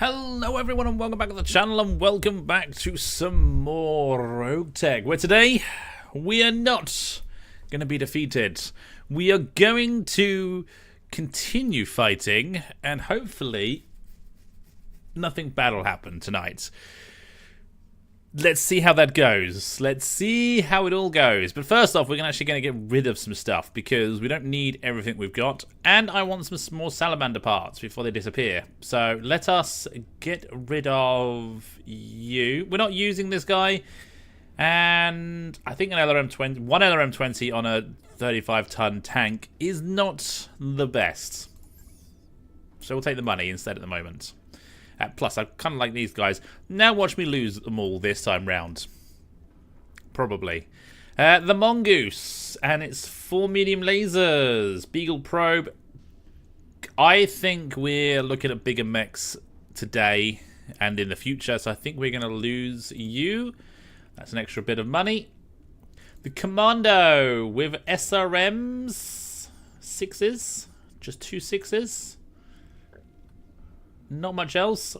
Hello everyone and welcome back to the channel and welcome back to some more RogueTech, where today we are not going to be defeated. We are going to continue fighting and hopefully nothing bad will happen tonight. Let's see how that goes. Let's see how it all goes. But first off, we're actually going to get rid of some stuff because we don't need everything we've got. And I want some more salamander parts before they disappear. So let us get rid of you. We're not using this guy. And I think one LRM-20 on a 35-ton tank is not the best. So we'll take the money instead at the moment. Plus, I kind of like these guys. Now watch me lose them all this time round. Probably. The Mongoose. And it's 4 medium lasers. Beagle probe. I think we're looking at bigger mechs today and in the future. So I think we're going to lose you. That's an extra bit of money. The Commando with SRMs. 6s. Just 2 6s. Not much else.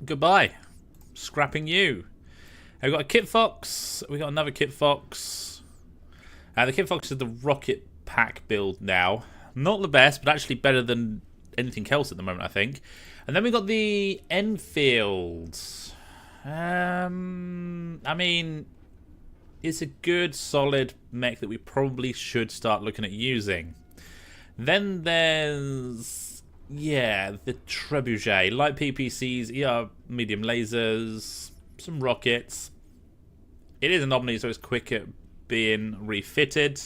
Goodbye. Scrapping you. We've got a Kit Fox. We've got another Kit Fox. The Kit Fox is the rocket pack build now. Not the best, but actually better than anything else at the moment, I think. And then we've got the Enfield. I mean, it's a good, solid mech that we probably should start looking at using. Then there's... yeah, the Trebuchet, light PPCs, ER medium lasers, some rockets. It is an Omni, so it's quick at being refitted.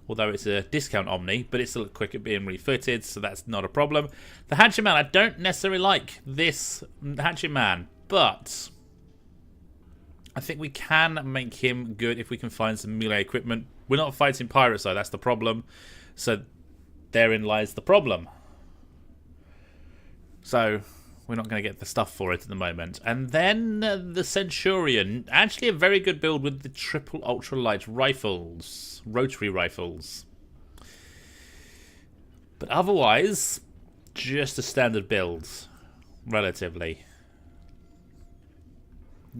Although it's a discount Omni, but it's still quick at being refitted, so that's not a problem. The Hatchet Man, I don't necessarily like this Hatchet Man, but I think we can make him good if we can find some melee equipment. We're not fighting pirates, though, that's the problem. So therein lies the problem. So, we're not going to get the stuff for it at the moment. And then the Centurion. Actually a very good build with the triple ultralight rifles. Rotary rifles. But otherwise, just a standard build. Relatively.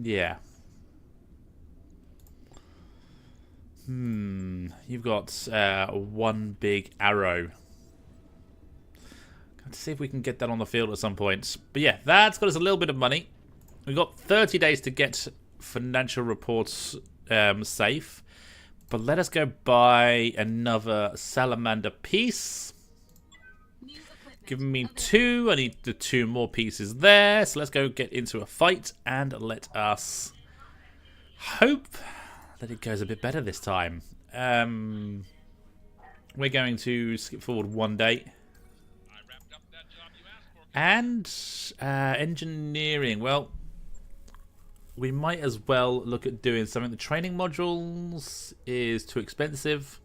Yeah. You've got one big arrow. To see if we can get that on the field at some point. But yeah, that's got us a little bit of money. We've got 30 days to get financial reports safe. But let us go buy another salamander piece. Give me 2. I need the 2 more pieces there. So let's go get into a fight and let us hope that it goes a bit better this time. We're going to skip forward 1 day. And engineering, well, we might as well look at doing something. The training modules is too expensive.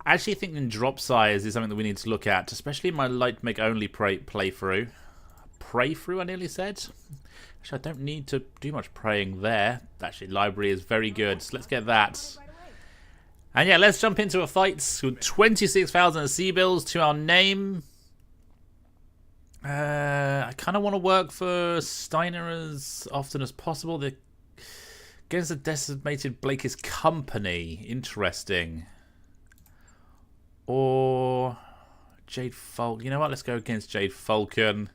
I actually think in drop size is something that we need to look at, especially in my light make only playthrough. Pray-through, I nearly said. Actually, I don't need to do much praying there. Actually, library is very good, so let's get that. And yeah, let's jump into a fight with 26,000 sea bills to our name. I kind of want to work for Steiner as often as possible. Against the decimated Blake's company. Interesting. Or Jade Falcon. You know what? Let's go against Jade Falcon.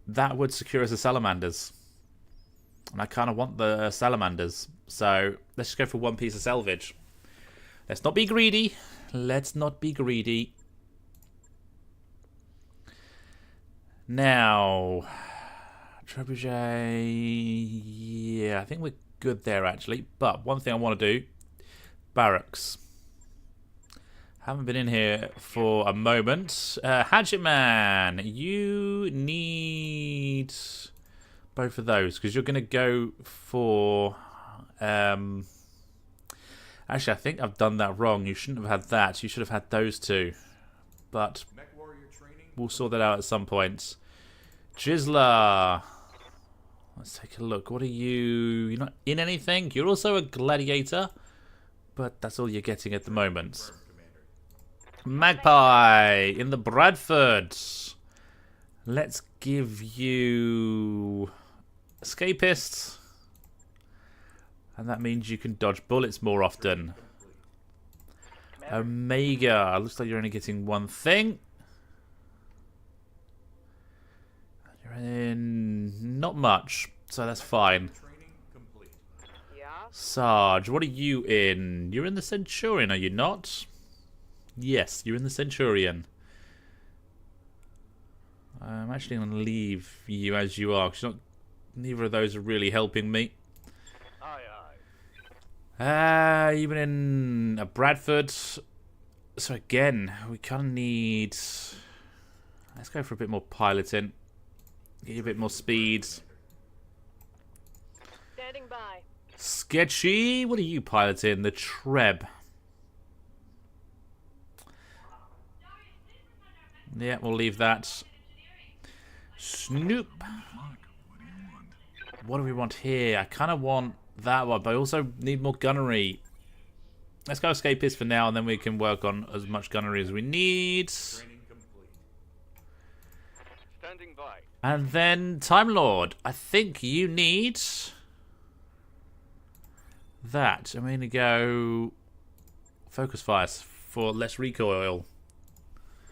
That would secure us the salamanders. And I kind of want the salamanders. So let's just go for 1 piece of salvage. Let's not be greedy. Let's not be greedy. Now, Trebuchet. Yeah, I think we're good there actually. But one thing I want to do. Barracks. Haven't been in here for a moment. Hatchet Man. You need... both of those, because you're going to go for... actually, I think I've done that wrong. You shouldn't have had that. You should have had those 2. But we'll sort that out at some point. Jizzler. Let's take a look. What are you? You're not in anything? You're also a gladiator. But that's all you're getting at the moment. Magpie in the Bradford. Let's give you Escapist. And that means you can dodge bullets more often. Omega. Looks like you're only getting one thing. You're in not much, so that's fine. Sarge, what are you in? You're in the Centurion, are you not? Yes, you're in the Centurion. I'm actually going to leave you as you are, because neither of those are really helping me. Even in a Bradford. So again, we kind of need... Let's go for a bit more piloting. Get you a bit more speed. Standing by. Sketchy, what are you piloting? The Treb. Yeah, we'll leave that. Snoop. What do we want here? I kind of want that one, but I also need more gunnery. Let's go Escapist for now, and then we can work on as much gunnery as we need. Standing by. And then Time Lord. I think you need that. I'm going to go Focus Fire for less recoil.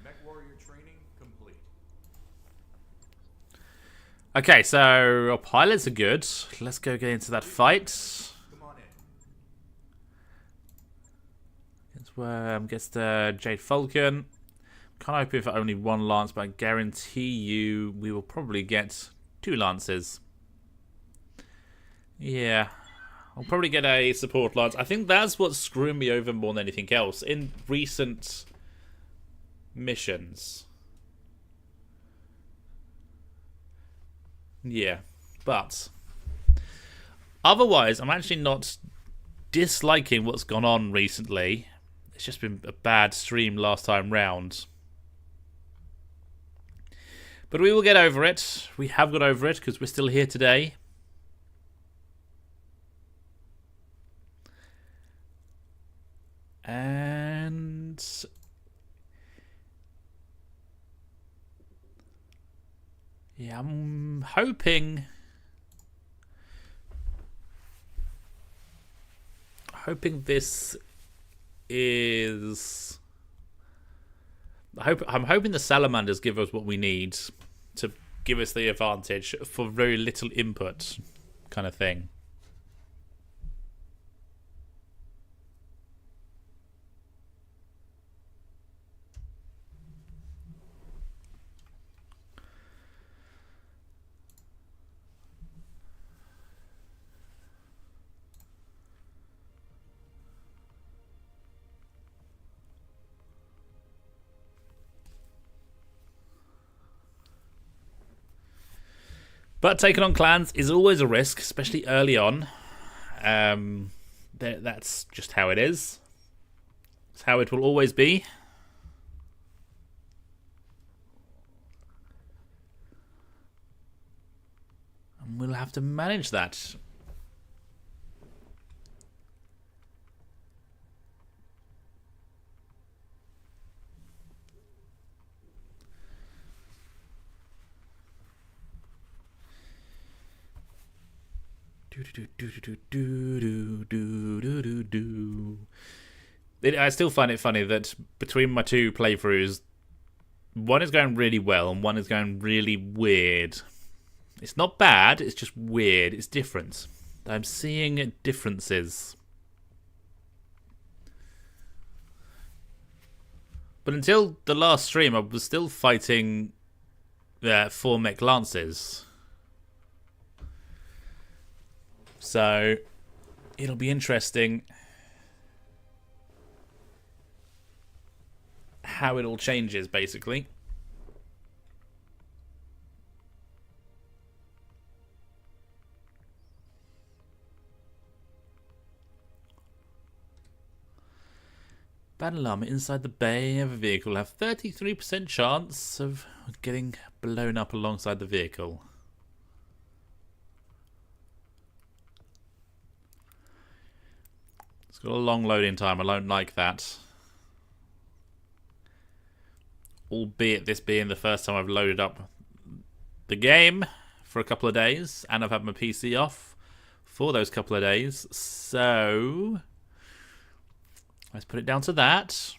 Mech Warrior training complete. Okay, so our pilots are good. Let's go get into that fight. Come on in. Gets the Jade Falcon. Kind of hoping for only one lance, but I guarantee you we will probably get 2 lances. Yeah, I'll probably get a support lance. I think that's what's screwing me over more than anything else in recent missions. Yeah, but otherwise, I'm actually not disliking what's gone on recently. It's just been a bad stream last time round. But we will get over it. We have got over it because we're still here today. And yeah, I'm hoping this is... I'm hoping the Salamanders give us what we need to give us the advantage for very little input, kind of thing. But taking on clans is always a risk, especially early on. That's just how it is. It's how it will always be. And we'll have to manage that. I still find it funny that between my 2 playthroughs, one is going really well and one is going really weird. It's not bad, it's just weird, it's different. I'm seeing differences. But until the last stream, I was still fighting 4 mech lances. So it'll be interesting how it all changes, basically. Battle armor inside the bay of a vehicle have 33% chance of getting blown up alongside the vehicle. It's got a long loading time. I don't like that. Albeit this being the first time I've loaded up the game for a couple of days, and I've had my PC off for those couple of days. So let's put it down to that.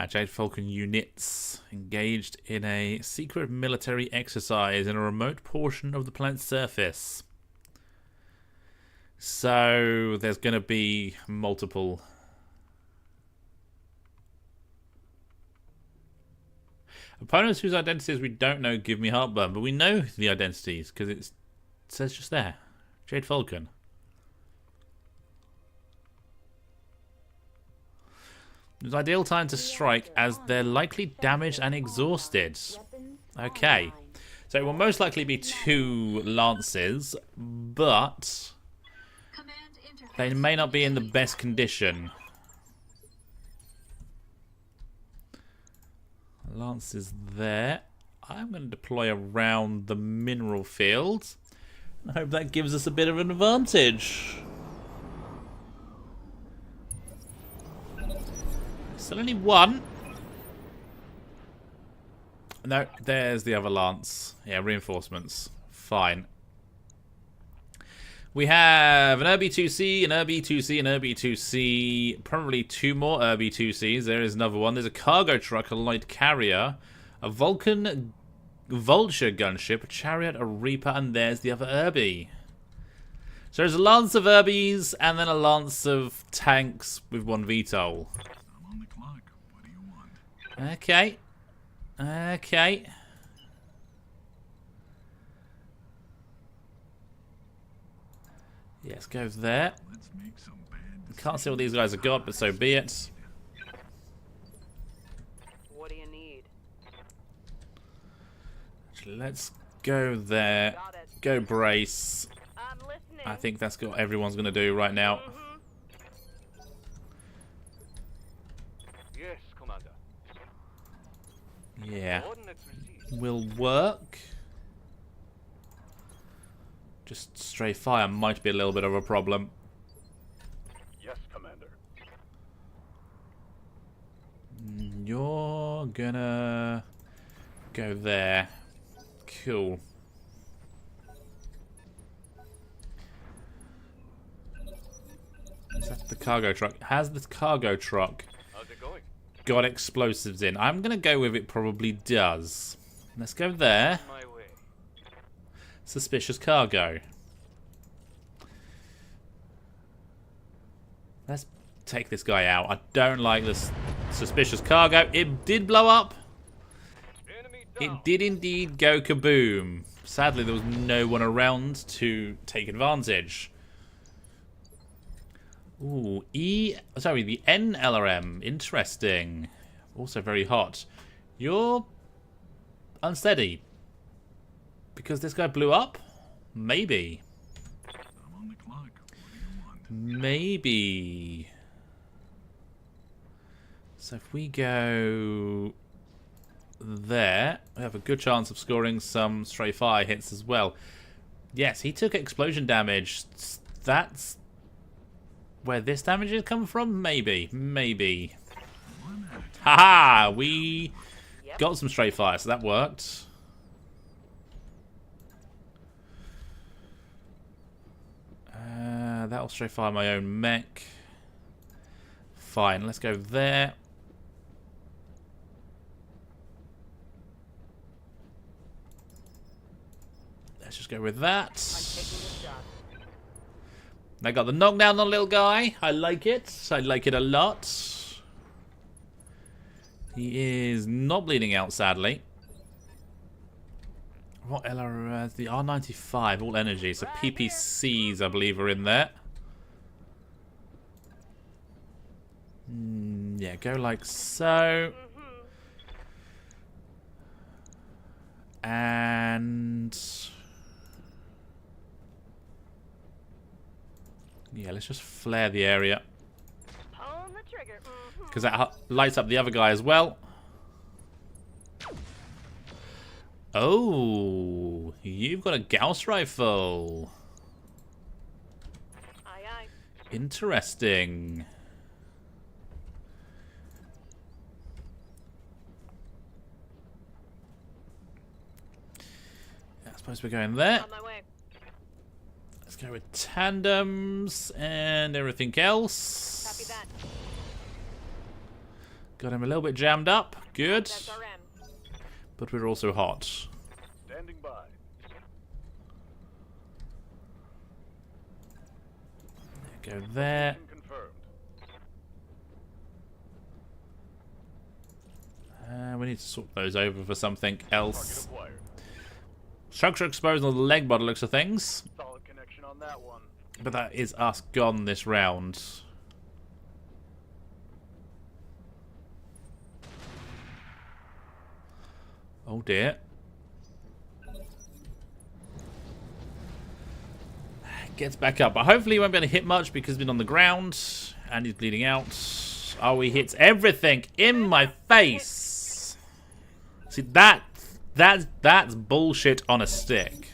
Jade Falcon units engaged in a secret military exercise in a remote portion of the planet's surface. So there's going to be multiple. Opponents whose identities we don't know give me heartburn, but we know the identities because it says just there. Jade Falcon. It's ideal time to strike as they're likely damaged and exhausted. Okay. So it will most likely be 2 lances, but they may not be in the best condition. Lance is there. I'm going to deploy around the mineral field. I hope that gives us a bit of an advantage. Still only 1. No, there's the other lance. Yeah, reinforcements. Fine. We have an RB2C, an RB2C, an RB2C, probably 2 more RB2Cs. There is another one. There's a cargo truck, a light carrier, a Vulcan Vulture gunship, a chariot, a Reaper, and there's the other Irby. So there's a lance of Irbies and then a lance of tanks with 1 VTOL. I'm on the clock. What do you want? Okay. Okay. Yes, go there. Let's make some bad Can't see what these guys have got, but so be it. What do you need? Actually, let's go there. Got it. Go brace. I'm listening. I think that's what everyone's going to do right now. Yes, Commander. Yeah. Coordinates received. Will work. Just stray fire might be a little bit of a problem. Yes, Commander. You're gonna go there. Cool. Is that the cargo truck? Has this cargo truck How's it going? got explosives in? I'm gonna go with it probably does. Let's go there. My way. Suspicious cargo. Let's take this guy out. I don't like this suspicious cargo. It did blow up. Enemy It down. did indeed go kaboom. Sadly, there was no one around to take advantage. Ooh, the NLRM. Interesting. Also very hot. You're unsteady. Because this guy blew up? Maybe. I'm on the clock. What do you want? Maybe. So if we go there, we have a good chance of scoring some stray fire hits as well. Yes, he took explosion damage. That's where this damage is coming from? Maybe. Maybe. Haha! We got some stray fire, so that worked. That'll stray fire my own mech. Fine, let's go there. Let's just go with that. I got the knockdown on the little guy. I like it. I like it a lot. He is not bleeding out, sadly. What LR? The R95, all energy. So PPCs, I believe, are in there. Yeah, go like so. And yeah, let's just flare the area. Pulling the trigger. Because that lights up the other guy as well. Oh, you've got a Gauss rifle. Aye, aye. Interesting. I suppose we're going there. On my way. Let's go with tandems and everything else. Copy that. Got him a little bit jammed up. Good. That's RM. But we're also hot. Standing by. Go there. Confirmed. We need to swap those over for something Target else. acquired. Structure exposed on the leg by the looks of things. Solid connection on that one. But that is us gone this round. Oh dear. Gets back up. But hopefully he won't be able to hit much because he's been on the ground. And he's bleeding out. Oh, he hits everything in my face. See, that's bullshit on a stick.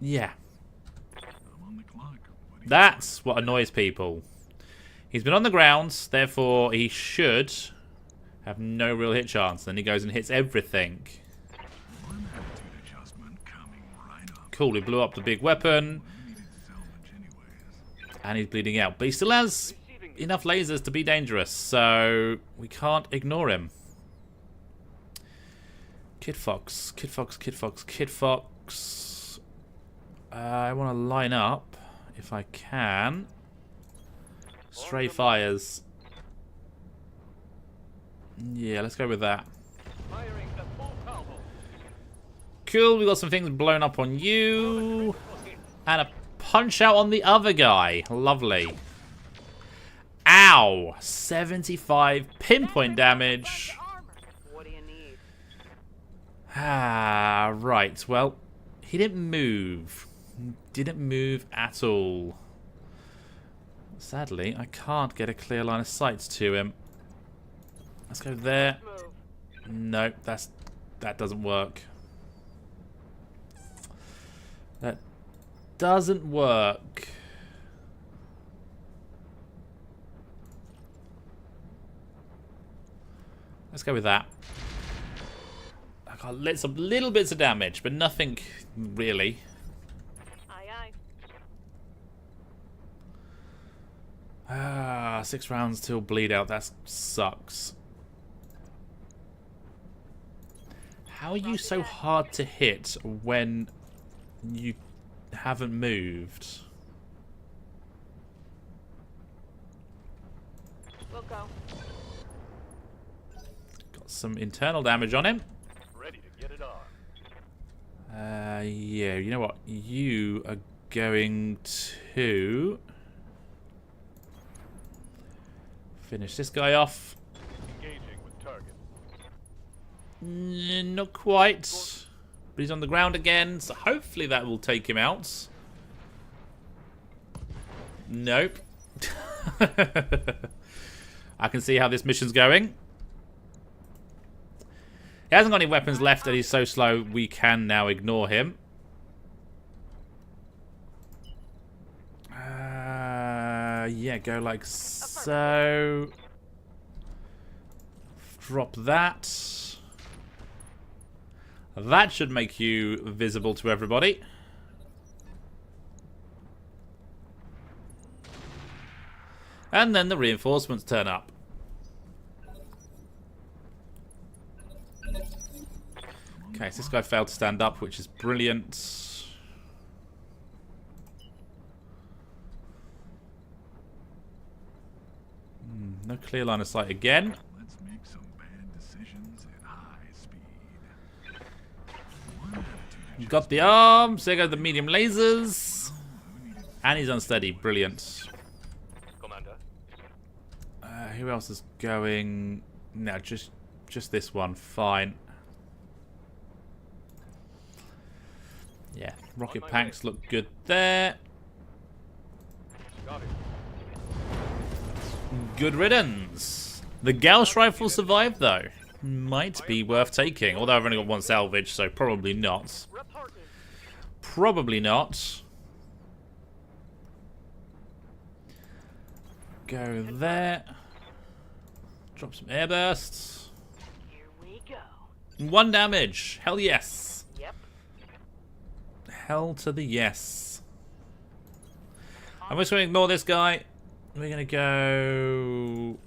Yeah. I'm on the clock. What do you That's what annoys people. He's been on the ground, therefore he should have no real hit chance. Then he goes and hits everything. want? Attitude adjustment coming right up. Cool, he blew up the big weapon, I needed salvage anyways. and he's bleeding out. But he still has enough lasers to be dangerous, so we can't ignore him. Kid Fox, Kid Fox, Kid Fox, Kid Fox. I want to line up, if I can. Stray fires. Yeah, let's go with that. Firing at full power. Cool, we got some things blown up on you. And a punch out on the other guy. Lovely. Ow! 75 pinpoint damage. What do you need? Ah, right. Well, he didn't move. Didn't move at all. Sadly, I can't get a clear line of sight to him. Let's go there. Move. Nope, that doesn't work. That doesn't work. Let's go with that. I got some little bits of damage, but nothing really. Aye, aye. Ah, 6 rounds till bleed out. That sucks. How are you so hard to hit when you haven't moved? We'll go. Got some internal damage on him. Ready to get it on. Yeah, you know what? You are going to finish this guy off. Engaging with target. Not quite. But he's on the ground again, so hopefully that will take him out. Nope. I can see how this mission's going. He hasn't got any weapons left and he's so slow we can now ignore him. Yeah, go like so. Drop that. That should make you visible to everybody. And then the reinforcements turn up. Okay, so this guy failed to stand up, which is brilliant. No clear line of sight again. Let's make some bad decisions at high speed. One attitude Got the arms, there go the medium lasers. And he's unsteady, brilliant. Commander. Who else is going? No, just this one, fine. Yeah, rocket packs look good there. Got it. Good riddance. The Gauss rifle survived, though. Might be worth taking. Although I've only got one salvage, so probably not. Reporting. Probably not. Go there. Drop some air bursts. Here we go. 1 damage. Hell yes. Yep. Hell to the yes. I'm just going to ignore this guy. We're going to go...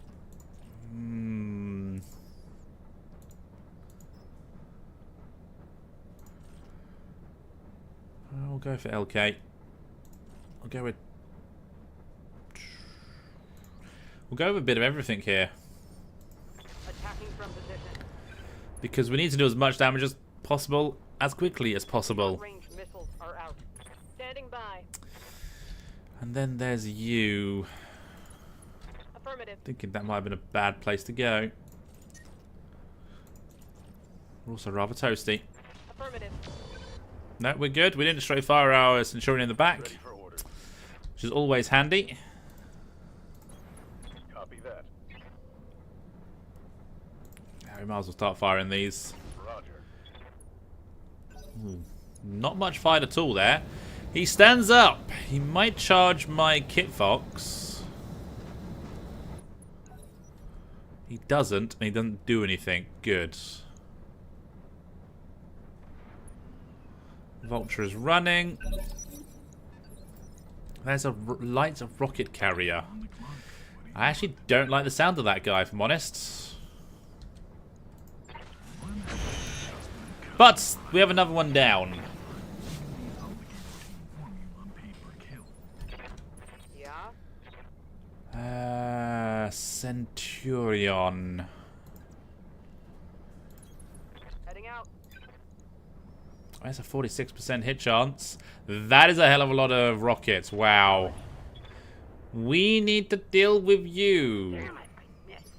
I'll go for LK. I'll go with... We'll go with a bit of everything here. Attacking from position. Because we need to do as much damage as possible, as quickly as possible. Range missiles are out. Standing by. And then there's you. Affirmative. Thinking that might have been a bad place to go. We're also rather toasty. Affirmative. No, we're good. We didn't destroy fire our Centurion in the back, Ready for orders. which is always handy. Copy that. Now we might as well start firing these. Roger. Not much fight at all there. He stands up. He might charge my Kit Fox. He doesn't, and he doesn't do anything. Good. Vulture is running. There's a light rocket carrier. I actually don't like the sound of that guy, if I'm honest. But we have another one down. Yeah. Centurion. Heading out. That's a 46% hit chance. That is a hell of a lot of rockets. Wow. We need to deal with you. Damn it, I missed.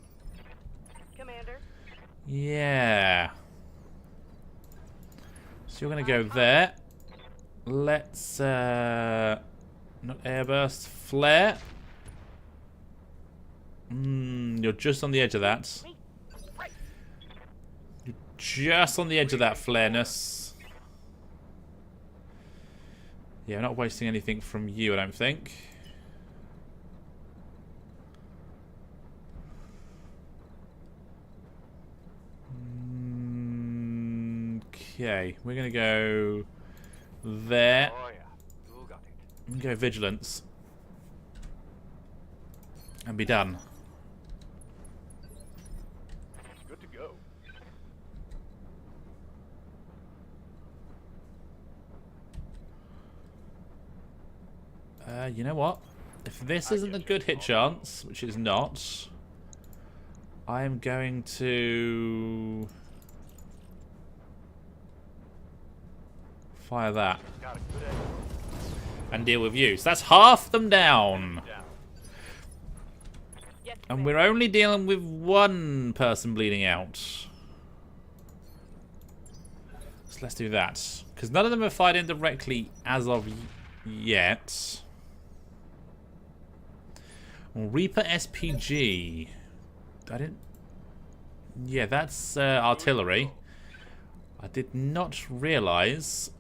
Commander. Yeah. So you're going to go there. Let's, not airburst, flare. You're just on the edge of that. Right. You're just on the edge of that flareness. Yeah, I'm not wasting anything from you, I don't think. Okay, we're going to go there. Oh yeah. You got it. And go vigilance. And be done. Good to go. You know what? If this isn't a good hit chance, which is not, I am going to fire that Got a good angle. and deal with you. So that's half them down. Down. Yes, And we're only dealing with one person bleeding out. So let's do that. Because none of them are fighting directly as of yet. Reaper SPG. I didn't... Yeah, that's artillery. I did not realise...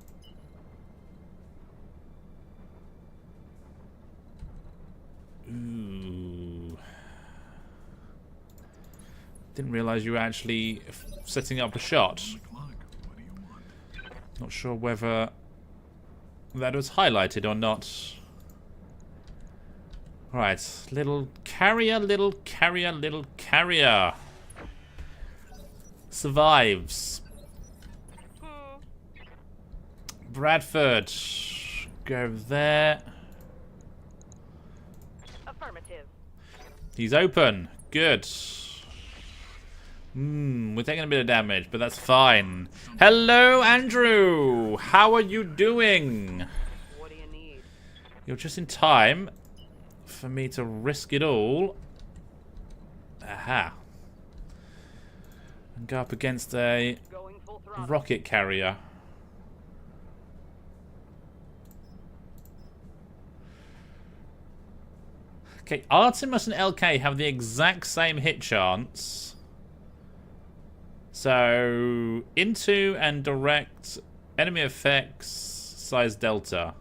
Ooh. Didn't realise you were actually setting up a shot. Not sure whether that was highlighted or not. Right, little carrier, little carrier, little carrier. Survives. Bradford. Go there. Affirmative. He's open. Good. We're taking a bit of damage, but that's fine. Hello, Andrew. How are you doing? What do you need? You're just in time for me to risk it all. Aha. And go up against a Going full throttle. rocket carrier. Okay, Artemis and LK have the exact same hit chance. So, into and direct enemy effects size delta.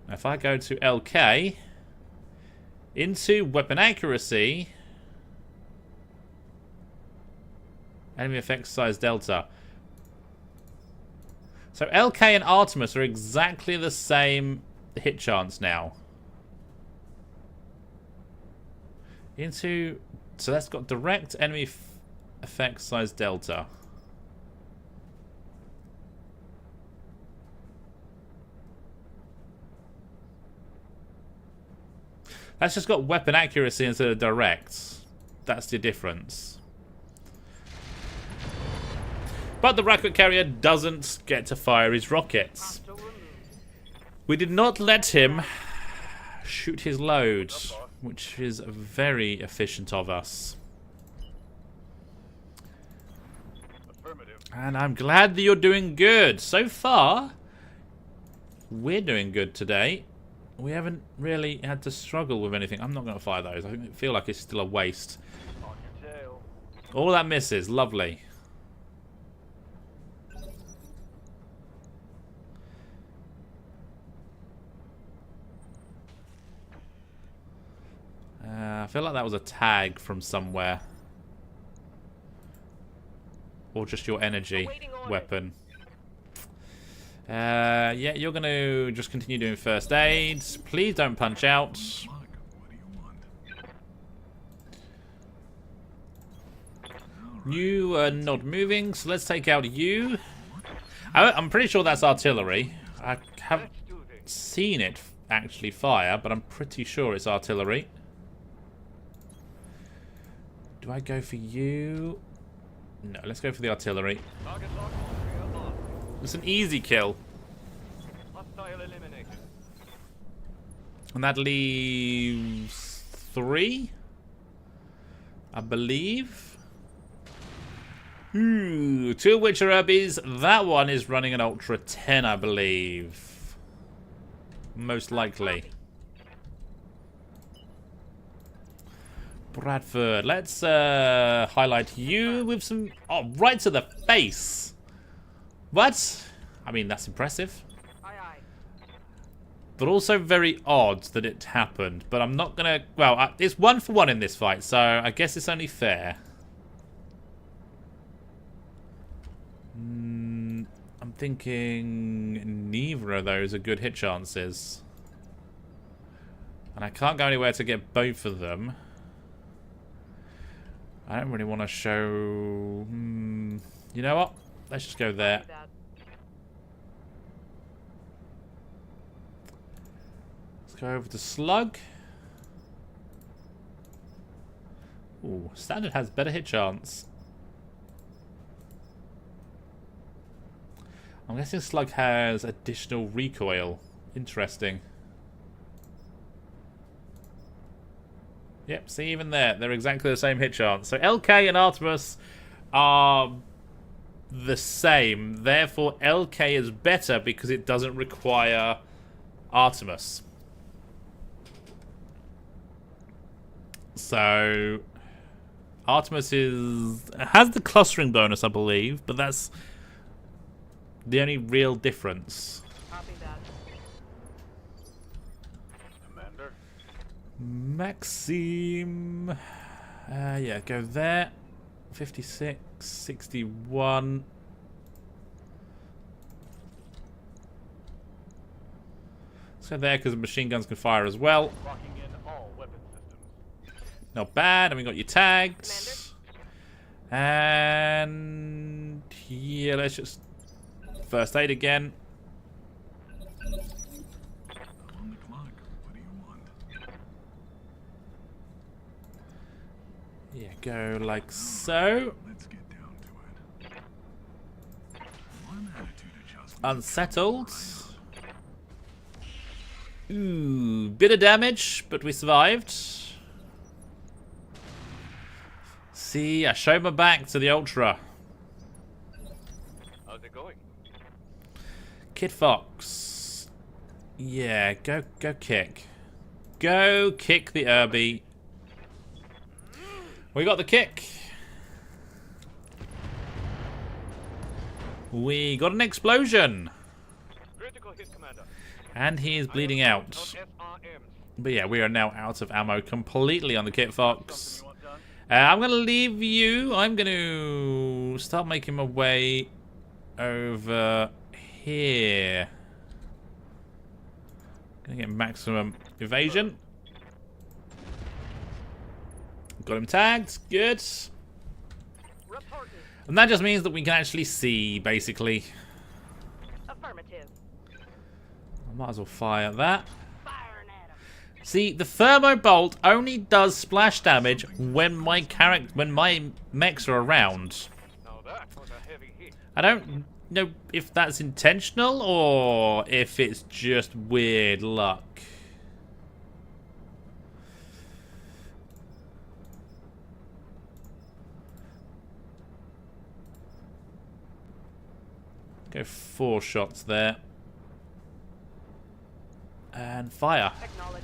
Now, if I go to LK, into weapon accuracy, enemy effects size delta. So LK and Artemis are exactly the same hit chance now. Into, so that's got direct enemy effect size delta. That's just got weapon accuracy instead of direct. That's the difference. But the rocket carrier doesn't get to fire his rockets. We did not let him shoot his load, which is very efficient of us. Affirmative. And I'm glad that you're doing good. So far, we're doing good today. We haven't really had to struggle with anything. I'm not going to fire those. I feel like it's still a waste. On your tail. All that misses. Lovely. I feel like that was a tag from somewhere. Or just your energy weapon. Yeah, you're going to just continue doing first aid. Please don't punch out. Plug, what do you want? You are not moving, so let's take out you. I'm pretty sure that's artillery. I haven't Let's do this. seen it actually fire, but I'm pretty sure it's artillery. Do I go for you? No, let's go for the artillery. Target locked. Area locked. It's an easy kill. Hostile eliminated. And that leaves 3, I believe. Ooh, 2 of which are Ubbies. That one is running an Ultra 10, I believe. Most likely. Bradford, let's highlight you with some... Oh, right to the face. What? I mean, that's impressive. Aye, aye. But also very odd that it happened. But I'm not going to... Well, it's 1 for 1 in this fight, so I guess it's only fair. I'm thinking neither of those are good hit chances. And I can't go anywhere to get both of them. I don't really want to show... You know what? Let's just go there. Do that. Let's go over to Slug. Ooh, Standard has better hit chance. I'm guessing Slug has additional recoil. Interesting. Yep, see, even there, they're exactly the same hit chance. So LK and Artemis are the same. Therefore, LK is better because it doesn't require Artemis. So Artemis has the clustering bonus, I believe, but that's the only real difference. Copy that. Commander. Maxime. Yeah, go there. 56, 61. Let's go there because the machine guns can fire as well. Locking in all weapon systems. Not bad. And we got you tagged. And yeah, let's just first aid again. On the clock, what do you want? Yeah, go like so. Let's get down to it. One attitude adjustment. Unsettled. Ooh, bit of damage, but we survived. See, I showed my back to the Ultra. How's it going? Kid Fox. Yeah, go kick. go. Kick the Irby. We got the kick. We got an explosion. Critical hit, Commander. And he is bleeding out. SRMs. But yeah, we are now out of ammo completely on the Kit Fox. Something you want done? I'm going to leave you. I'm going to start making my way over here. Going to get maximum evasion. Got him tagged. Good. Reporting. And that just means that we can actually see, basically. Affirmative. I might as well fire that. Firing at him. See, the thermo bolt only does splash damage when my mechs are around. Now that was a heavy hit. I don't know if that's intentional or if it's just weird luck. Go 4 shots there. And fire. Acknowledge.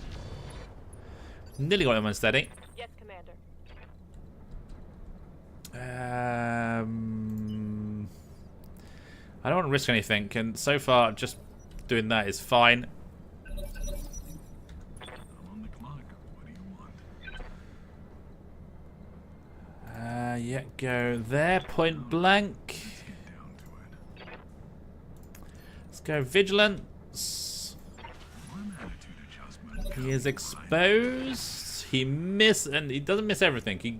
Nearly got him unsteady. Yes, Commander. I don't want to risk anything, and so far just doing that is fine. I'm on the clock. What do you want? Yeah, go there, point blank. Let's get down to it. Let's go vigilance. One attitude adjustment. He is exposed. He and he doesn't miss everything. He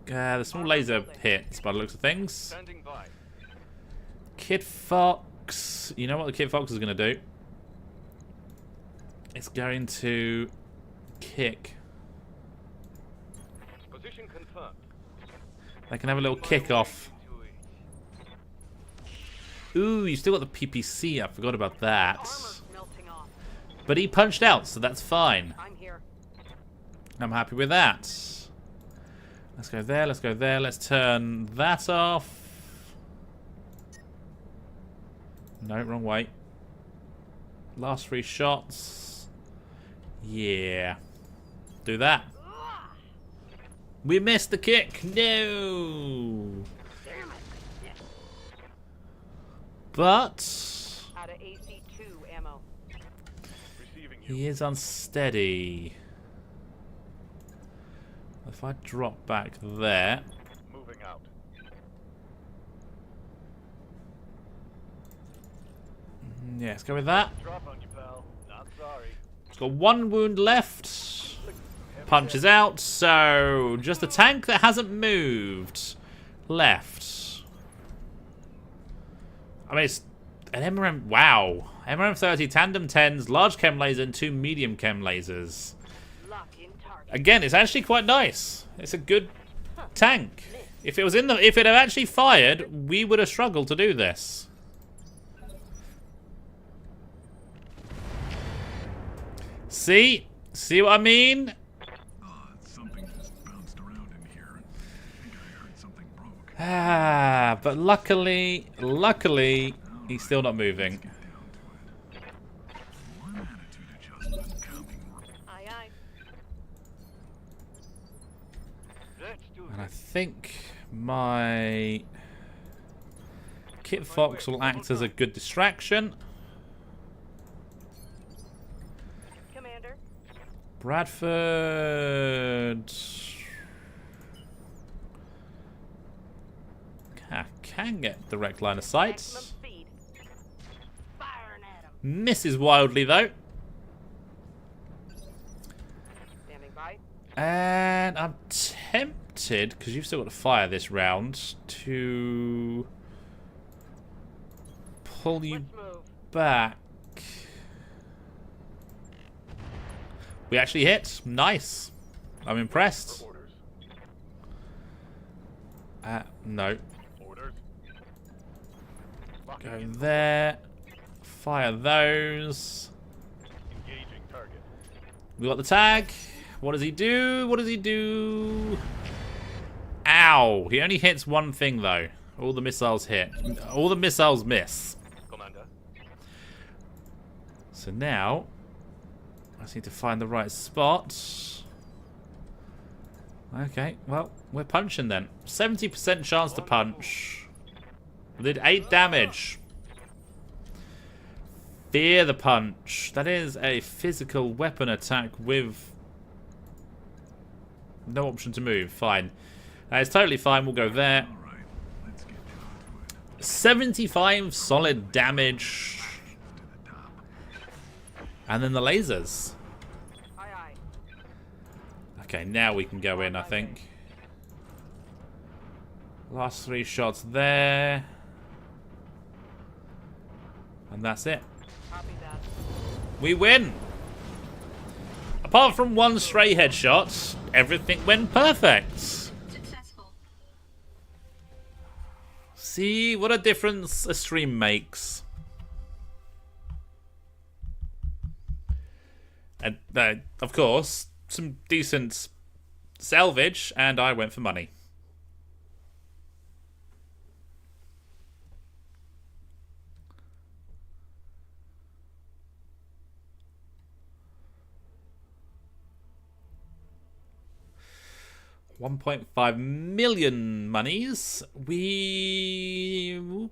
the small laser hits by the looks of things. Standing by. Kid Fox. You know what the Kid Fox is going to do? It's going to kick. Position confirmed. They can have a little kick off. Ooh, you still got the PPC. I forgot about that. Armor's melting off. But he punched out, so that's fine. I'm here. I'm happy with that. Let's go there, let's go there. Let's turn that off. No, wrong way. Last 3 shots. Yeah. Do that. We missed the kick. No. Damn it. But Out of AC2 ammo. Receiving you. he is unsteady. If I drop back there. Moving out. Yeah, let's go with that. Drop on you, pal. Not sorry. It's got 1 wound left. Punches out, so just a tank that hasn't moved left. I mean, it's an MRM. Wow. MRM-30 tandem 10s, large chem laser, and 2 medium chem lasers. Lock in target. Again, it's actually quite nice. It's a good tank. If it was if it had actually fired, we would have struggled to do this. See what I mean? Something just bounced around in here. I think I heard something broke. But luckily, he's still not moving. Get down to it. One attitude adjustment coming. Aye, aye. Let's do And I this. think my Kit Fox will act as a good distraction. Commander. Bradford can get direct line of sight. Maximum speed. Firing at him. Misses wildly though. Standing by. And I'm tempted, because you've still got to fire this round, to pull you Let's move. back. We actually hit. Nice. I'm impressed. Orders. No. Orders. Locking Go in. there. Fire those. Engaging target. We got the tag. What does he do? What does he do? Ow. He only hits one thing, though. All the missiles hit. All the missiles miss. Commander. So now, I just need to find the right spot. Okay, well, we're punching then. 70% chance to punch. We did 8 damage. Fear the punch. That is a physical weapon attack with no option to move. Fine. It's totally fine. We'll go there. All right, let's get down to it. 75 solid damage. To the top. And then the lasers. Aye, aye. Okay, now we can go in, I think. Last 3 shots there. And that's it. Copy that. We win! Apart from 1 stray headshot, everything went perfect. Successful. See what a difference a stream makes. And of course, some decent salvage, and I went for money. $1.5 million monies.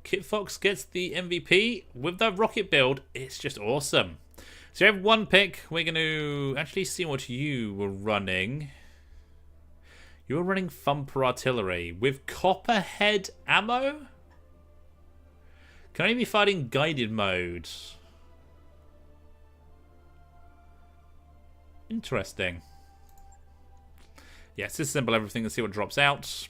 Kit Fox gets the MVP with the rocket build. It's just awesome. So you have 1 pick. We're going to actually see what you were running. You were running Thumper Artillery with Copperhead ammo. Can only be fighting guided mode. Interesting. Yes, disassemble everything and see what drops out.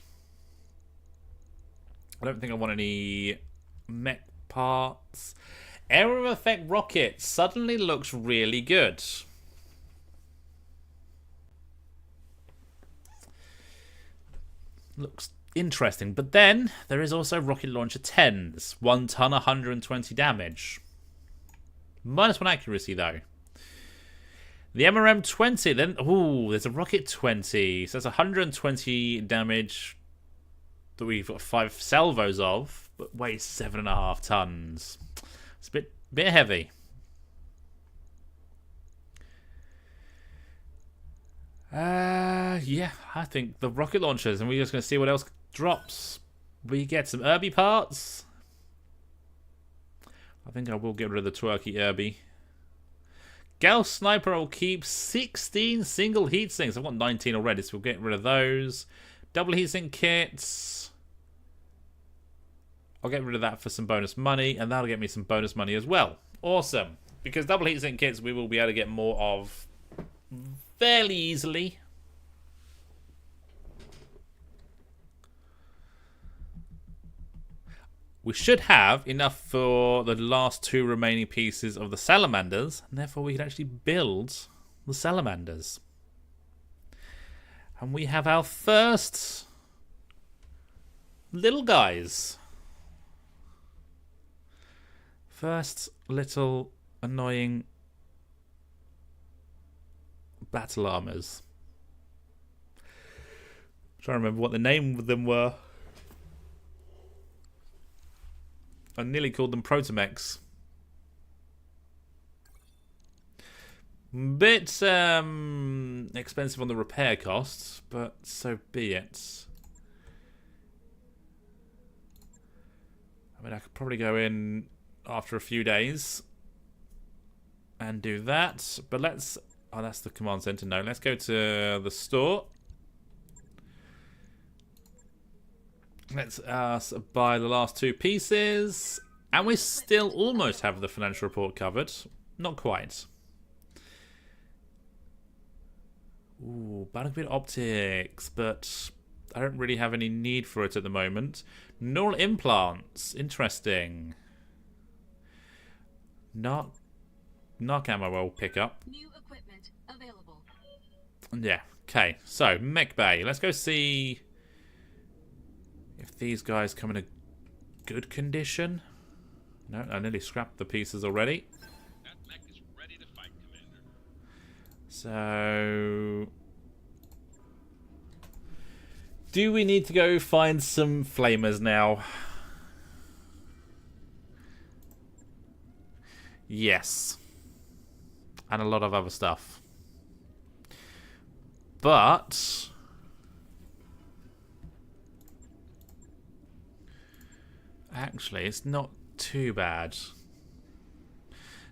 I don't think I want any mech parts. Area of Effect Rocket suddenly looks really good. Looks interesting. But then there is also Rocket Launcher 10s. 1 ton, 120 damage. -1 accuracy though. The MRM 20 then. Ooh, there's a Rocket 20. So that's 120 damage that we've got 5 salvos of, but weighs 7.5 tons. It's a bit heavy. Yeah, I think the rocket launchers, and we're just going to see what else drops. We get some Irby parts. I think I will get rid of the Twerky Irby. Gauss Sniper will keep 16 single heatsinks. I've got 19 already, so we'll get rid of those. Double heatsink kits. I'll get rid of that for some bonus money, and that'll get me some bonus money as well. Awesome. Because double heatsink kits we will be able to get more of fairly easily. We should have enough for the last 2 remaining pieces of the salamanders, and therefore we can actually build the salamanders. And we have our first little guys. First little annoying battle armors. I'm trying to remember what the name of them were. I nearly called them Protomechs. Bit expensive on the repair costs, but so be it. I mean, I could probably go in after a few days and do that, but let's... Oh, that's the command center. No, let's go to the store. Let's buy the last 2 pieces. And we still almost have the financial report covered. Not quite. Ooh, Battlefield Optics. But I don't really have any need for it at the moment. Neural implants. Interesting. Knock ammo will pick up. New equipment available. Yeah. Okay. So, Mech Bay. Let's go see if these guys come in a good condition. No, I nearly scrapped the pieces already. That mech is ready to fight, Commander. So... do we need to go find some flamers now? Yes. and a lot of other stuff. But actually, it's not too bad.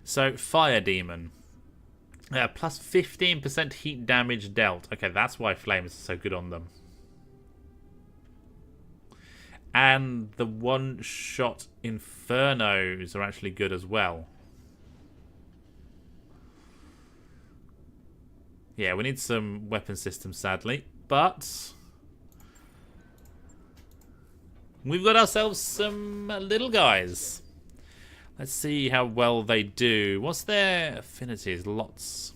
So, Fire Demon. Plus 15% heat damage dealt. Okay, that's why flames are so good on them. And the one-shot Infernos are actually good as well. Yeah, we need some weapon systems, sadly. But we've got ourselves some little guys. Let's see how well they do. What's their affinities? Lots.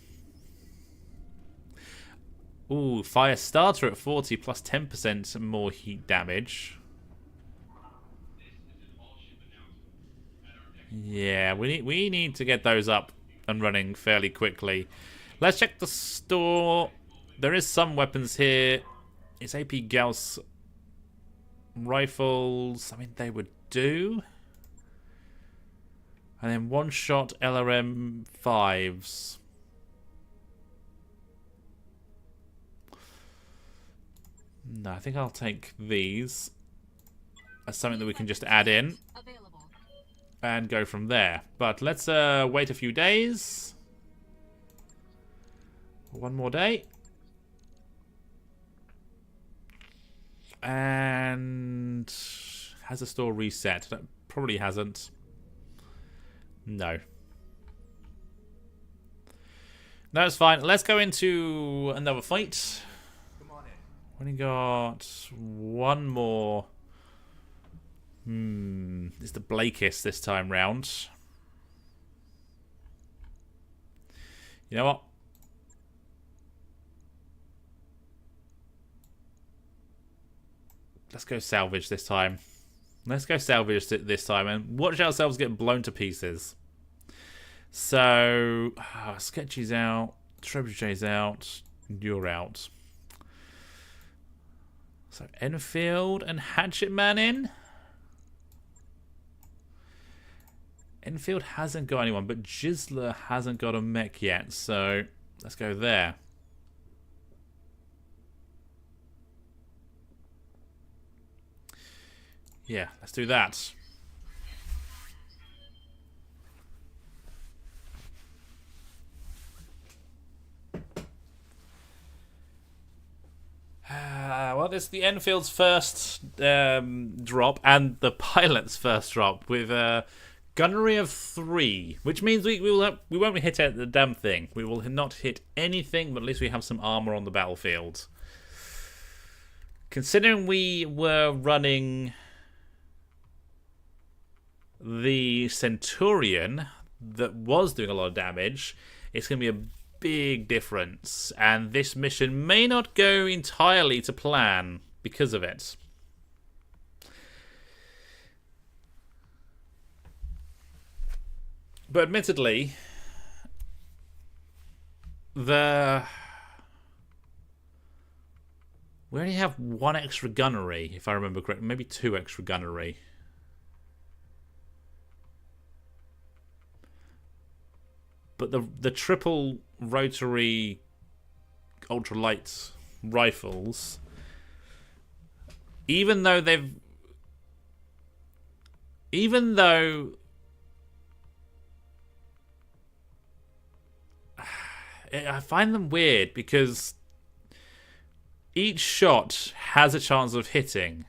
Ooh, Fire Starter at 40 plus 10% more heat damage. Yeah, we need to get those up and running fairly quickly. Let's check the store. There is some weapons here. It's AP Gauss rifles. I mean, they would do. And then one-shot LRM 5s. No, I think I'll take these as something that we can just add in and go from there. But let's wait a few days. One more day. And has the store reset? That probably hasn't. No. No, it's fine. Let's go into another fight. We only got one more. It's the Blakist this time round. You know what? Let's go salvage this time. Let's go salvage this time and watch ourselves get blown to pieces. So, Sketchy's out, Trebuchet's out, you're out. So, Enfield and Hatchet Man in. Enfield hasn't got anyone, but Gisler hasn't got a mech yet, so let's go there. Yeah, let's do that. Well, this is the Enfield's first drop and the pilot's first drop with a gunnery of 3, which means we won't hit the damn thing. We will not hit anything, but at least we have some armor on the battlefield. Considering we were running the Centurion that was doing a lot of damage, it's going to be a big difference, and this mission may not go entirely to plan because of it. But admittedly, we only have 1 extra gunnery, if I remember correctly, maybe 2 extra gunnery. But the triple rotary ultralight rifles, even though I find them weird because each shot has a chance of hitting.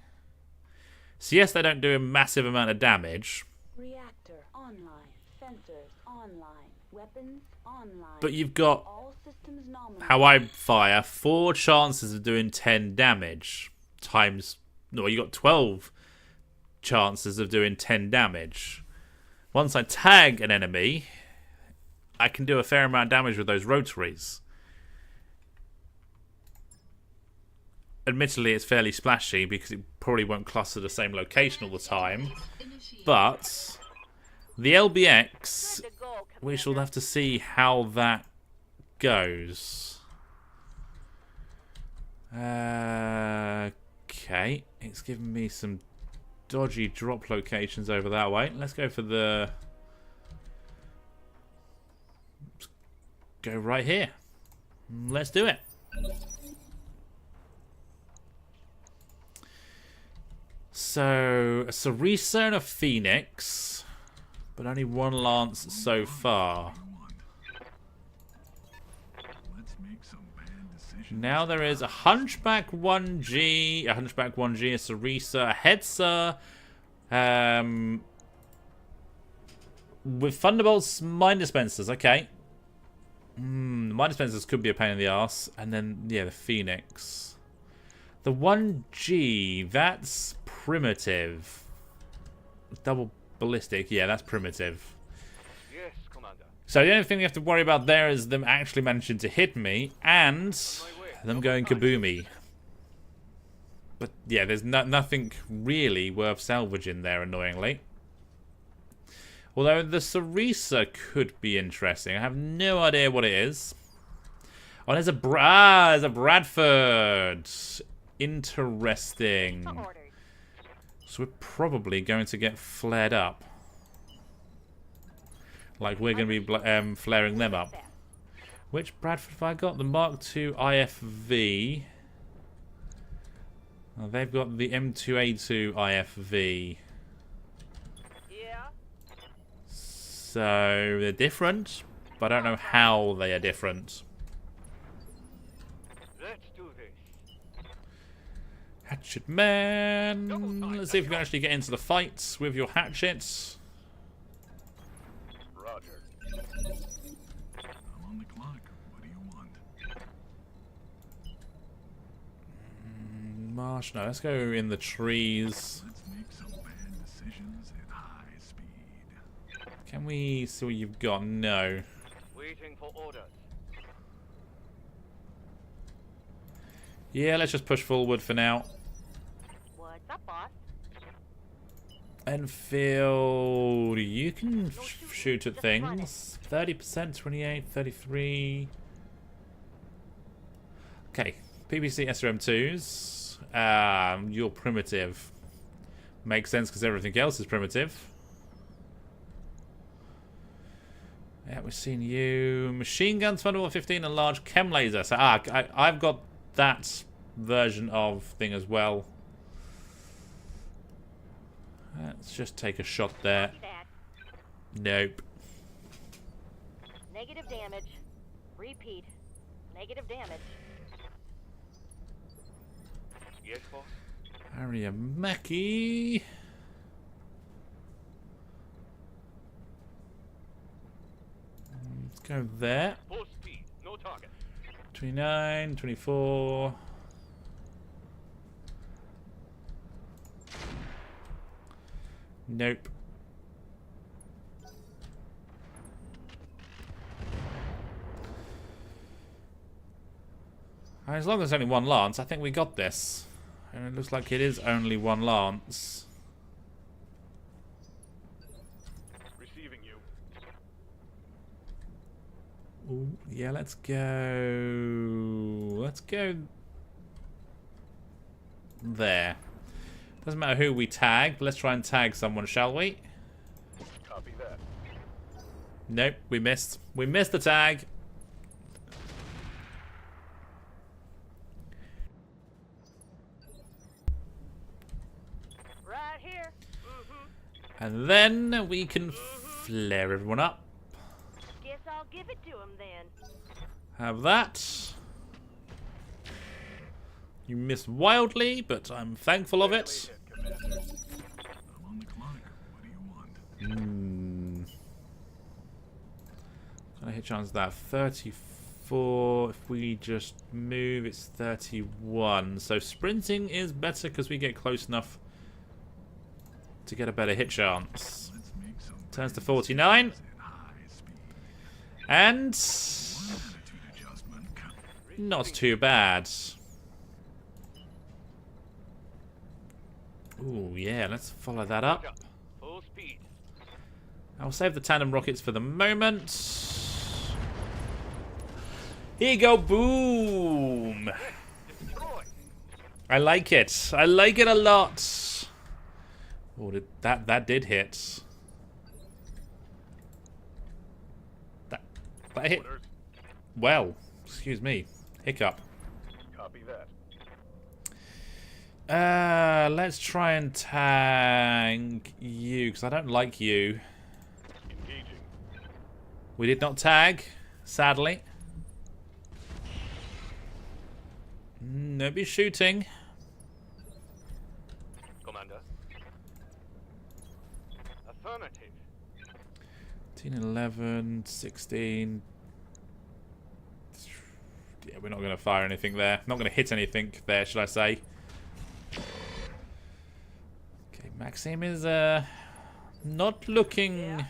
So yes, they don't do a massive amount of damage. Reactor online, sensors online, weapons online. But you've got, All systems nominal. how I fire, 4 chances of doing 10 damage times. No, you got 12 chances of doing 10 damage. Once I tag an enemy, I can do a fair amount of damage with those rotaries. Admittedly, it's fairly splashy because it probably won't cluster the same location all the time. But the LBX, we shall have to see how that goes. Okay, it's giving me some dodgy drop locations over that way. Let's go for the go right here. Let's do it. So, a Sarisa and a Phoenix, but only one Lance so far. Let's make some bad decisions. Now there is a Hunchback 1G, a Sarisa, a Hetzer, with Thunderbolts, Mine Dispensers, okay. Mine Dispensers could be a pain in the ass. And then, yeah, the Phoenix. The 1G, that's primitive. Double ballistic, yeah, that's primitive. Yes, Commander. So the only thing you have to worry about there is them actually managing to hit me and them going kaboomy. But yeah, there's nothing really worth salvaging there, annoyingly. Although the Sarisa could be interesting. I have no idea what it is. Oh, there's a Bradford. Interesting. So we're probably going to get flared up. Like we're going to be flaring them up. Which Bradford have I got? The Mark II IFV. Oh, they've got the M2A2 IFV. Yeah. So they're different, but I don't know how they are different. Let's do this. Hatchet Man. Let's see if we can actually get into the fights with your hatchets. Roger. I'm on the clock. What do you want? Marsh, no, let's go in the trees. Let's make some bad decisions at high speed. Can we see what you've got? No. Waiting for orders. Yeah, let's just push forward for now. What's up, boss? Enfield, you can shoot at things. 30%, 28, 33. Okay, PBC SRM2s. You're primitive. Makes sense because everything else is primitive. Yeah, we've seen you. Machine guns, Thunderbolt 15, and large chem laser. So, I've got that version of thing as well. Let's just take a shot there. That. Nope. Negative damage. Repeat. Negative damage. Yes, boss. Area Mackie. Let's go there. Full speed. No target. 29, 24. Nope. As long as there's only one lance, I think we got this. And it looks like it is only one lance. Receiving you. Ooh, yeah, let's go. Let's go there. Doesn't matter who we tag, but let's try and tag someone, shall we? Copy that. Nope, we missed. We missed the tag. Right here. And then we can flare everyone up. Guess I'll give it to him then. Have that. You missed wildly, but I'm thankful of it. I'm on the clock. What do you want? Can I hit chance that? 34. If we just move, it's 31. So sprinting is better because we get close enough to get a better hit chance. Let's make some Turns to bad 49. decisions at high speed. And Attitude adjustment. not too bad. Ooh, yeah, let's follow that up. Full speed. I'll save the tandem rockets for the moment. Here you go, boom! Destroy. I like it. I like it a lot. Oh, that did hit. That hit. Orders. Well, excuse me. Hiccup. Copy that. Let's try and tag you, because I don't like you. Engaging. We did not tag, sadly. No be shooting. Commander. Affirmative. 10, 11, 16. Yeah, we're not going to fire anything there. Not going to hit anything there, should I say. Okay, Maxim is not looking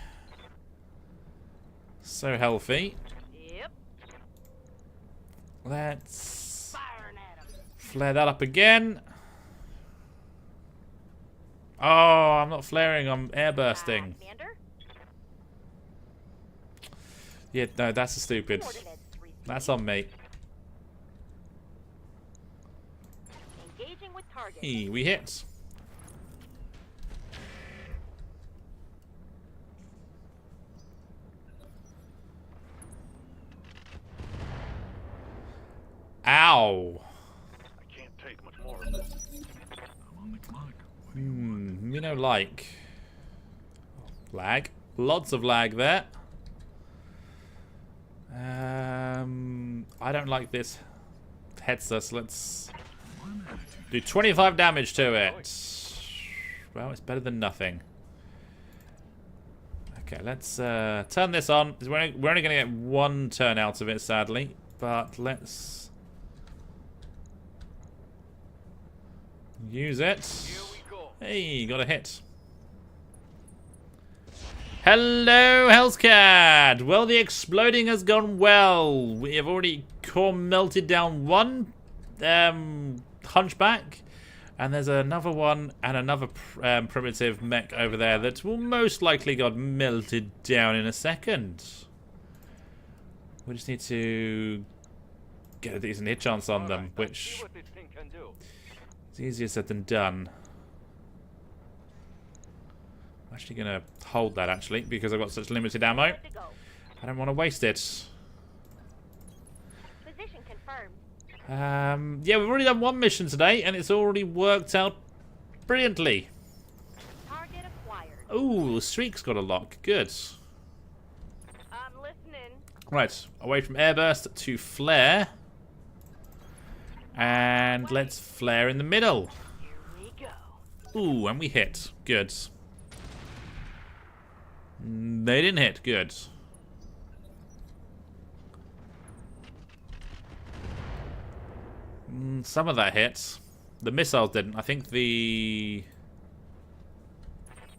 so healthy. Yep. Let's Firing at him. flare that up again. Oh, I'm not flaring, I'm airbursting. Commander. Yeah, no, that's stupid. Coordinates received. That's on me. Engaging with target. Hey, we hit. Ow. I can't take much more of this. I'm on the clock. What do you want? You know, like lag. Lots of lag there. I don't like this Hetzer, so let's One attitude. do 25 damage to it. Well, it's better than nothing. Okay, let's turn this on. We're only going to get one turn out of it, sadly. But let's use it. Here we go. Hey, got a hit. Hello, Hellscat! Well, the exploding has gone well. We have already core melted down one hunchback. And there's another one and another primitive mech over there that will most likely got melted down in a second. We just need to get a decent hit chance on them, Alright, let's see which what this thing can do. is easier said than done. I'm actually going to hold that, actually, because I've got such limited ammo. Good to go. I don't want to waste it. Position confirmed. Yeah, we've already done one mission today, and it's already worked out brilliantly. Target acquired. Ooh, the streak's got a lock. Good. I'm listening. Right, away from airburst to flare. And let's flare in the middle. Here we go. Ooh, and we hit. Good. They didn't hit. Good. Some of that hit. The missiles didn't. I think the...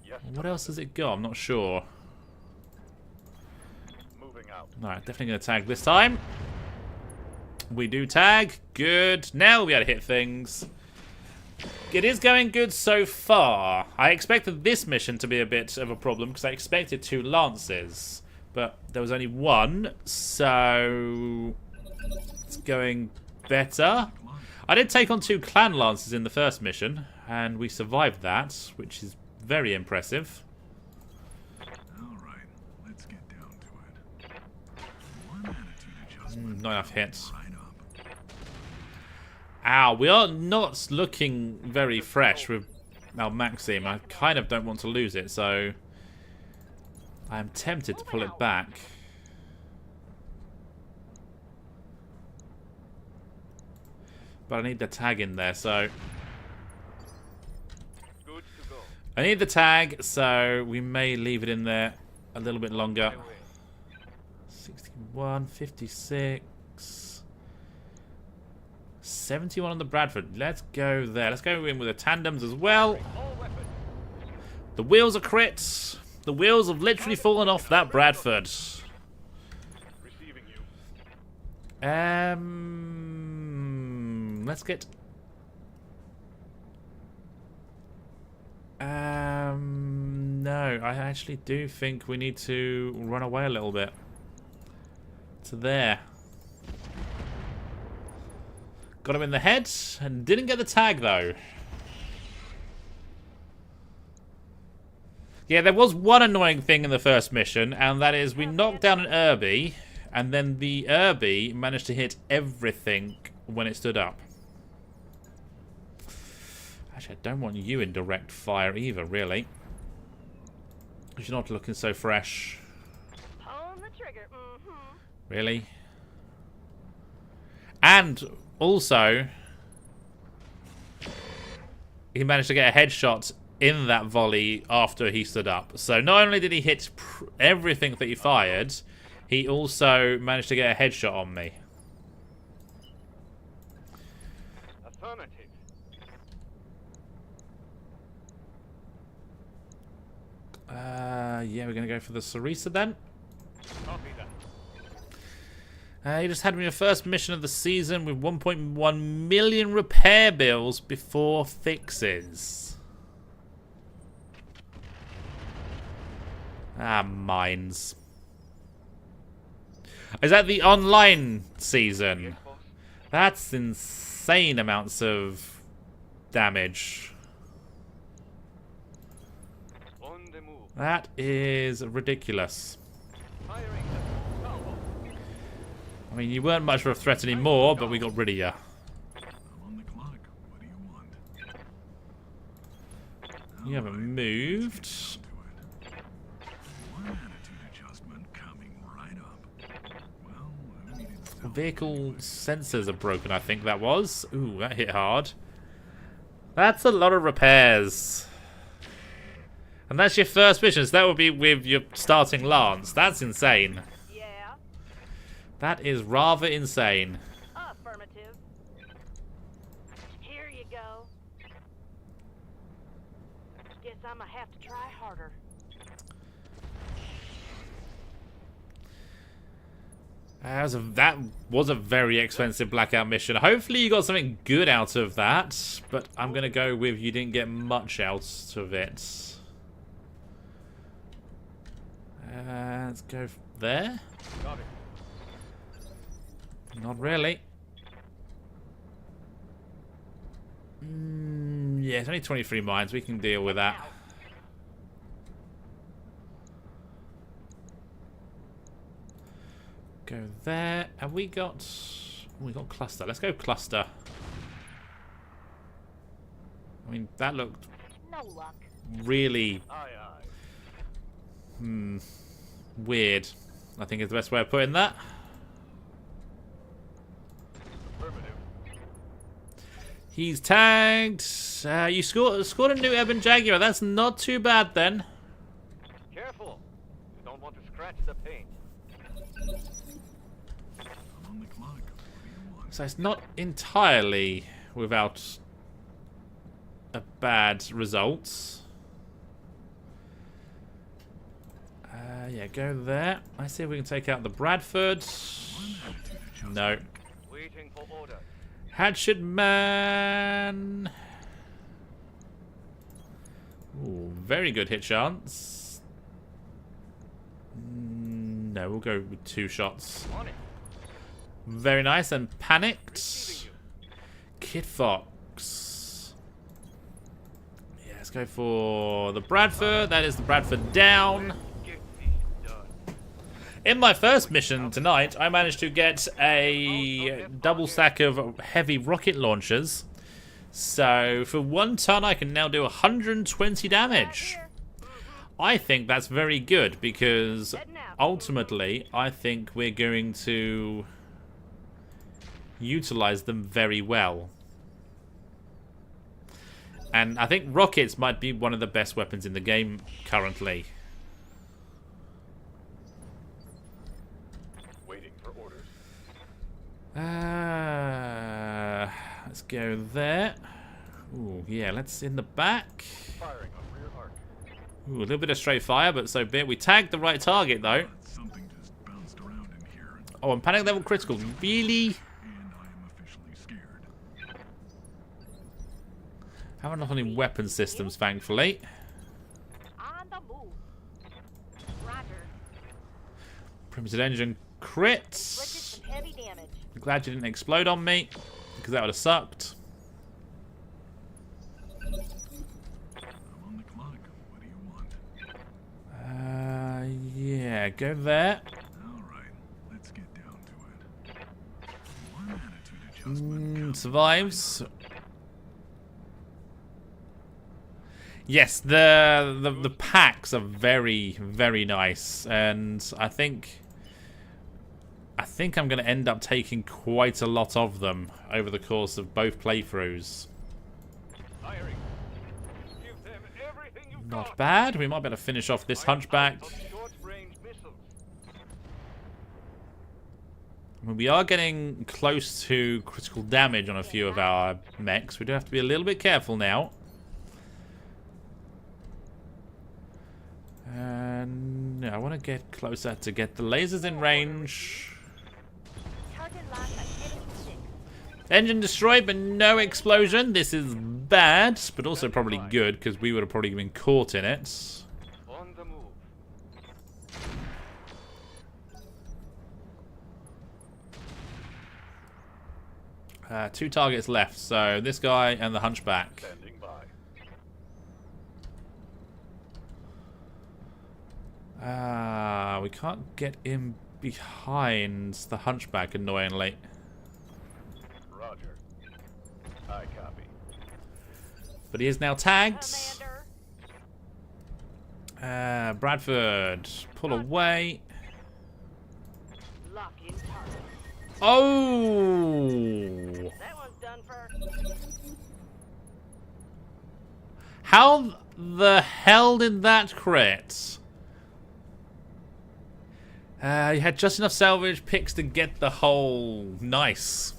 Yes, What else has it got? I'm not sure. moving out. Alright, definitely going to tag this time. We do tag. Good. Now we'll be able to hit things. It is going good so far. I expected this mission to be a bit of a problem because I expected 2 lances. But there was only 1, so it's going better. I did take on 2 clan lances in the first mission, and we survived that, which is very impressive. Alright, let's get down to it. One attitude adjustment. Not enough hits. Right up. Ow, we are not looking very fresh with our Maxim. I kind of don't want to lose it, so I'm tempted to pull it back. But I need the tag in there, so Good to go. I need the tag, so we may leave it in there a little bit longer. My way. 61, 56, 71 on the Bradford. Let's go there. Let's go in with the tandems as well. All weapons. The wheels are crits. The wheels have literally fallen off that Bradford. Receiving you. Let's get... no, I actually do think we need to run away a little bit. To there. Got him in the head, and didn't get the tag, though. Yeah, there was one annoying thing in the first mission, and that is we knocked down an Irby, And then the Irby managed to hit everything when it stood up. Actually, I don't want you in direct fire either, really. Because you're not looking so fresh. Pulling the trigger. Mm-hmm. Really? And also, he managed to get a headshot in that volley after he stood up. So not only did he hit everything that he fired, he also managed to get a headshot on me. Affirmative. Yeah, we're going to go for the Sarisa then. Copy that. You just had me your first mission of the season with 1.1 million repair bills before fixes. Ah, mines. Is that the online season? Yes, boss. That's insane amounts of damage. On the move. That is ridiculous. Firing. Salvo. I mean, you weren't much of a threat anymore, but we got rid of you. I'm on the clock. What do you want? You haven't moved. To it. One attitude adjustment coming right up. Well, who needed so Vehicle sensors are broken, I think that was. Ooh, that hit hard. That's a lot of repairs. And that's your first mission, so that would be with your starting lance. That's insane. Yeah. That is rather insane. Affirmative. Here you go. Guess I'm gonna have to try harder. That was a very expensive blackout mission. Hopefully you got something good out of that, but I'm going to go with you didn't get much out of it. Let's go there. Got it. Not really. Yeah, it's only 23 mines. We can deal with that. Go there. Have we got... We got cluster. Let's go cluster. I mean, that looked No luck. really Aye, aye. weird. I think is the best way of putting that. Affirmative. He's tagged. You scored a new Ebon Jaguar. That's not too bad then. Careful. You don't want to scratch the paint. I'm on the clock. What do you want? So it's not entirely without a bad result. Yeah, go there. I see if we can take out the Bradford. One attitude adjustment. No. Waiting for order. Hatchet Man. Ooh, very good hit chance. No, we'll go with 2 shots. On it. Very nice. And panicked. Receiving you. Kid Fox. Yeah, let's go for the Bradford. That is the Bradford down. Get this done. In my first mission tonight, I managed to get a double stack of heavy rocket launchers. So for 1 ton, I can now do 120 damage. I think that's very good because ultimately, I think we're going to utilize them very well. And I think rockets might be one of the best weapons in the game currently. Waiting for orders. Let's go there. Ooh, yeah, let's in the back. Firing on rear arc. Ooh, a little bit of straight fire, but so be it. We tagged the right target, though. Something just bounced around in here, Oh, and panic level critical. Really? and I am officially scared. Haven't got any weapon systems, thankfully. On the move. Roger. Primitive engine Inflicted crits. some heavy damage. Glad you didn't explode on me, because that would have sucked. I'm on the clock. What do you want? Yeah, go there. All right, let's get Survives. Yes, the packs are very, very nice, and I think I'm going to end up taking quite a lot of them over the course of both playthroughs. Firing. Give them everything you've Not got. bad. We might be able to finish off this hunchback. Of short-range missiles. I mean, we are getting close to critical damage on a few of our mechs. We do have to be a little bit careful now. And I want to get closer to get the lasers in range. Target locked on enemy 6. Engine destroyed, but no explosion. This is bad, but also probably good, because we would have probably been caught in it. On the move. 2 targets left, so this guy and the hunchback. Standing by. We can't get in behind the hunchback, annoyingly. Roger. I copy. But he is now tagged. Commander. Bradford, pull away. Lock in target. Oh! That one's done for. How the hell did that crit? You had just enough salvage picks to get the whole. Nice.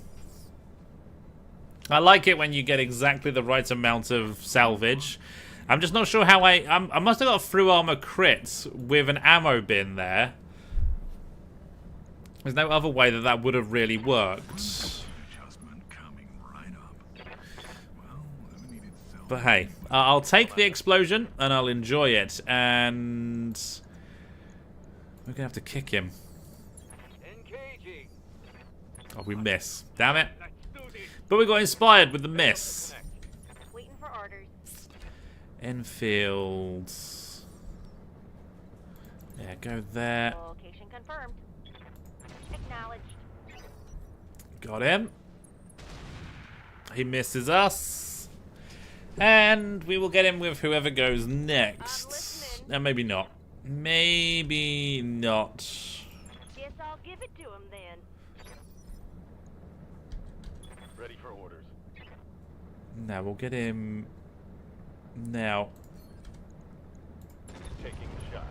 I like it when you get exactly the right amount of salvage. I'm just not sure how I must have got a through armor crit with an ammo bin there. There's no other way that would have really worked. Adjustment coming right up. Well, we needed self. But hey, I'll take the explosion and I'll enjoy it. And we're gonna have to kick him. Engaging. Oh, we miss. Damn it. Let's do this. But we got inspired with the miss. Waiting for orders. Enfield. Yeah, go there. Location confirmed. Acknowledged. Got him. He misses us. And we will get him with whoever goes next. listening. Maybe not. Maybe not. Guess I'll give it to him then. Ready for orders. No, we'll get him now. Taking the shot.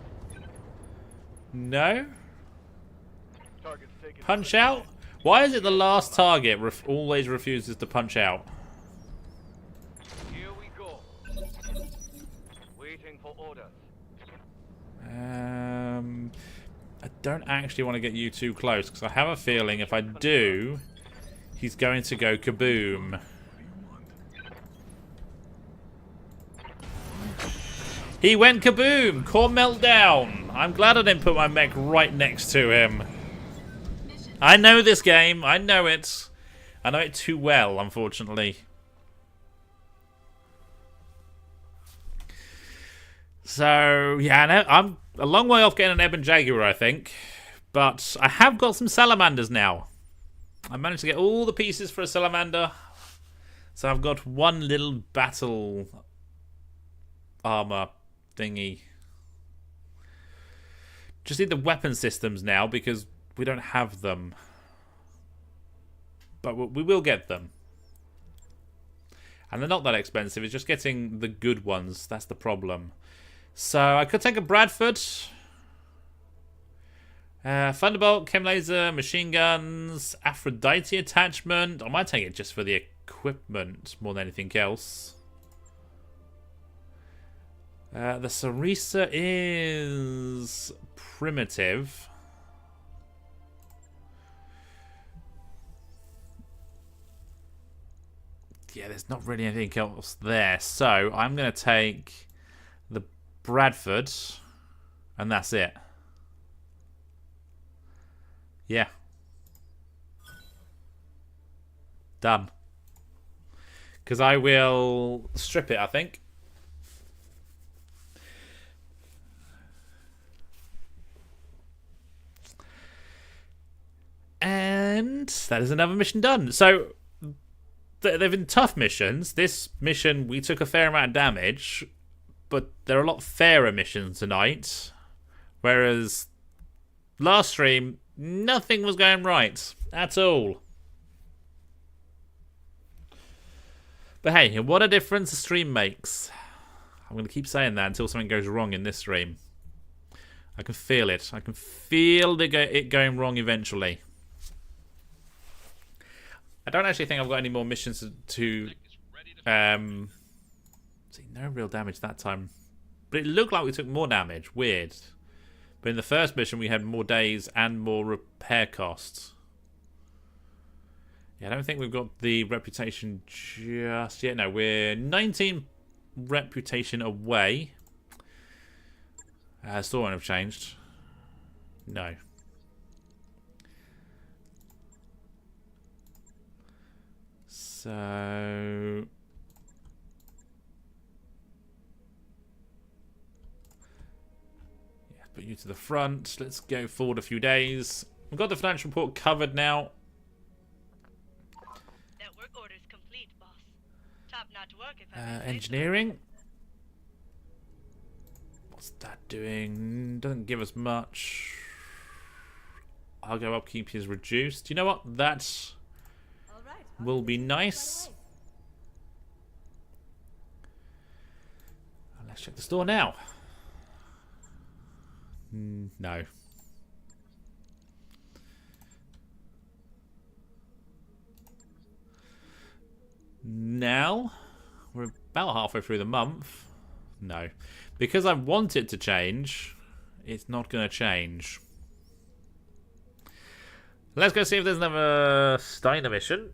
No? Target's taken. Punch out? Why is it the last target always refuses to punch out? Here we go. Waiting for orders. I don't actually want to get you too close, because I have a feeling if I do, he's going to go kaboom. He went kaboom! Core meltdown! I'm glad I didn't put my mech right next to him. I know this game. I know it. I know it too well, unfortunately. So, yeah, no, I'm a long way off getting an Ebon Jaguar, I think. But I have got some salamanders now. I managed to get all the pieces for a salamander. So I've got one little battle armor thingy. Just need the weapon systems now because we don't have them. But we will get them. And they're not that expensive. It's just getting the good ones. That's the problem. So I could take a Bradford. Thunderbolt, Chem Laser, Machine Guns, Aphrodite Attachment. I might take it just for the equipment more than anything else. The Sarisa is primitive. Yeah, there's not really anything else there. So I'm going to take the Bradford, and that's it. Yeah. Done. Because I will strip it, I think. And that is another mission done. So they've been tough missions. This mission, we took a fair amount of damage, but there are a lot fairer missions tonight. Whereas last stream, nothing was going right at all. But hey, what a difference a stream makes. I'm going to keep saying that until something goes wrong in this stream. I can feel it. I can feel it going wrong eventually. I don't actually think I've got any more missions to see, no real damage that time. But it looked like we took more damage. Weird. But in the first mission, we had more days and more repair costs. Yeah, I don't think we've got the reputation just yet. No, we're 19 reputation away. Still won't have changed. No. So... yeah, put you to the front. Let's go forward a few days. We've got the financial report covered now. That work order's complete, boss. Top-notch work if I may say so. Engineering. What's that doing? Doesn't give us much. I'll go upkeep is reduced. You know what? That will be nice. Let's check the store now. No. Now, we're about halfway through the month. No. Because I want it to change, it's not going to change. Let's go see if there's another Steiner mission.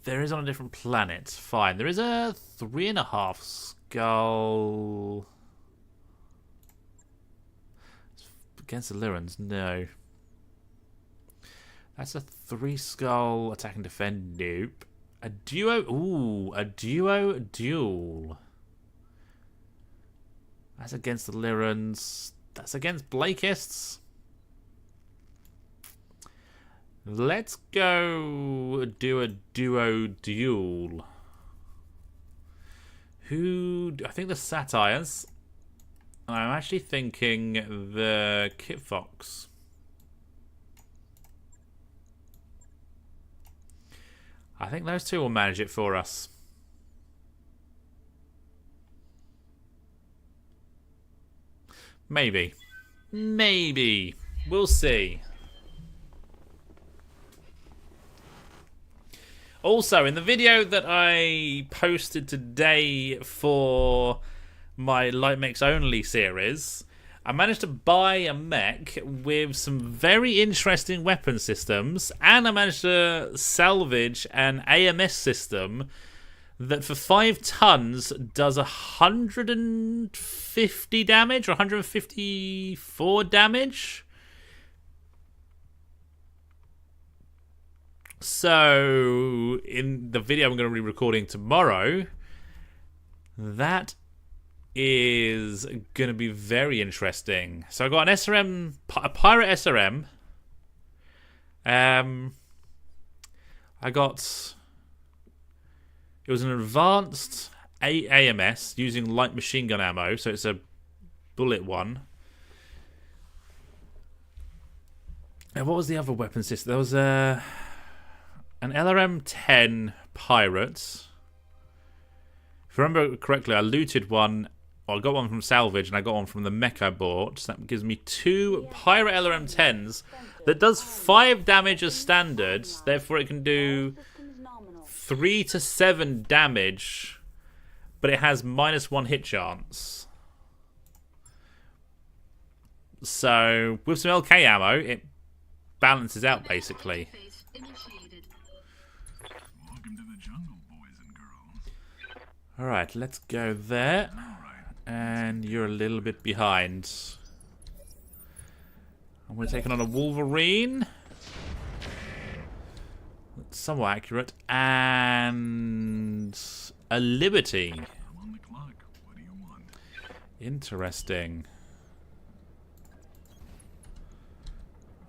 There is on a different planet. Fine. There is a 3.5 skull. Against the Lyrans? No. That's a 3 skull attack and defend. Nope. A duo. Ooh, a duo duel. That's against the Lyrans. That's against Blakists. Let's go do a duo duel. Who? I think the Satires. I'm actually thinking the Kit Fox. I think those two will manage it for us. Maybe. Maybe. We'll see. Also, in the video that I posted today for my Light Mechs Only series, I managed to buy a mech with some very interesting weapon systems, and I managed to salvage an AMS system that for 5 tons does 150 damage or 154 damage. So, in the video I'm going to be recording tomorrow, that is going to be very interesting. So I got an SRM, a Pirate SRM. I got... It was an advanced AMS using light machine gun ammo, so it's a bullet one. And what was the other weapon system? There was an LRM-10 Pirate. If I remember correctly, I looted one. Well, I got one from salvage, and I got one from the mech I bought. So that gives me 2 Pirate LRM-10s that does 5 damage as standard. Therefore, it can do 3 to 7 damage, but it has -1 hit chance. So, with some LK ammo, it balances out, basically. Welcome to the jungle, boys and girls. Alright, let's go there. And you're a little bit behind. And we're taking on a Wolverine. That's somewhat accurate. And a Liberty. I'm on the clock. What do you want? Interesting.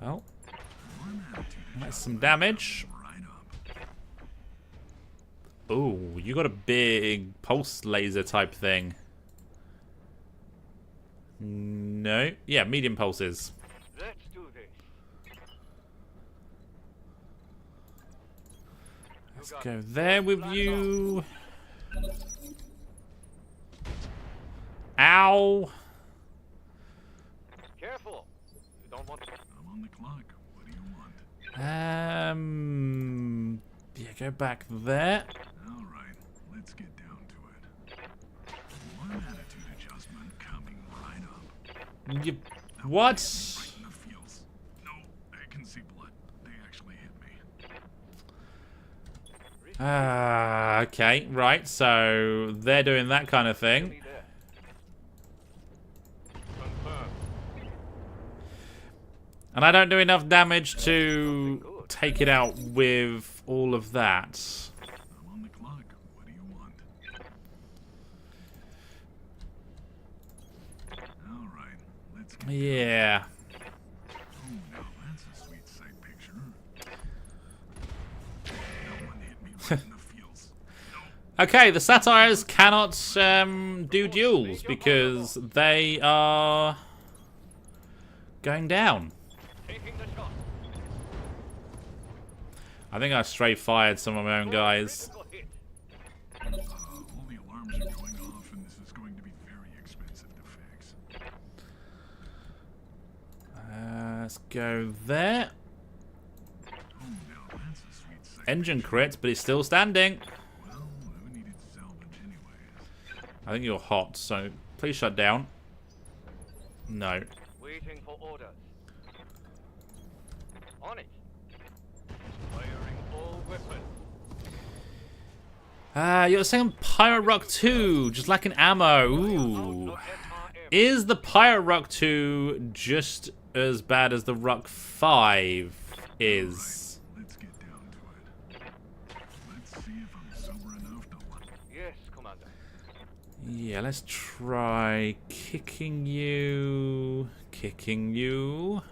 Well, that's some damage. Right up. Ooh, you got a big pulse laser type thing. No. Yeah, medium pulses. Let's do this. Let's go there with you. Ow. Careful. You don't want to. I'm on the clock. What do you want? Yeah, go back there. All right, let's get down to it. One attitude adjustment coming right up. You, what? Right in the feels. No, I can see blood. They actually hit me. Okay, right. So they're doing that kind of thing. Nearly there. Confirmed. And I don't do enough damage to take it out with all of that. I'm on the clock. What do you want? All right, let's get Yeah. Oh, now that's a sweet sight picture. That one hit me right in the feels. Okay, the satires cannot do duels because they are going down. Taking the shot. I think I stray fired some of my own guys. Critical hit. All the alarms are going off, and this is going to be very expensive to fix. Let's go there. Oh, now that's a sweet sight. Engine crit, but he's still standing. Well, who needed salvage anyways? I think you're hot, so please shut down. No. Waiting for orders. On it. Firing all weapons. You're saying Pirate Rock 2, just lacking ammo. Ooh. Of SRM. Is the Pirate Rock 2 just as bad as the Rock 5 is? Let's get down to it. Let's see if I'm sober enough to let. Yes, Commander. Yeah, let's try kicking you. Kicking you.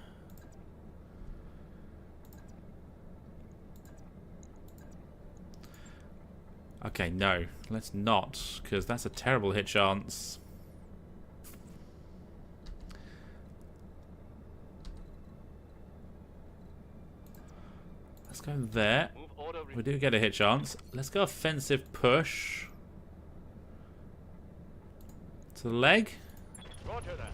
Okay, no. Let's not, because that's a terrible hit chance. Let's go there. Move order. We do get a hit chance. Let's go offensive push. To the leg. Roger that.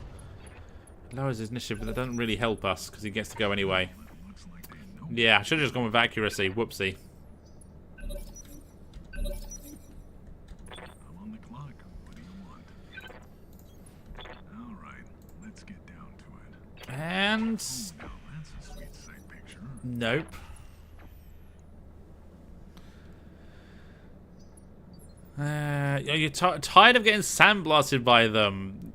Lowers his initiative, but that doesn't really help us because he gets to go anyway. Looks like they know. Yeah, I should have just gone with accuracy. Whoopsie. I'm on the clock. What do you want? All right, let's get down to it. And Now that's a sweet sight picture. nope. You're tired of getting sandblasted by them.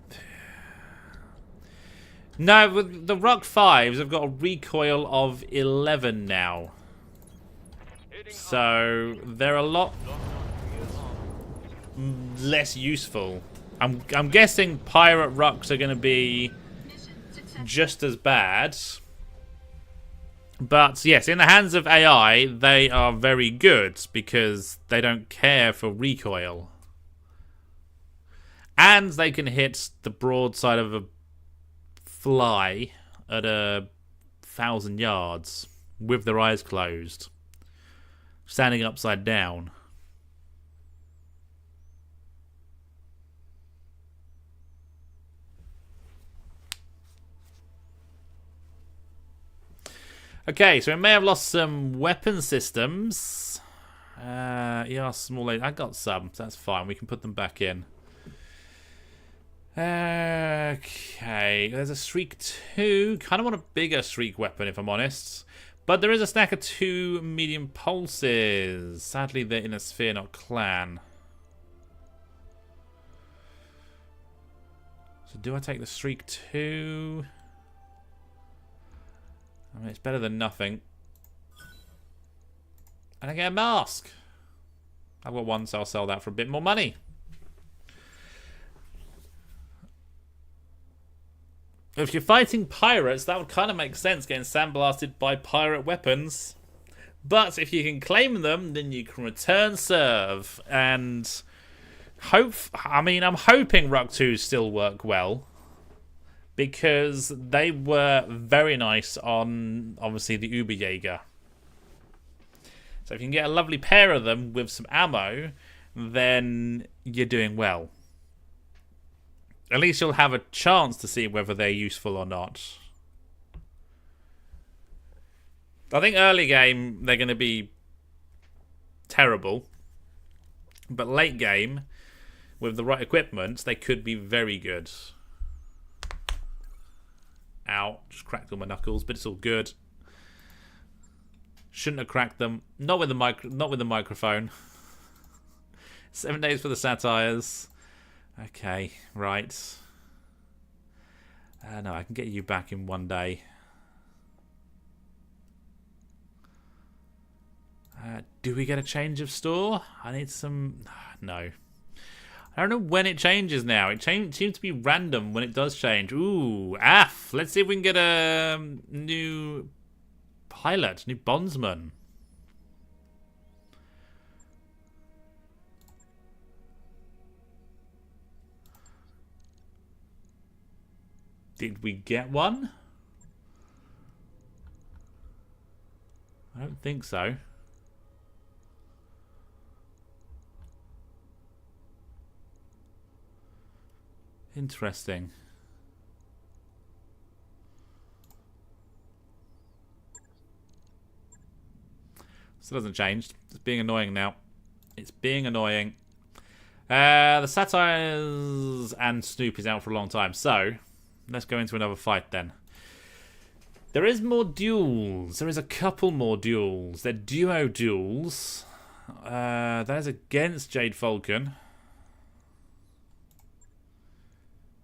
No, with the Rock 5s have got a recoil of 11 now. Heading So they're a lot less useful. I'm guessing Pirate Rocks are going to be Mission successful. just as bad. But yes, in the hands of AI, they are very good because they don't care for recoil. And they can hit the broadside of a fly at 1,000 yards with their eyes closed, standing upside down. Okay, so we may have lost some weapon systems. Yeah, small. I got some, so that's fine. We can put them back in. Okay, there's a Shriek 2. Kind of want a bigger Shriek weapon, if I'm honest. But there is a stack of 2 medium pulses. Sadly, they're in a sphere, not clan. So do I take the Shriek 2? I mean, it's better than nothing. And I get a mask. I've got one, so I'll sell that for a bit more money. If you're fighting pirates, that would kind of make sense, getting sandblasted by pirate weapons. But if you can claim them, then you can return serve. And I'm hoping Rock 2 still work well. Because they were very nice on, obviously, the Uber Jaeger. So if you can get a lovely pair of them with some ammo, then you're doing well. At least you'll have a chance to see whether they're useful or not. I think early game, they're going to be terrible. But late game, with the right equipment, they could be very good. Ow, just cracked all my knuckles, but it's all good. Shouldn't have cracked them. Not with the microphone. 7 days for the satires. Okay, right. No, I can get you back in 1 day. Do we get a change of store? I need some... No. I don't know when it changes now. It seems to be random when it does change. Ooh, AF. Let's see if we can get a new pilot, new bondsman. Did we get one? I don't think so. Interesting. Still hasn't changed. It's being annoying now. It's being annoying. The Satires and Snoop is out for a long time, so let's go into another fight then. There is more duels. There is a couple more duels. They're duo duels. That is against Jade Falcon.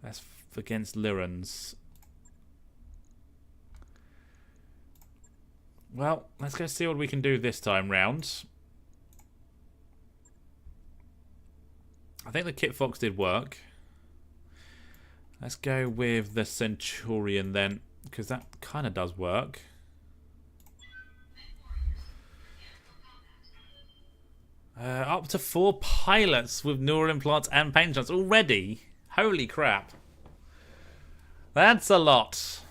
That's against Lyrans. Well, let's go see what we can do this time round. I think the Kit Fox did work. Let's go with the Centurion then, because that kind of does work. Up to 4 pilots with neural implants and pain shots already. Holy crap. That's a lot.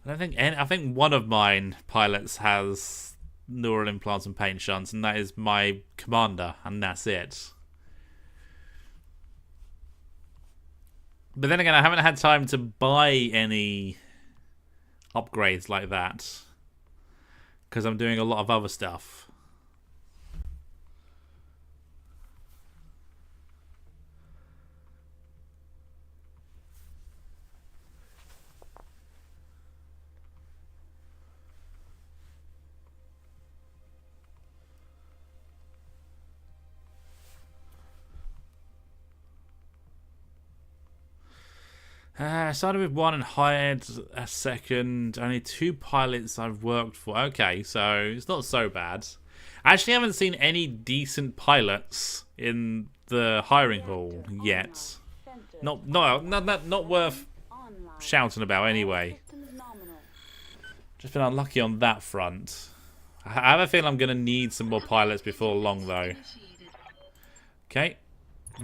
I think one of mine pilots has neural implants and paint shunts, and that is my commander, and that's it. But then again, I haven't had time to buy any upgrades like that because I'm doing a lot of other stuff. I started with 1 and hired a second. Only 2 pilots I've worked for. Okay, so it's not so bad. I actually haven't seen any decent pilots in the hiring hall yet. Not worth shouting about anyway. Just been unlucky on that front. I have a feeling I'm going to need some more pilots before long, though. Okay,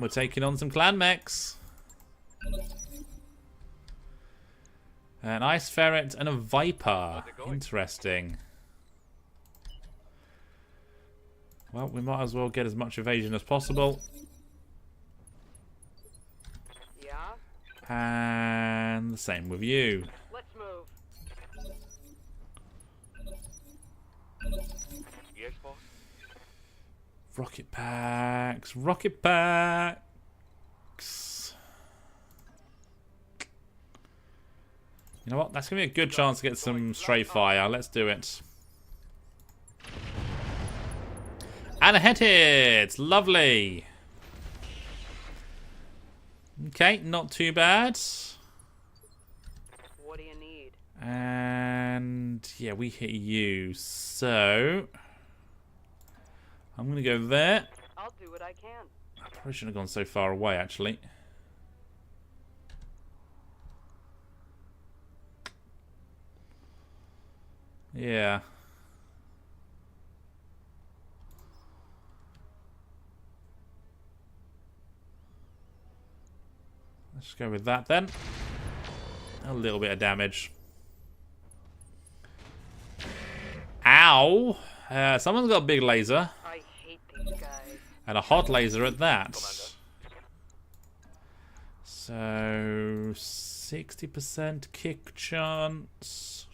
we're taking on some clan mechs. An Ice Ferret and a Viper. Interesting. Well, we might as well get as much evasion as possible. Yeah? And the same with you. Let's move. Yes, boss? Rocket packs. Rocket packs. You know what? That's going to be a good chance to get some stray fire. Let's do it. And a head hit. Lovely. Okay, not too bad. What do you need? And yeah, we hit you. So I'm gonna go there. I'll do what I can. I probably shouldn't have gone so far away, actually. Yeah. Let's go with that then. A little bit of damage. Ow! Someone's got a big laser. I hate these guys. And a hot laser at that. So 60% kick chance.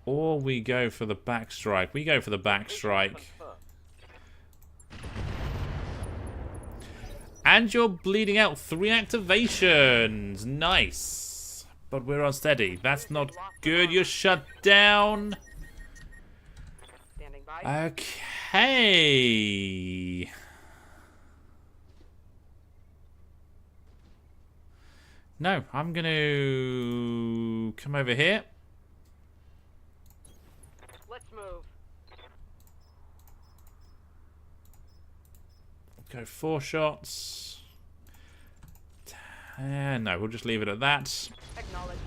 Or we go for the back strike. We go for the back strike. And you're bleeding out 3 activations. Nice. But we're unsteady. That's not good. You're shut down. Standing by. Okay. No, I'm going to come over here. Let's move. Go 4 shots. No, we'll just leave it at that. Acknowledge.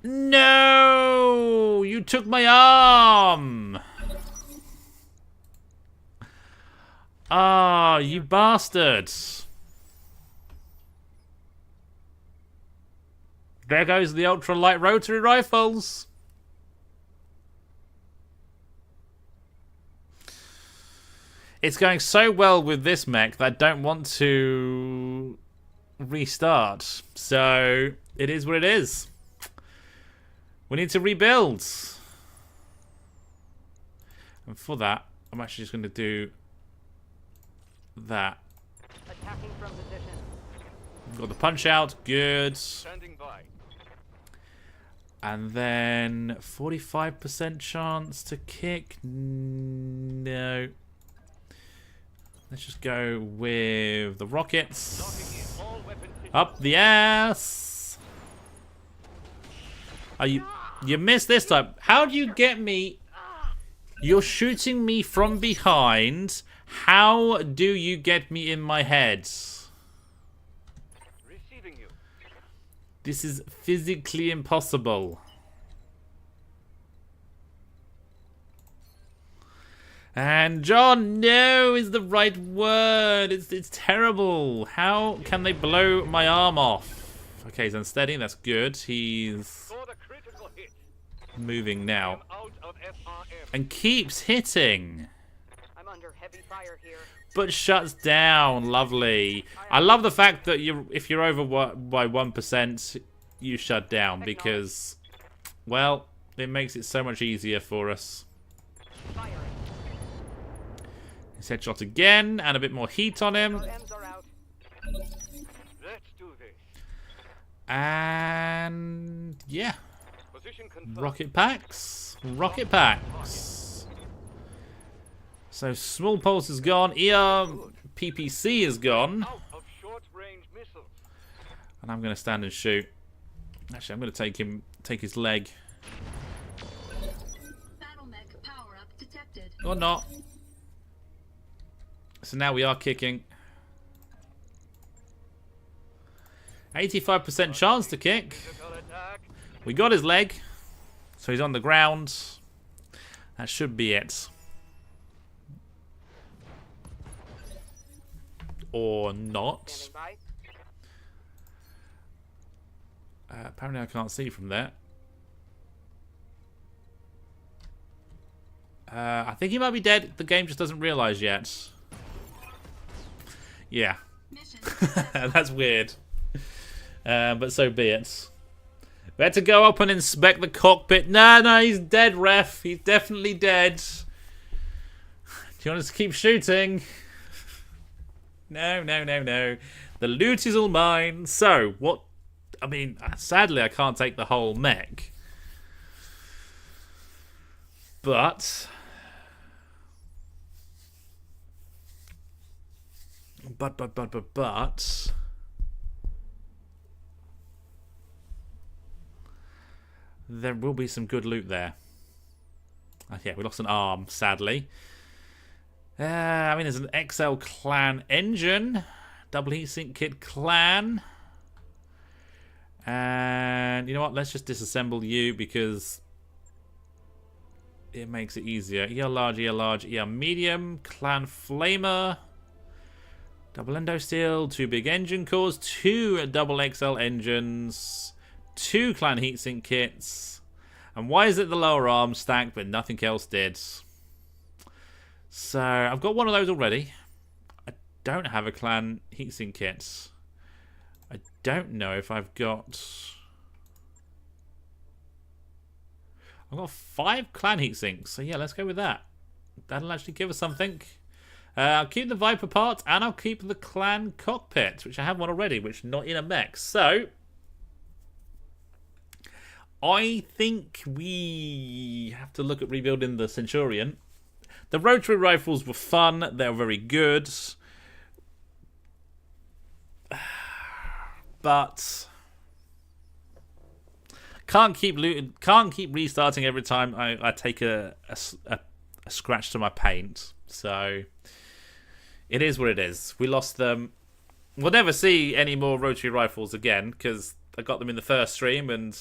No! You took my arm! Ah, you bastards. There goes the ultralight rotary rifles. It's going so well with this mech that I don't want to restart. So, it is what it is. We need to rebuild. And for that, I'm actually just going to do that. Attacking from position. Got the punch out. Good. Standing by. And then 45% chance to kick. No. Let's just go with the rockets. Locking in all weapon systems. Up the ass. Are you missed this time. How do you get me? You're shooting me from behind. How do you get me in my head? Receiving you. This is physically impossible. And John, no is the right word. It's terrible. How can they blow my arm off? Okay, he's unsteady. That's good. He's Scored a critical hit. moving now. Out of FRM. And keeps hitting. I'm under heavy fire here. But shuts down. Lovely. I love the fact that if you're over by 1%, you shut down. Because, well, it makes it so much easier for us. Firing. His headshot again, and a bit more heat on him. RMs are out. Let's do this. And yeah, Position confirmed. rocket packs. Rocket packs. So small pulse is gone. ER PPC is gone. Out of short range missiles. And I'm going to stand and shoot. Actually, I'm going to take his leg. Battle mech power up detected. Or not. So now we are kicking. 85% chance to kick. Physical attack. We got his leg. So he's on the ground. That should be it. Or not. Standing by. Apparently I can't see from there. I think he might be dead. The game just doesn't realise yet. Yeah. Mission. That's weird. But so be it. We had to go up and inspect the cockpit. No, he's dead, ref. He's definitely dead. Do you want us to keep shooting? No. The loot is all mine. So, what... I mean, sadly, I can't take the whole mech. there will be some good loot there. Yeah, we lost an arm, sadly. I mean, there's an XL clan engine. Double heatsink kit clan. And you know what? Let's just disassemble you because it makes it easier. ER large, ER medium. Clan flamer. Double endo steel. 2 big engine cores. 2 double XL engines. 2 clan heatsink kits. And why is it the lower arm stacked but nothing else did? So I've got one of those already. I don't have a clan heatsink kit. I don't know if I've got... I've got 5 clan heatsinks. So yeah, let's go with that. That'll actually give us something. I'll keep the Viper part and I'll keep the clan cockpit, which I have one already, which is not in a mech. So I think we have to look at rebuilding the Centurion. The rotary rifles were fun. They were very good. But can't keep looting, can't keep restarting every time I take a scratch to my paint. So it is what it is. We lost them. We'll never see any more rotary rifles again because I got them in the first stream and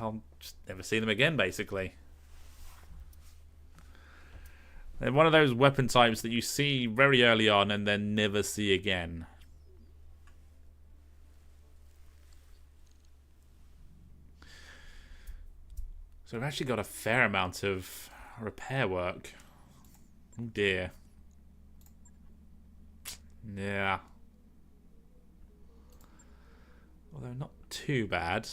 I'll just never see them again, basically. They're one of those weapon types that you see very early on and then never see again. So we've actually got a fair amount of repair work. Oh dear. Yeah. Although not too bad.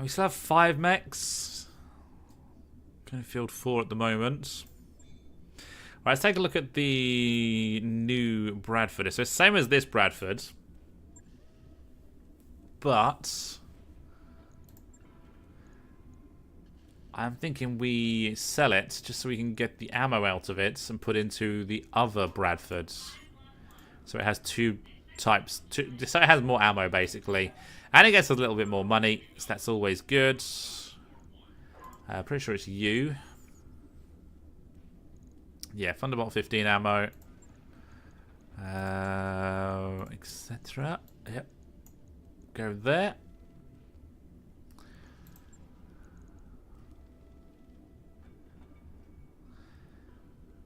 We still have 5 mechs. Going to field 4 at the moment. Right, let's take a look at the new Bradford. So it's the same as this Bradford. But I'm thinking we sell it just so we can get the ammo out of it and put into the other Bradford. So it has 2 types. So it has more ammo, basically. And it gets a little bit more money, so that's always good. Pretty sure it's you. Yeah, Thunderbolt 15 ammo. Etc. Yep. Go there.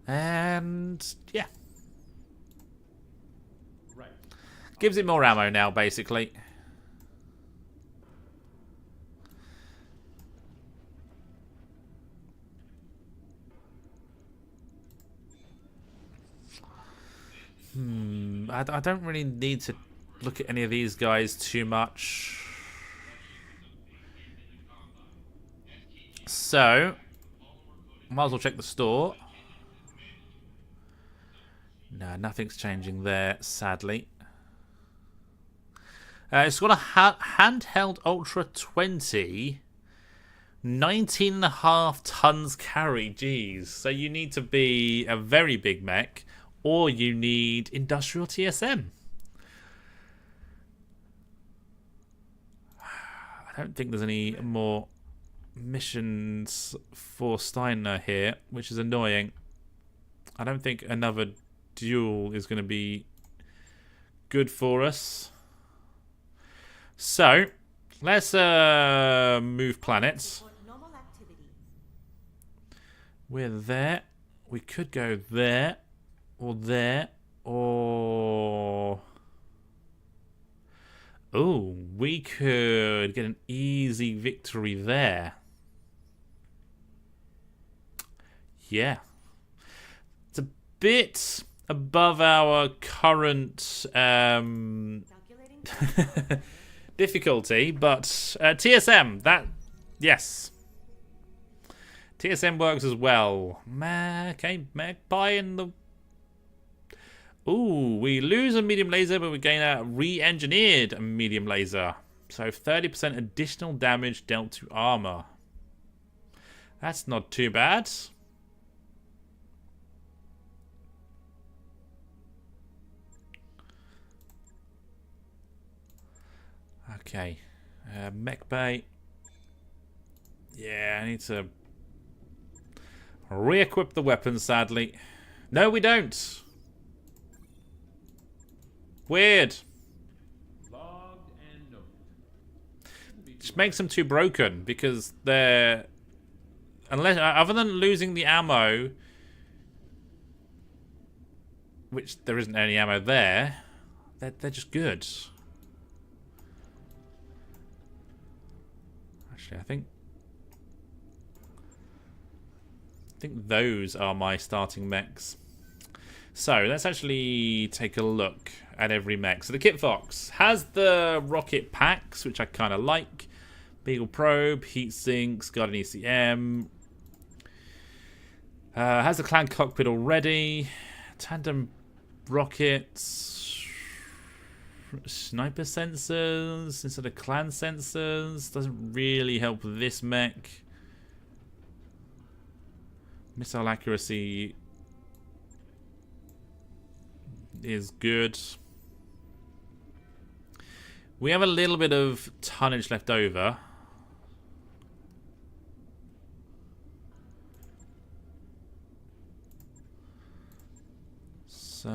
And yeah. Right. Gives it more ammo now, basically. I don't really need to look at any of these guys too much. So, might as well check the store. No, nothing's changing there, sadly. It's got a handheld Ultra 20. 19.5 tons carry, jeez. So you need to be a very big mech. Or you need industrial TSM. I don't think there's any more missions for Steiner here, which is annoying. I don't think another duel is going to be good for us. So, let's move planets. We're there. We could go there. Or there, or... Oh, we could get an easy victory there. Yeah. It's a bit above our current difficulty, but TSM, that... Yes. TSM works as well. Okay, Magpie in the... Ooh, we lose a medium laser, but we gain a re-engineered medium laser. So 30% additional damage dealt to armor. That's not too bad. Okay. Mech bay. Yeah, I need to re-equip the weapons, sadly. No, we don't. Weird. Logged and noted. Just makes them too broken because they're, unless other than losing the ammo, which there isn't any ammo there, they're just good. Actually, I think those are my starting mechs. So let's actually take a look at every mech. So the Kit Fox has the rocket packs, which I kind of like. Beagle probe, heat sinks, got an ECM. Has the clan cockpit already. Tandem rockets. Sniper sensors instead of clan sensors. Doesn't really help this mech. Missile accuracy is good. We have a little bit of tonnage left over. So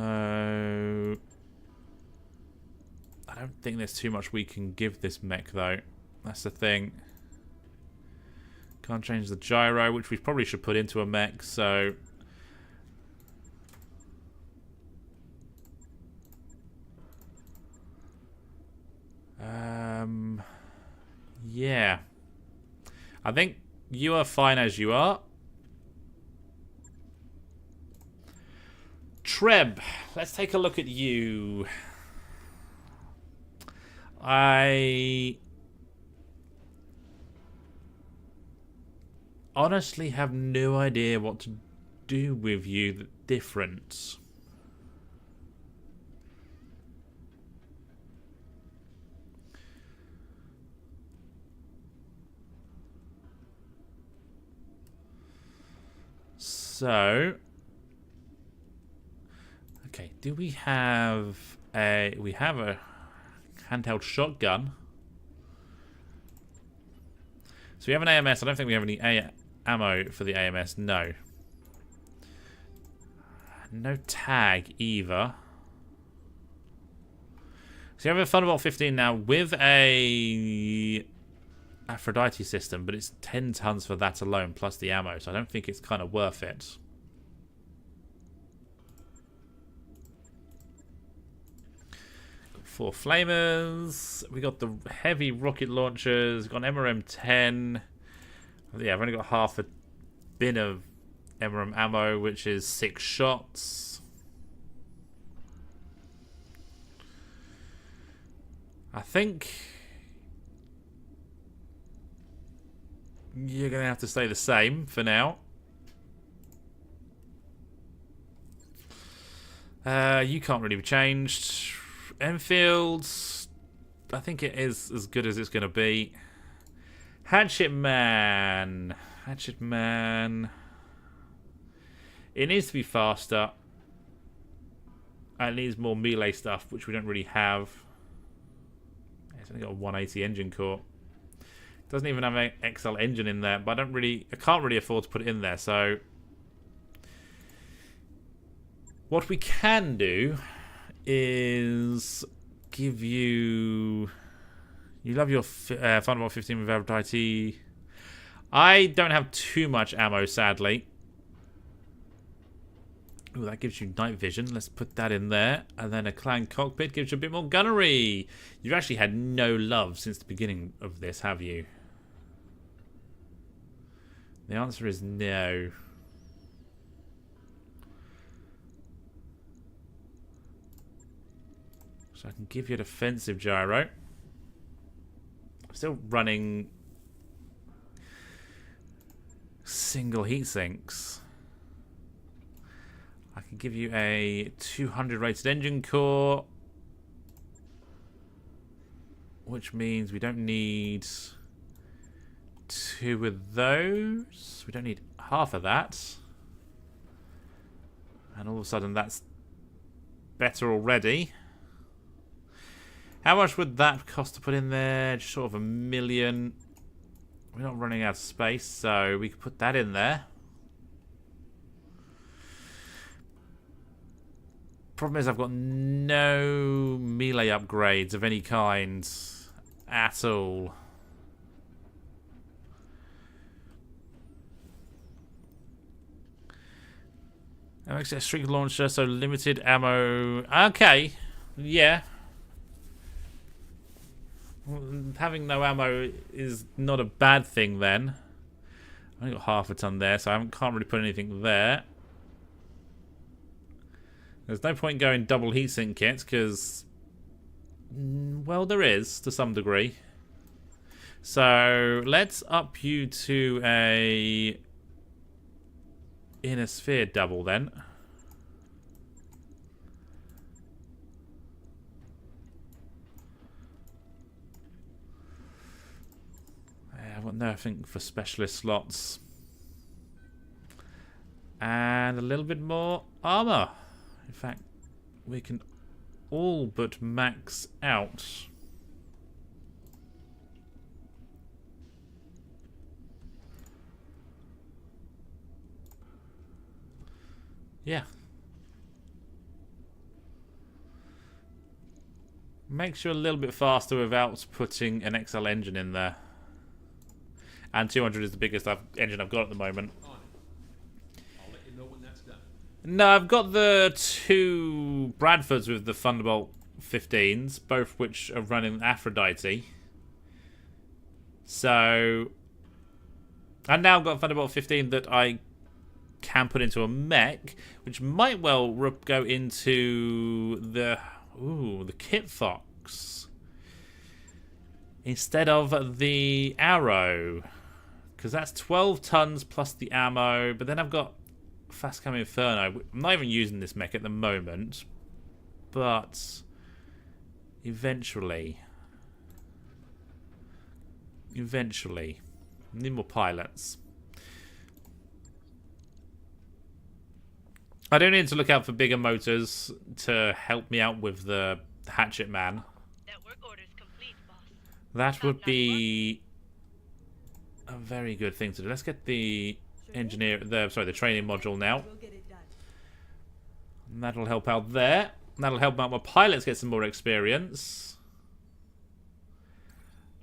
I don't think there's too much we can give this mech though. That's the thing. Can't change the gyro, which we probably should put into a mech, so yeah. I think you are fine as you are. Treb, let's take a look at you. I honestly have no idea what to do with you that's different. So, okay, do we have a handheld shotgun? So we have an AMS. I don't think we have any ammo for the AMS. No. No tag either. So you have a Thunderbolt 15 now with a Aphrodite system, but it's 10 tons for that alone plus the ammo, so I don't think it's kind of worth it. Got 4 flamers. We got the heavy rocket launchers. Got an MRM-10. Yeah, I've only got half a bin of MRM ammo, which is 6 shots. I think you're going to have to stay the same for now. You can't really be changed. Enfields, I think it is as good as it's going to be. Hatchet Man. Hatchet Man. It needs to be faster. And it needs more melee stuff, which we don't really have. It's only got a 180 engine core. Doesn't even have an XL engine in there, but I can't really afford to put it in there. So what we can do is give you love your Thunderbolt 15 with Aphrodite. I don't have too much ammo, sadly. Ooh, that gives you night vision. Let's put that in there. And then a clan cockpit gives you a bit more gunnery. You've actually had no love since the beginning of this, have you? The answer is no. So I can give you a defensive gyro. I'm still running single heat sinks. I can give you a 200 rated engine core, which means we don't need 2 of those. We don't need half of that. And all of a sudden that's better already. How much would that cost to put in there? Just sort of 1 million. We're not running out of space, so we could put that in there. Problem is I've got no melee upgrades of any kind at all. MX string launcher, so limited ammo. Okay, yeah. Having no ammo is not a bad thing then. I only got half a ton there, so I can't really put anything there. There's no point going double heatsink kits because, well, there is to some degree. So let's up you to a inner sphere double then. I've got nothing for specialist slots. And a little bit more armor. In fact, we can all but max out. Yeah. Makes you a little bit faster without putting an XL engine in there. And 200 is the biggest engine I've got at the moment. On it. I'll let you know when that's done. No, I've got the 2 Bradfords with the Thunderbolt 15s, both which are running Aphrodite. So, I've now got a Thunderbolt 15 that I can put into a mech, which might well go into the Kit Fox instead of the Arrow, because that's 12 tons plus the ammo. But then I've got Fast Cam Inferno. I'm not even using this mech at the moment, but eventually, need more pilots. I do need to look out for bigger motors to help me out with the Hatchet Man. Network orders complete, boss. That would be a very good thing to do. Let's get the the training module now. And that'll help out there. That'll help out my pilots get some more experience.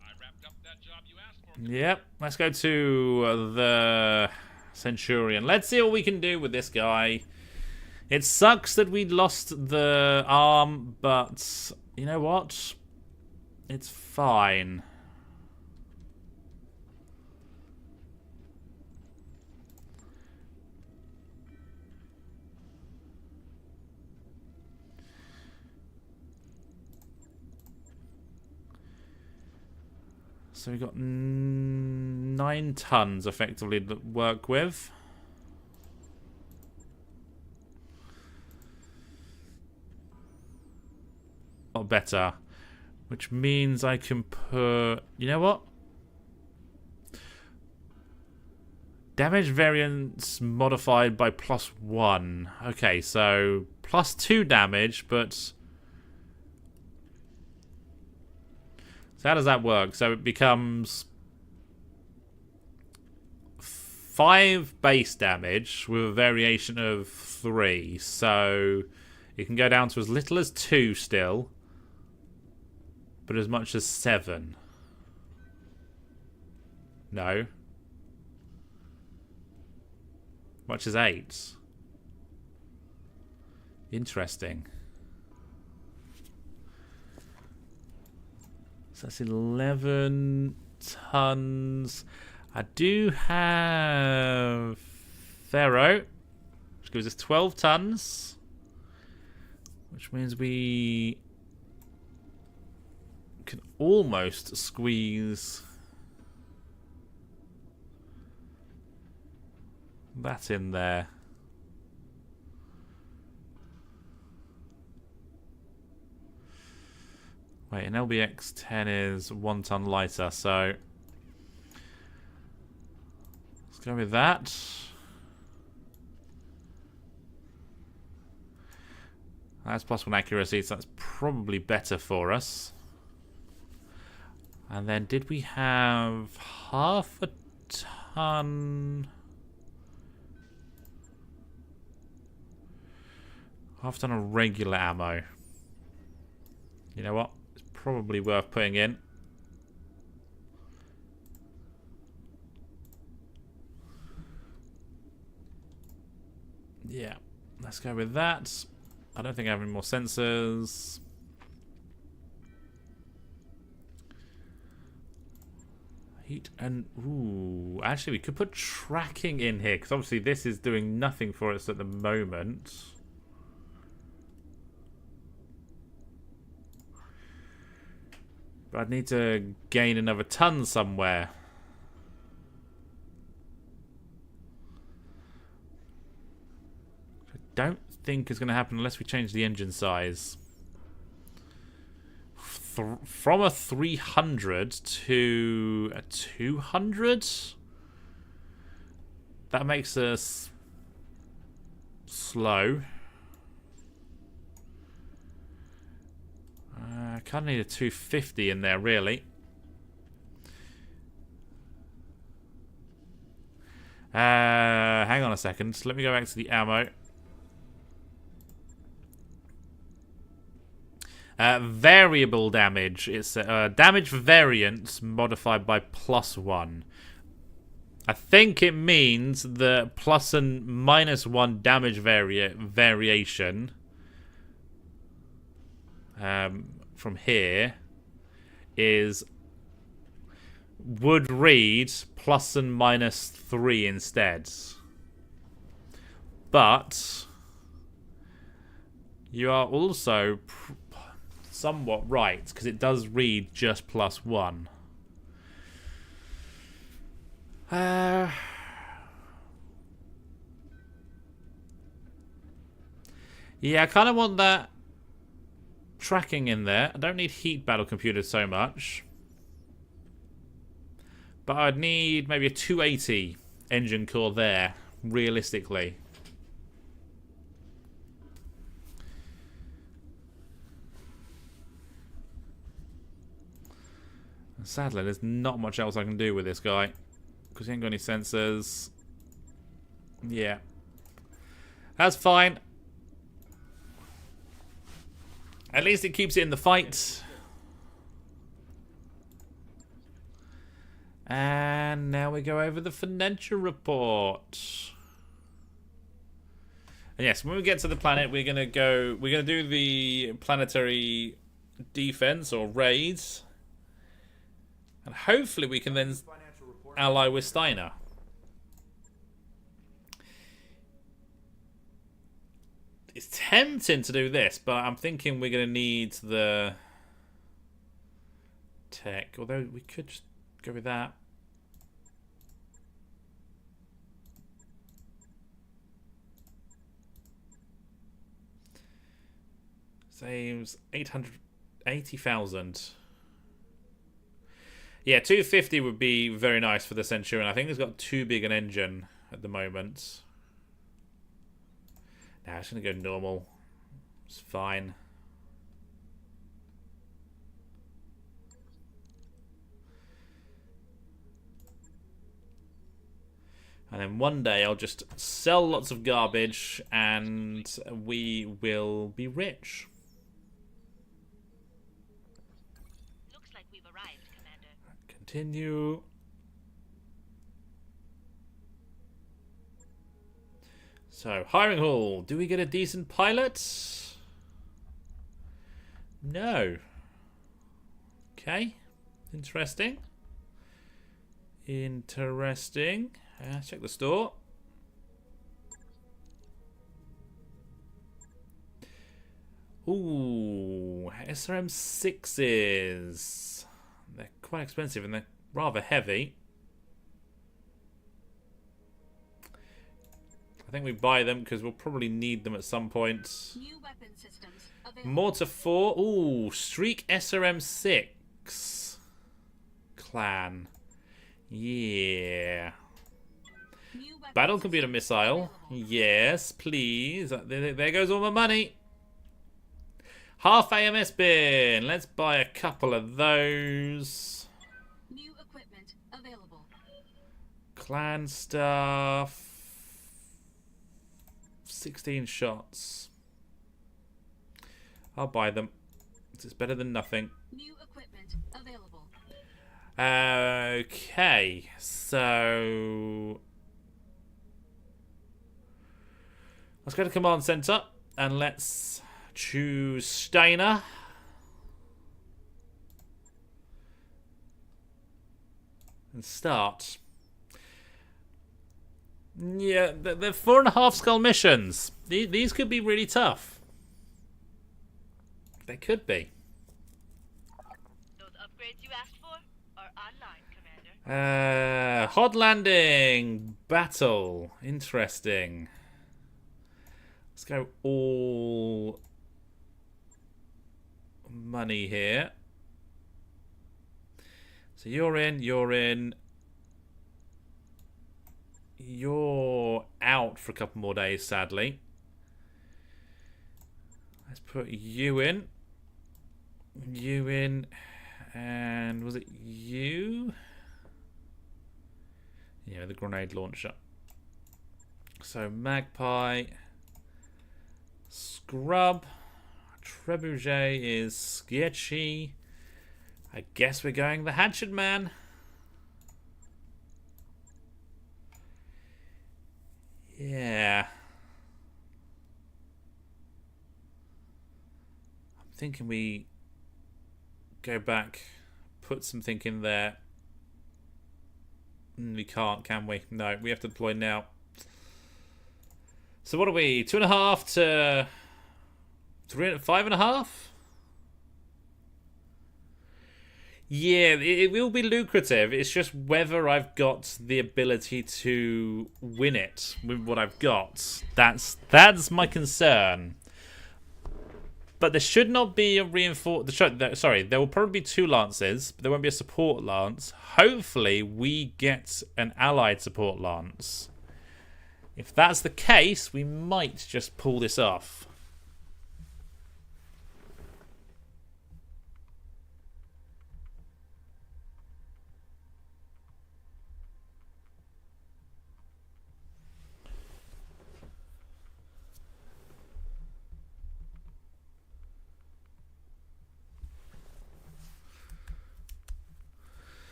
I wrapped up that job you asked for. Yep. Let's go to the Centurion. Let's see what we can do with this guy. It sucks that we lost the arm, but you know what? It's fine. So we've got 9 tons effectively to work with. Better, which means I can put, you know what, damage variance modified by +1. Okay, so +2 damage, but so how does that work? So it becomes 5 base damage with a variation of 3, so it can go down to as little as 2 still, but as much as 7. No. Much as 8. Interesting. So that's 11 tons. I do have Ferro, which gives us 12 tons, which means we can almost squeeze that in there. Wait, an LBX 10 is 1 ton lighter, so let's go with that. That's +1 accuracy, so that's probably better for us. And then did we have half a ton? Half a ton of regular ammo. You know what? It's probably worth putting in. Yeah, let's go with that. I don't think I have any more sensors. Heat and... Ooh, actually we could put tracking in here, because obviously this is doing nothing for us at the moment. But I'd need to gain another ton somewhere. Don't think is going to happen unless we change the engine size. From a 300 to a 200? That makes us slow. I kind of need a 250 in there, really. Hang on a second. Let me go back to the ammo. Variable damage. It's damage variance modified by +1. I think it means the plus and -1 damage variation from here would read plus and -3 instead. But you are also somewhat right, because it does read just +1. Yeah, I kind of want that tracking in there. I don't need heat battle computers so much. But I'd need maybe a 280 engine core there, realistically. Sadly, there's not much else I can do with this guy, because he ain't got any sensors. Yeah. That's fine. At least it keeps it in the fight. And now we go over the financial report. And yes, when we get to the planet, we're gonna do the planetary defense or raids. And hopefully we can then ally with Steiner. It's tempting to do this, but I'm thinking we're going to need the tech. Although we could just go with that. Saves 880,000. Yeah, 250 would be very nice for the Centurion. I think it's got too big an engine at the moment. Nah, it's going to go normal. It's fine. And then one day I'll just sell lots of garbage and we will be rich. Continue. So, hiring hall. Do we get a decent pilot? No. Okay. Interesting. Interesting. Check the store. Ooh, SRM6s. They're quite expensive and they're rather heavy. I think we buy them because we'll probably need them at some point. New weapon systems available. Mortar 4. Ooh, Streak SRM6. Clan. Yeah. Battle computer missile. Yes, please. There goes all my money. Half AMS bin. Let's buy a couple of those. Clan stuff. 16 shots. I'll buy them. It's better than nothing. New equipment available. Okay, so let's go to Command Center and let's choose Steiner. And start. Yeah, they're 4.5 skull missions. These could be really tough. They could be. Those upgrades you asked for are online, Commander. Hot landing battle. Interesting. Let's go all money here. So you're in. You're out for a couple more days, sadly. Let's put you in. You in. And was it you? Yeah, the grenade launcher. So Magpie. Scrub. Trebuchet is sketchy. I guess we're going the Hatchet Man. Yeah. I'm thinking we go back, put something in there. We can't, can we? No, we have to deploy now. So what are we? 2.5 to 5.5? Yeah, it will be lucrative. It's just whether I've got the ability to win it with what I've got. That's my concern. But there should not be a reinforced... Sorry, there will probably be 2 lances, but there won't be a support lance. Hopefully, we get an allied support lance. If that's the case, we might just pull this off.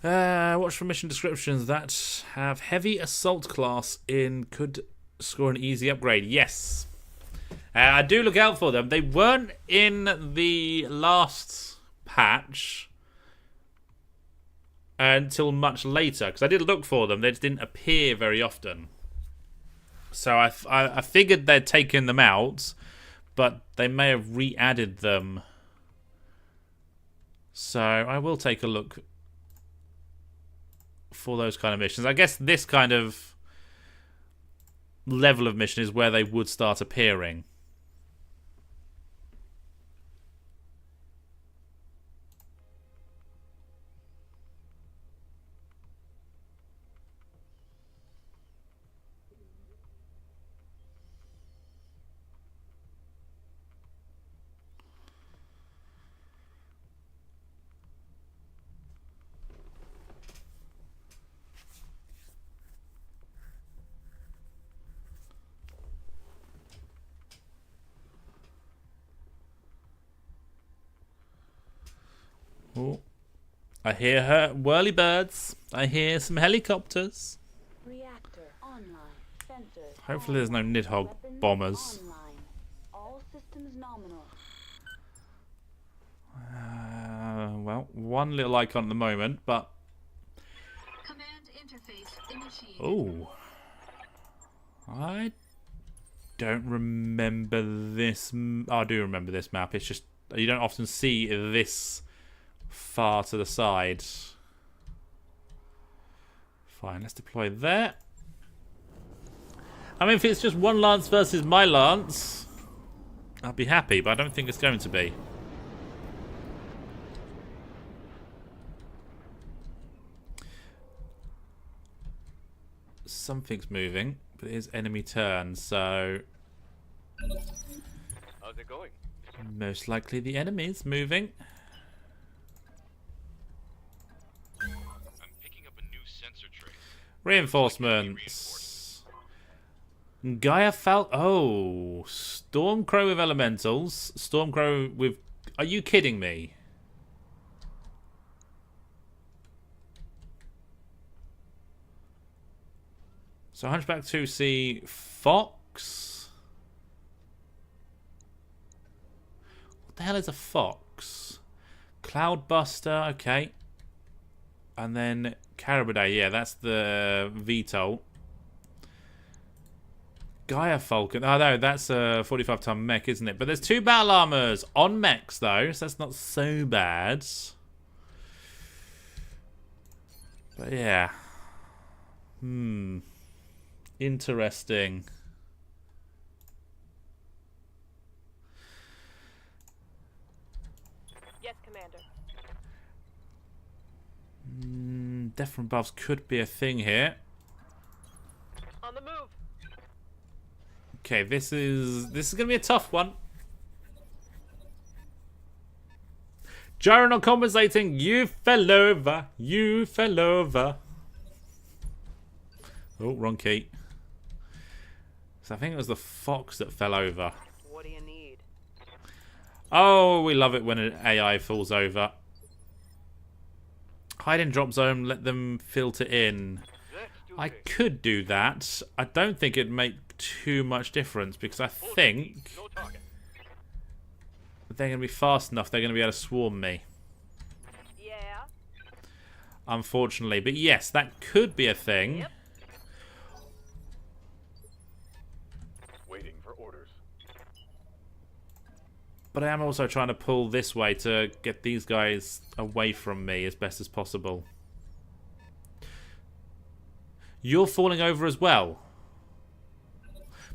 Watch for mission descriptions that have heavy assault class in could score an easy upgrade. Yes. I do look out for them. They weren't in the last patch until much later, because I did look for them. They just didn't appear very often. So I figured they'd taken them out, but they may have re-added them. So I will take a look for those kind of missions. I guess this kind of level of mission is where they would start appearing. Oh, I hear her whirly-birds. I hear some helicopters. Reactor online. Sensors. Hopefully there's no online. Nidhogg Weapons bombers. Online. All systems nominal. Well, one little icon at the moment, but... Command interface initiated. Oh. I don't remember this... Oh, I do remember this map. It's just... You don't often see this far to the side. Fine, let's deploy there. I mean, if it's just one lance versus my lance, I'll be happy, but I don't think it's going to be. Something's moving, but it is enemy turn, so How's it going? most likely the enemy's moving. I'm picking up a new sensor tray. Reinforcements. Gaia Falcon. Oh, Stormcrow with elementals. Stormcrow with. Are you kidding me? So Hunchback 2C Fox. What the hell is a fox? Cloudbuster, okay. And then Carabidae, yeah, that's the VTOL. Gaia Falcon. Oh no, that's a 45-ton mech, isn't it? But there's 2 battle armors on mechs though, so that's not so bad. But yeah. Interesting. Yes, Commander. Death from buffs could be a thing here. On the move. Okay, this is gonna be a tough one. Gyro not compensating. You fell over. You fell over. Oh, wrong key. So I think it was the fox that fell over. What do you need? Oh, we love it when an AI falls over. Hide in drop zone, let them filter in. I could do that. I don't think it'd make too much difference because I think No target. they're going to be fast enough. They're going to be able to swarm me. Yeah. Unfortunately. But yes, that could be a thing. Yep. Waiting for orders. But I am also trying to pull this way to get these guys away from me as best as possible. You're falling over as well.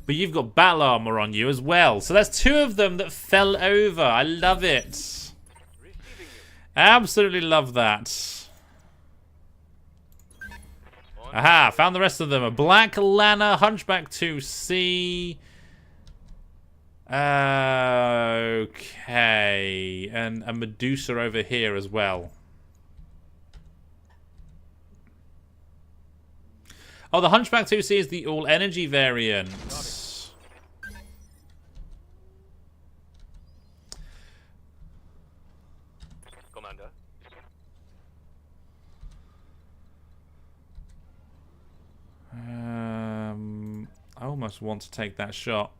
But you've got battle armor on you as well. So that's 2 of them that fell over. I love it. Receiving you. Absolutely love that. Aha, found the rest of them. A Black Lana, Hunchback 2C. Okay. And a Medusa over here as well. Oh, the Hunchback 2C is the all-energy variant. Commander. I almost want to take that shot.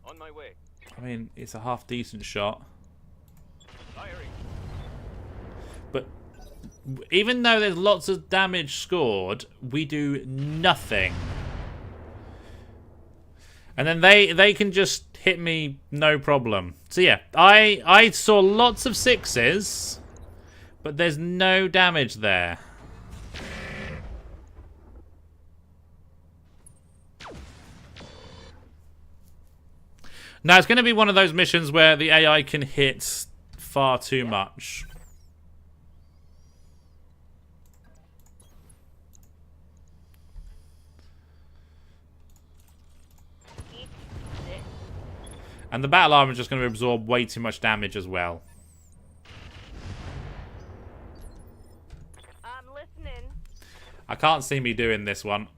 On my way. I mean, it's a half-decent shot. Firing. But even though there's lots of damage scored, we do nothing. And then they can just hit me no problem. So yeah, I saw lots of 6s, but there's no damage there. Now, it's going to be one of those missions where the AI can hit far too much. Eat this. And the battle armor is just going to absorb way too much damage as well. I'm listening. I can't see me doing this one.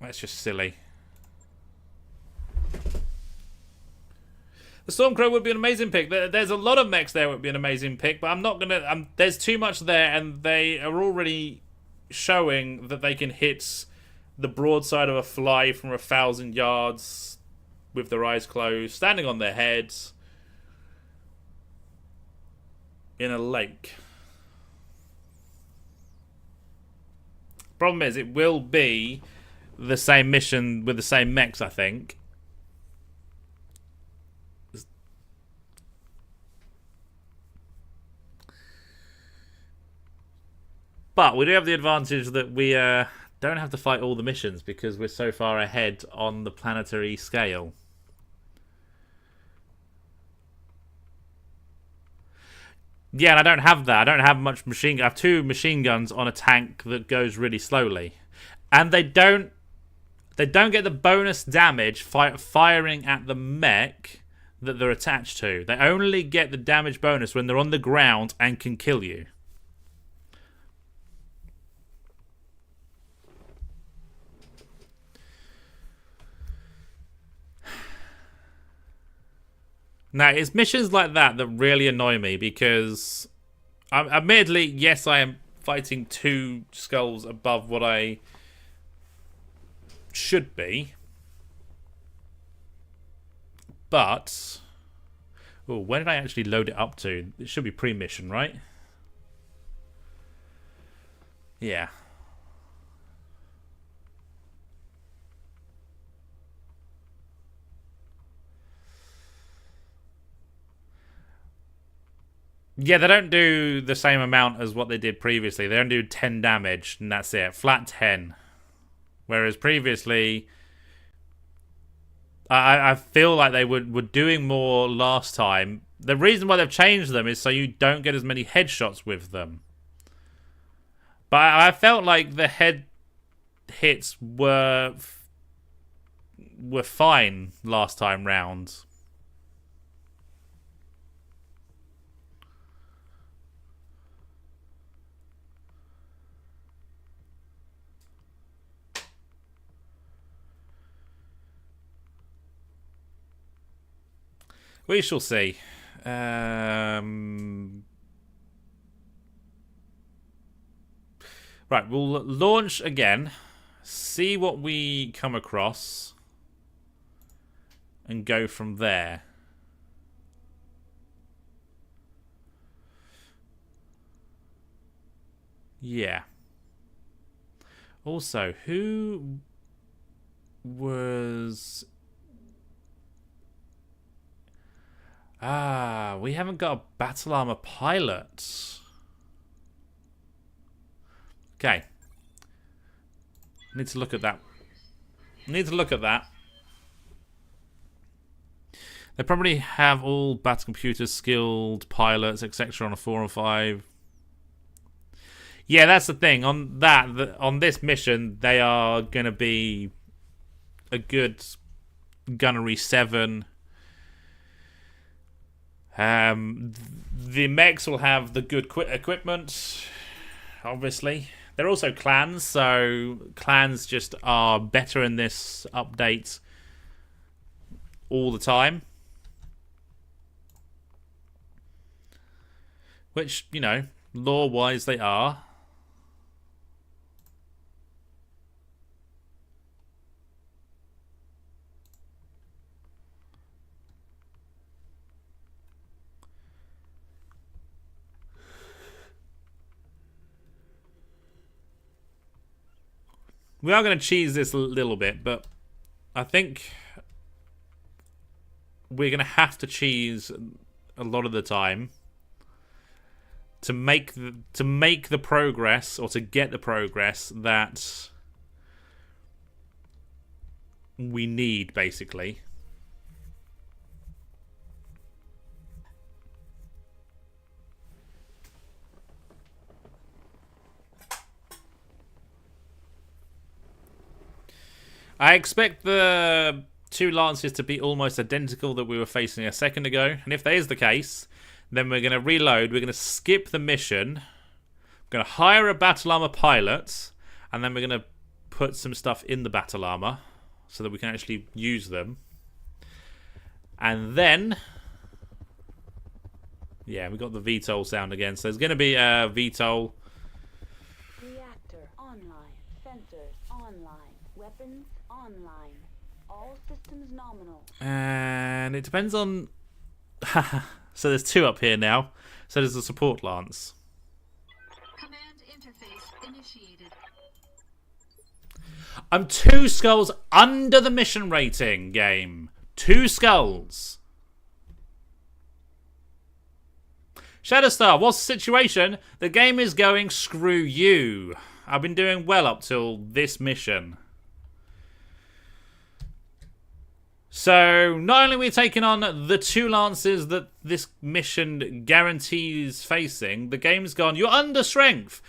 That's just silly. The Stormcrow would be an amazing pick. There's a lot of mechs there would be an amazing pick, but I'm not going to... there's too much there, and they are already showing that they can hit the broadside of a fly from 1,000 yards with their eyes closed, standing on their heads in a lake. Problem is, it will be the same mission with the same mechs, I think. But we do have the advantage that we don't have to fight all the missions because we're so far ahead on the planetary scale. Yeah, and I don't have that. I don't have much machine gun. I have 2 machine guns on a tank that goes really slowly. And they don't get the bonus damage firing at the mech that they're attached to. They only get the damage bonus when they're on the ground and can kill you. Now, it's missions like that that really annoy me because, admittedly, yes, I am fighting 2 skulls above what I should be. But, oh, where did I actually load it up to? It should be pre-mission, right? Yeah. Yeah, they don't do the same amount as what they did previously. They don't do 10 damage, and that's it. Flat 10. Whereas previously, I feel like they were doing more last time. The reason why they've changed them is so you don't get as many headshots with them. But I felt like the head hits were fine last time round. We shall see. Right, we'll launch again, see what we come across, and go from there. Yeah. Also, who was... we haven't got a battle armor pilot. Okay. Need to look at that. Need to look at that. They probably have all battle computers, skilled pilots, etc. on a 4 or 5. Yeah, that's the thing. On this mission, they are going to be a good gunnery 7. The mechs will have the good equipment, obviously. They're also clans, so clans just are better in this update all the time. Which, you know, lore-wise they are. We are going to cheese this a little bit, but I think we're going to have to cheese a lot of the time to make the progress, or to get the progress that we need, basically. I expect the 2 lances to be almost identical that we were facing a second ago. And if that is the case, then we're going to reload. We're going to skip the mission. We're going to hire a battle armor pilot. And then we're going to put some stuff in the battle armor so that we can actually use them. And then... yeah, we got the VTOL sound again. So there's going to be a VTOL. Reactor online. Sensors online. Weapons online. All systems nominal. And it depends on... so there's 2 up here now. So there's a support lance. Command interface initiated. I'm 2 skulls under the mission rating, game. 2 skulls. Shadowstar, what's the situation? The game is going screw you. I've been doing well up till this mission. So, not only are we taking on the 2 lances that this mission guarantees facing, the game's gone, you're under strength.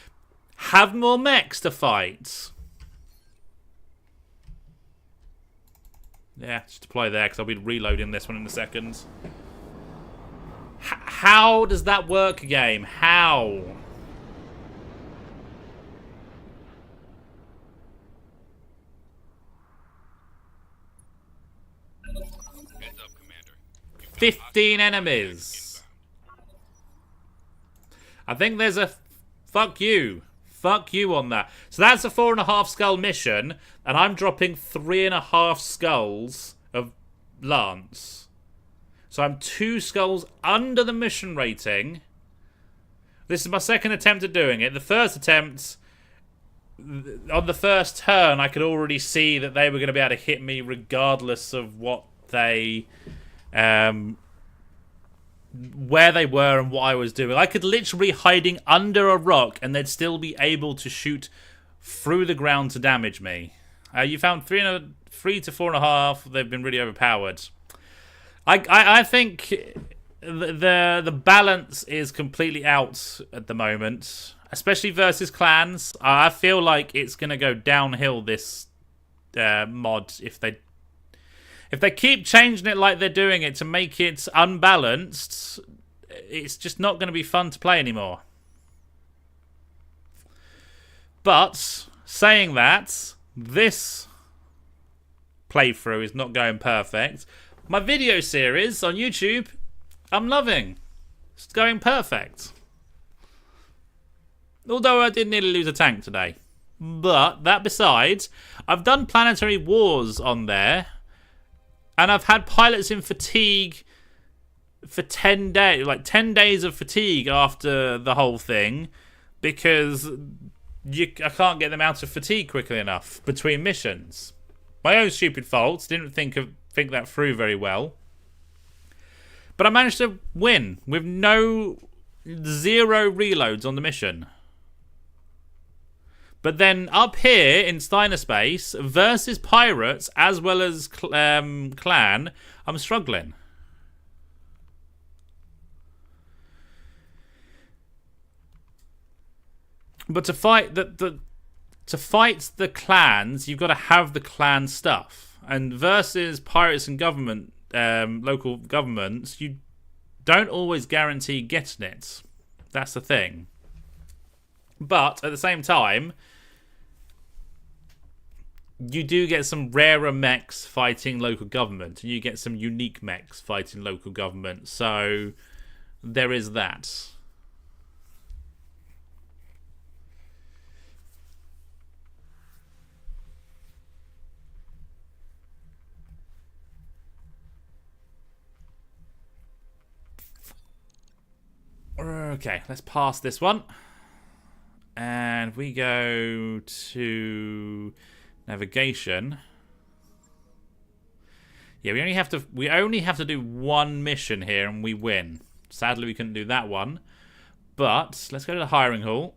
Have more mechs to fight. Yeah, just deploy there, because I'll be reloading this one in a second. How does that work, game? How? Heads up, Commander. You've 15 enemies. I think there's a fuck you on that. So that's a 4.5 skull mission, and I'm dropping 3.5 skulls of Lance. So I'm 2 skulls under the mission rating. This is my second attempt at doing it. The first attempt, on the first turn, I could already see that they were going to be able to hit me regardless of what they, where they were and what I was doing. I could literally be hiding under a rock and they'd still be able to shoot through the ground to damage me. You found 3 to 4.5. They've been really overpowered. I think the balance is completely out at the moment, especially versus clans. I feel like it's going to go downhill this mod if they keep changing it like they're doing it to make it unbalanced. It's just not going to be fun to play anymore. But saying that, this playthrough is not going perfect. My video series on YouTube, I'm loving. It's going perfect. Although I did nearly lose a tank today. But that besides, I've done Planetary Wars on there. And I've had pilots in fatigue for 10 days. Like 10 days of fatigue after the whole thing. Because I can't get them out of fatigue quickly enough between missions. My own stupid faults. Didn't think that through very well. But I managed to win with 0 reloads on the mission. But then up here in Steiner Space versus pirates as well as clan, I'm struggling. But to fight the clans, you've got to have the clan stuff. And versus pirates and government, local governments, you don't always guarantee getting it. That's the thing. But at the same time, you do get some rarer mechs fighting local government, and you get some unique mechs fighting local government. So there is that. Okay, let's pass this one. And we go to navigation. Yeah, we only have to do one mission here and we win. Sadly, we couldn't do that one. But let's go to the hiring hall.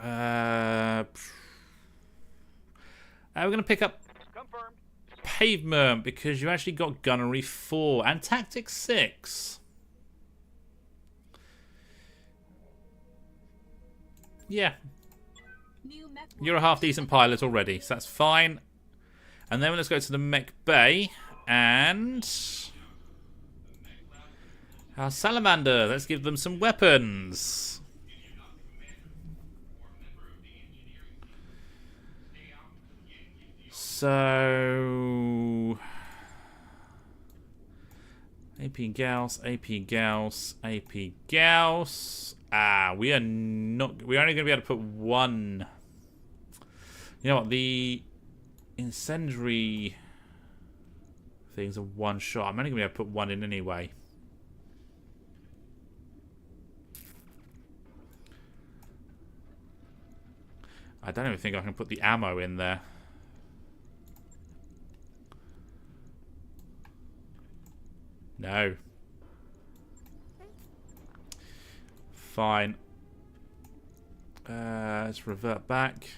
We're going to pick up Confirmed. Pavement because you actually got Gunnery 4 and Tactics 6. Yeah. You're a half decent pilot already, so that's fine. And then let's go to the mech bay and our salamander. Let's give them some weapons. So AP Gauss, AP Gauss, AP Gauss. We're only going to be able to put one. You know what? The incendiary things are one shot. I'm only going to be able to put one in anyway. I don't even think I can put the ammo in there. No. Fine. Let's revert back.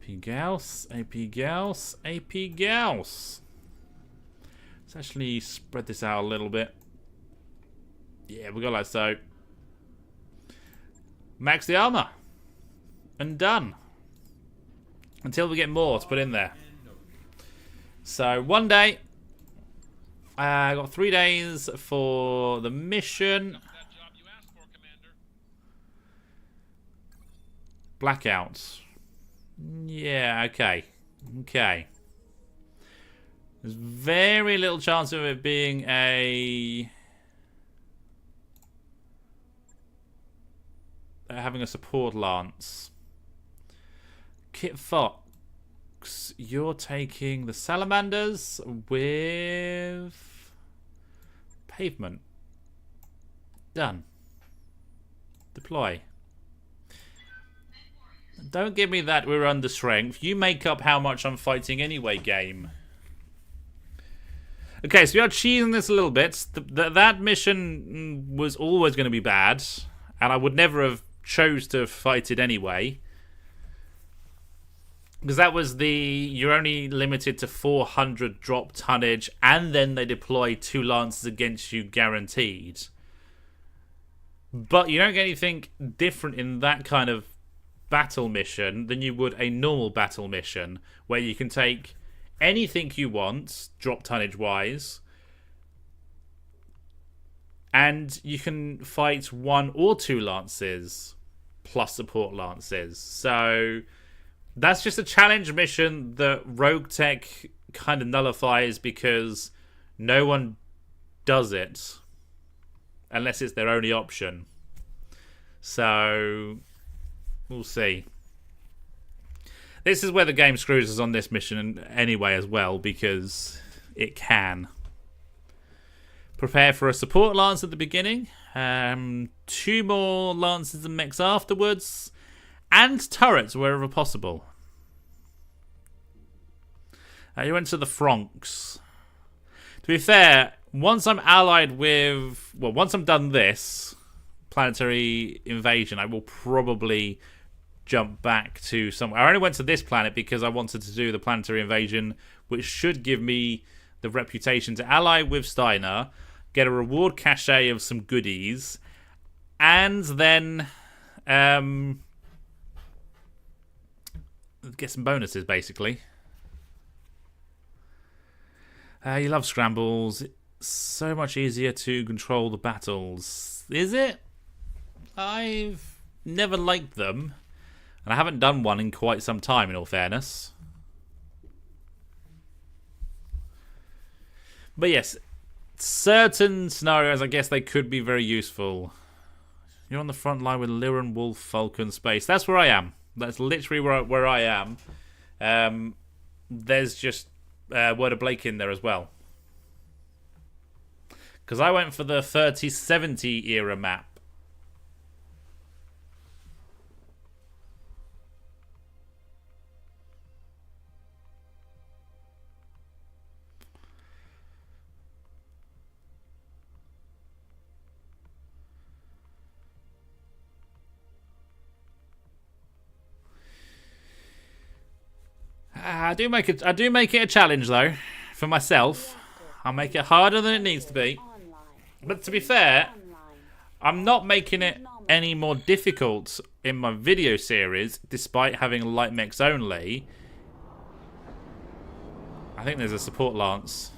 AP Gauss, AP Gauss, AP Gauss. Let's actually spread this out a little bit. Yeah, we got like so. Max the armor. And done. Until we get more to put in there. So, one day. I got 3 days for the mission. That job you asked for, Commander. Blackouts. Yeah, okay. Okay. There's very little chance of it being having a support lance. Kit Fox, you're taking the salamanders with pavement. Done. Deploy. Don't give me that we're under strength. You make up how much I'm fighting anyway, game. Okay, so we are cheesing this a little bit. That mission was always going to be bad, and I would never have chose to fight it anyway. Because that was you're only limited to 400 drop tonnage, and then they deploy 2 lances against you guaranteed. But you don't get anything different in that kind of battle mission than you would a normal battle mission, where you can take anything you want, drop tonnage wise, and you can fight 1 or 2 lances plus support lances. So that's just a challenge mission that RogueTech kind of nullifies because no one does it unless it's their only option. So we'll see. This is where the game screws us on this mission anyway as well, because it can. Prepare for a support lance at the beginning. 2 more lances and mechs afterwards. And turrets wherever possible. You went to the Franks. To be fair, once I'm allied with... Well, once I'm done this planetary invasion, I will probably jump back to somewhere. I only went to this planet because I wanted to do the planetary invasion, which should give me the reputation to ally with Steiner, get a reward cachet of some goodies, and then get some bonuses, basically. You love scrambles. It's so much easier to control the battles. Is it? I've never liked them. And I haven't done one in quite some time, in all fairness. But yes, certain scenarios, I guess they could be very useful. You're on the front line with Liren, Wolf, Falcon, Space. That's where I am. That's literally where I am. There's just Word of Blake in there as well. Because I went for the 3070 era map. I do make it a challenge though, for myself. I'll make it harder than it needs to be. But to be fair, I'm not making it any more difficult in my video series, despite having light mechs only. I think there's a support lance.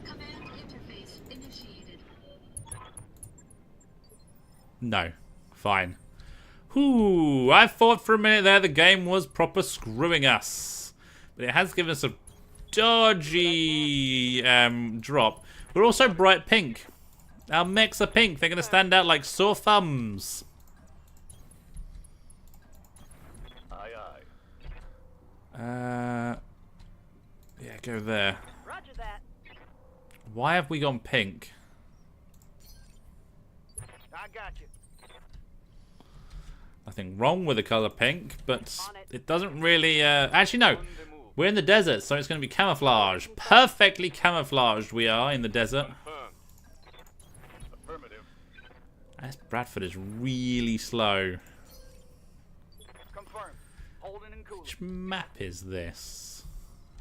Command interface initiated. No. Fine. Whew, I thought for a minute there the game was proper screwing us. But it has given us a dodgy drop. We're also bright pink. Our mechs are pink. They're going to stand out like sore thumbs. Aye, aye. Yeah, go there. Roger that. Why have we gone pink? I got you. Nothing wrong with the colour pink, but it doesn't really... Actually, no. We're in the desert, so it's going to be camouflage. Perfectly camouflaged we are in the desert. Confirmed. Affirmative. This Bradford is really slow. Confirmed. Holding and cooling. Which map is this?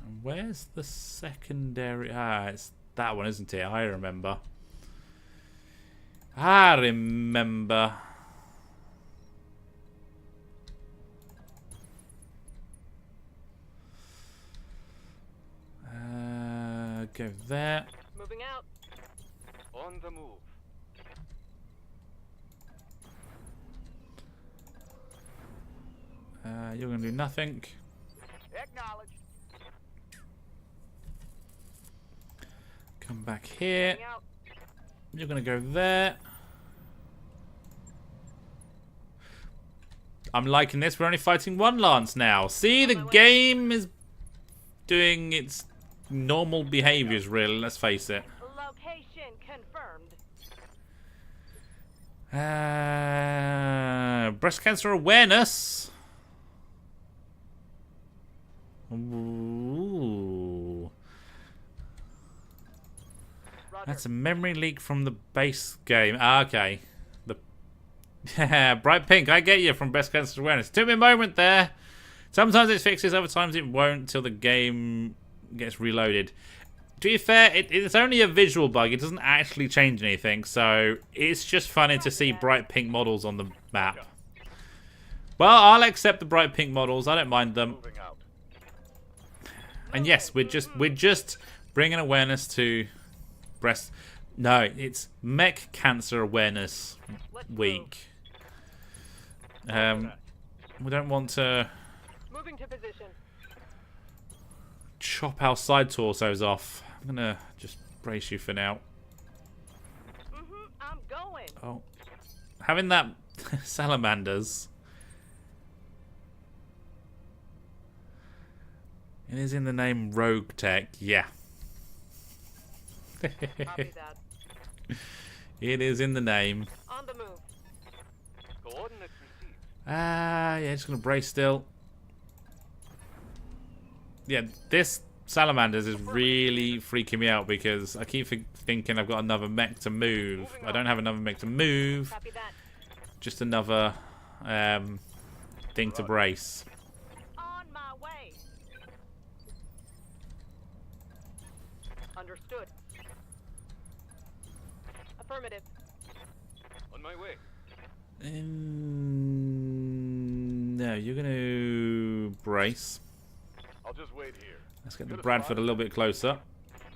And where's the secondary... Ah, it's that one, isn't it? I remember. I remember. Go there. Moving out. On the move. You're going to do nothing. Acknowledged. Come back here. Moving out. You're going to go there. I'm liking this. We're only fighting one lance now. See, the game is doing its normal behaviors, really. Let's face it. Location confirmed. Breast cancer awareness. Ooh. That's a memory leak from the base game. Ah, okay. Bright pink, I get you from breast cancer awareness. It took me a moment there. Sometimes it fixes, other times it won't till the game gets reloaded. To be fair, it's only a visual bug. It doesn't actually change anything, so it's just funny to see bright pink models on the map. Well, I'll accept the bright pink models. I don't mind them. Moving out. And yes, we're just bringing awareness to breast. No, it's MECH Cancer Awareness Week. We don't want to Moving to position. chop our side torsos off. I'm gonna just brace you for now. I'm going. Oh, having that salamanders. It is in the name RogueTech, yeah. Copy that. It is in the name. On the move. Coordinates received. Yeah, just gonna brace still. Yeah, this salamanders is really freaking me out because I keep thinking I've got another mech to move. I don't have another mech to move. Copy that. Just another thing to brace. On my way. Understood. Affirmative. On my way. No, you're gonna brace. I'll just wait here. Let's get the Bradford a little bit closer.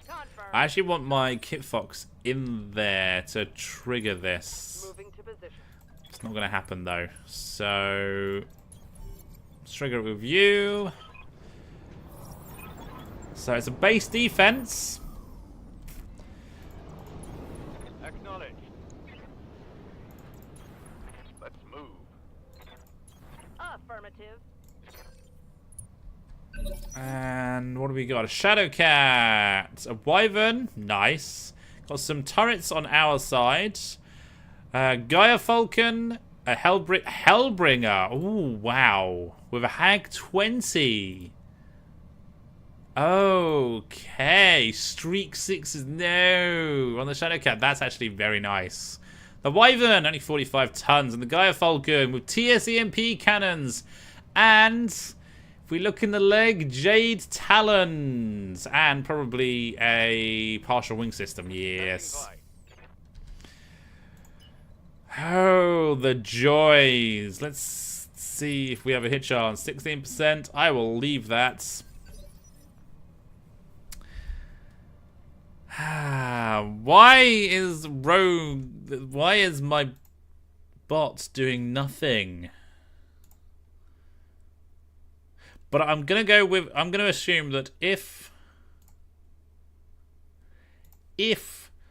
Confirm. I actually want my Kit Fox in there to trigger this. Moving to position. It's not going to happen though. So let's trigger it with you. So it's a base defense. Acknowledged. Let's move. Affirmative. And what do we got? A Shadow Cat. A Wyvern. Nice. Got some turrets on our side. Gaia Falcon. A Hellbringer. Ooh, wow. With a Hag 20. Okay. Streak 6s. No. On the Shadow Cat. That's actually very nice. The Wyvern. Only 45 tons. And the Gaia Falcon with TSEMP cannons. And if we look in the leg, Jade Talons. And probably a partial wing system. Yes. Oh, the joys. Let's see if we have a hit chance. 16%. I will leave that. Why is my bot doing nothing? But I'm going to assume that if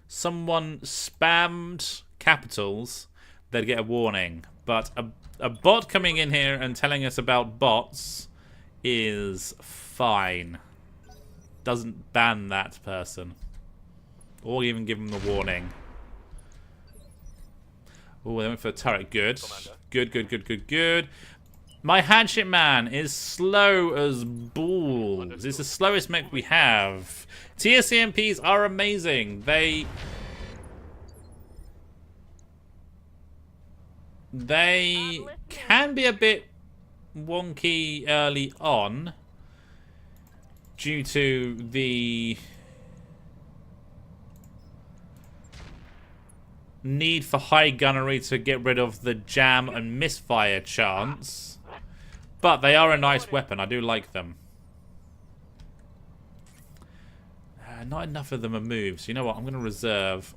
someone spammed capitals, they'd get a warning. But a bot coming in here and telling us about bots is fine. Doesn't ban that person. Or even give them the warning. Oh, they went for a turret. Good. Good. My Hatchet Man is slow as balls. It's the slowest mech we have. TSCMPs are amazing. They can be a bit wonky early on due to the need for high gunnery to get rid of the jam and misfire chance. But they are a nice weapon. I do like them. Not enough of them are moved. So you know what? I'm going to reserve.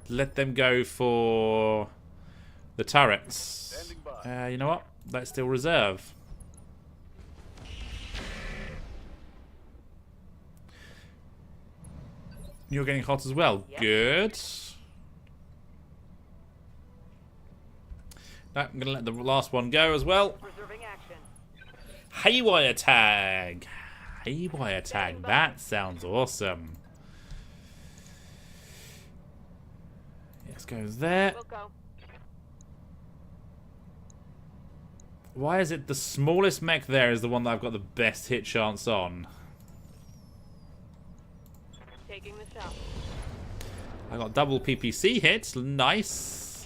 Let them go for the turrets. You know what? Let's still reserve. You're getting hot as well. Yep. Good. No, I'm going to let the last one go as well. Reserving action. Haywire tag. Haywire tag. That sounds awesome. Let's go there. We'll go. Why is it the smallest mech there is the one that I've got the best hit chance on? Taking the shot. I got double PPC hits. Nice.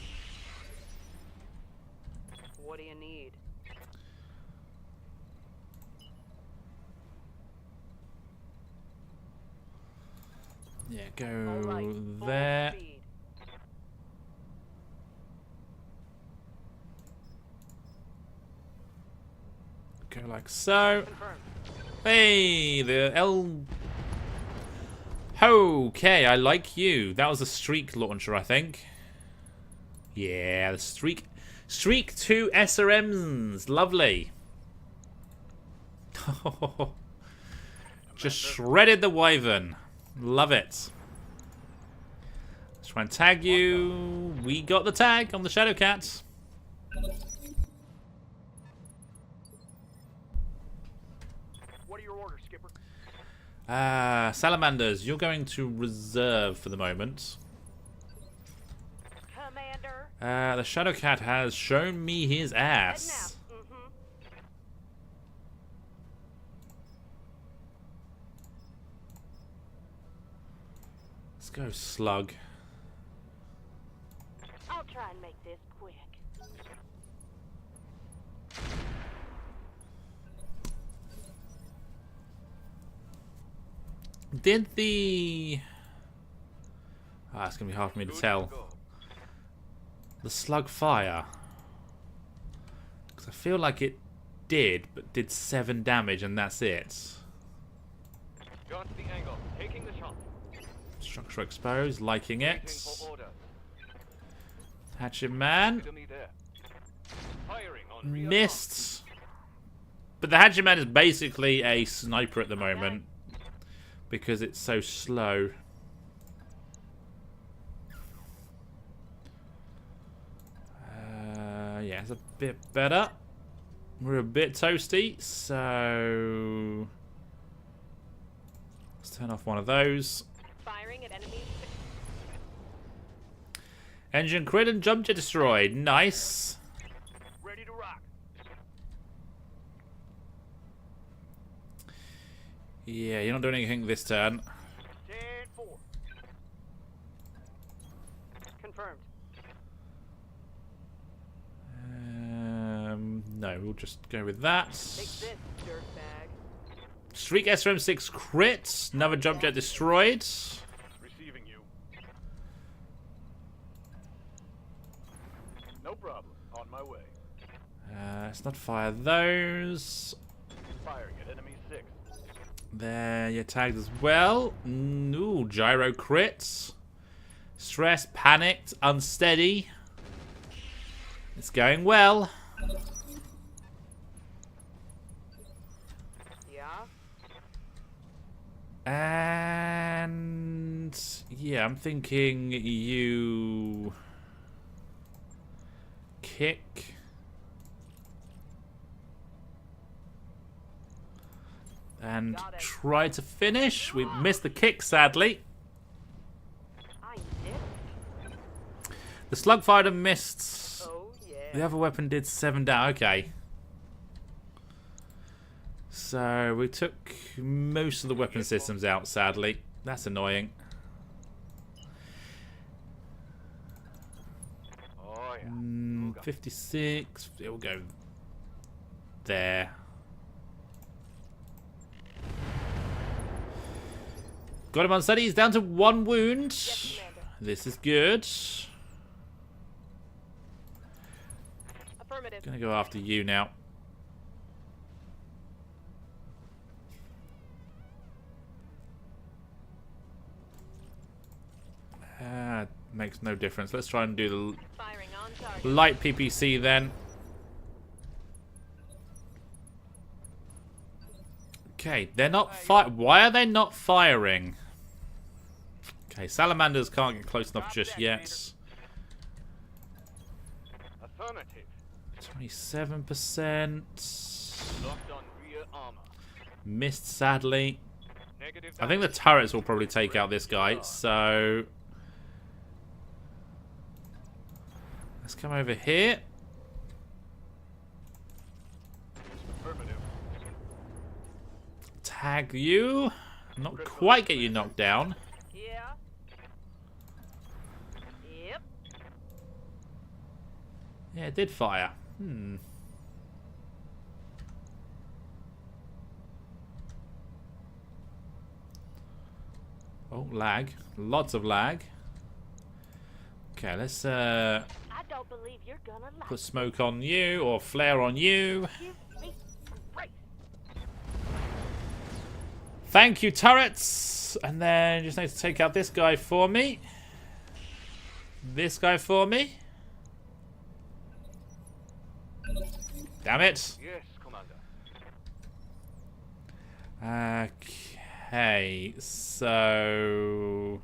What do you need? Yeah, All go right. Full there. speed. Go like so. Confirmed. Hey, the L. Okay, I like you. That was a streak launcher, I think. Yeah, the streak. Streak 2 SRMs. Lovely. Just shredded the Wyvern. Love it. Let's try and tag you. We got the tag on the Shadowcat. What are your orders, Skipper? Salamanders, you're going to reserve for the moment. Commander. The Shadowcat has shown me his Heading out. ass. Mm-hmm. Let's go, Slug. I'll try and make this quick. Did the... Ah, it's going to be hard for me to tell. The Slug fire. Because I feel like it did, but did 7 damage and that's it. Got the angle. Taking the shot. Structure exposed, liking Waiting it. for order. Hatchet man. To me there. Firing on rear Missed. But the Hatchet man is basically a sniper at the moment. Because it's so slow. Yeah, it's a bit better. We're a bit toasty, so let's turn off one of those. Firing at enemies. Engine crit and jump jet destroyed. Nice. Ready to rock. Yeah, you're not doing anything this turn. 10-4. Confirmed. No, we'll just go with that. Take this, dirtbag. Streak SRM6 crit. Another jump jet destroyed. Receiving you. No problem. On my way. Let's not fire those. Firing at enemy 6. There, you're tagged as well. Ooh, gyro crits. Stressed, panicked, unsteady. It's going well. Yeah. And yeah, I'm thinking you kick. And Got it. try to finish. We missed the kick, sadly. I did. The slug fighter missed. Oh yeah. The other weapon did 7 down. Okay. So we took most of the weapon systems out, sadly. That's annoying. Oh yeah. 56. It'll go there. Got him unsteady. He's down to 1 wound. Yes, Commander. This is good. Affirmative. Gonna go after you now. Makes no difference. Let's try and do Firing on target. the light PPC then. Okay, they're not why are they not firing? Okay, salamanders can't get close enough just yet. Affirmative. 27%. Locked on rear armor. Missed, sadly. Negative. I think the turrets will probably take out this guy, so... Let's come over here. Affirmative. Tag you. Not quite get you knocked down. Yeah. Yep. Yeah, it did fire. Oh, lag. Lots of lag. Okay, let's I don't believe you're gonna like put smoke on you or flare on you. Give me grace. Thank you, turrets. And then just need to take out this guy for me. This guy for me. Damn it. Yes, Commander. Okay, so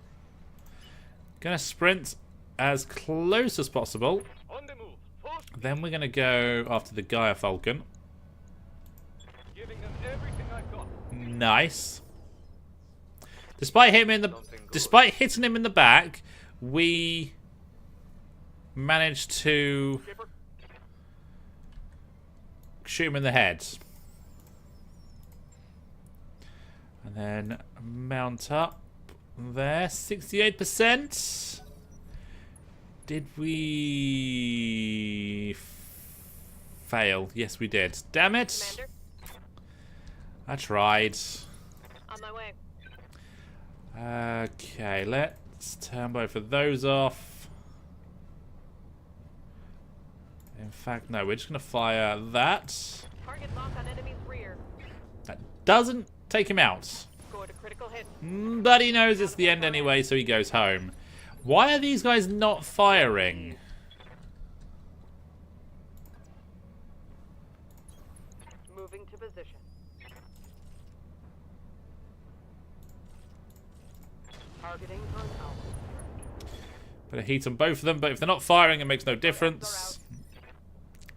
gonna sprint as close as possible. On the move. Full speed. Then we're gonna go after the Gaia Falcon. Giving them everything I've got. Nice. Despite hitting him in the back, we managed to Skipper. shoot him in the head. And then mount up there. 68%. Did we fail? Yes, we did. Damn it. Commander, I tried. on my way. Okay, let's turn both of those off. In fact, no, we're just going to fire that. Target lock on enemy's rear. That doesn't take him out. Score to critical hit. But he knows it's the end anyway, so he goes home. Why are these guys not firing? Moving to position. Targeting on Alpha. Better heat on both of them, but if they're not firing, it makes no difference.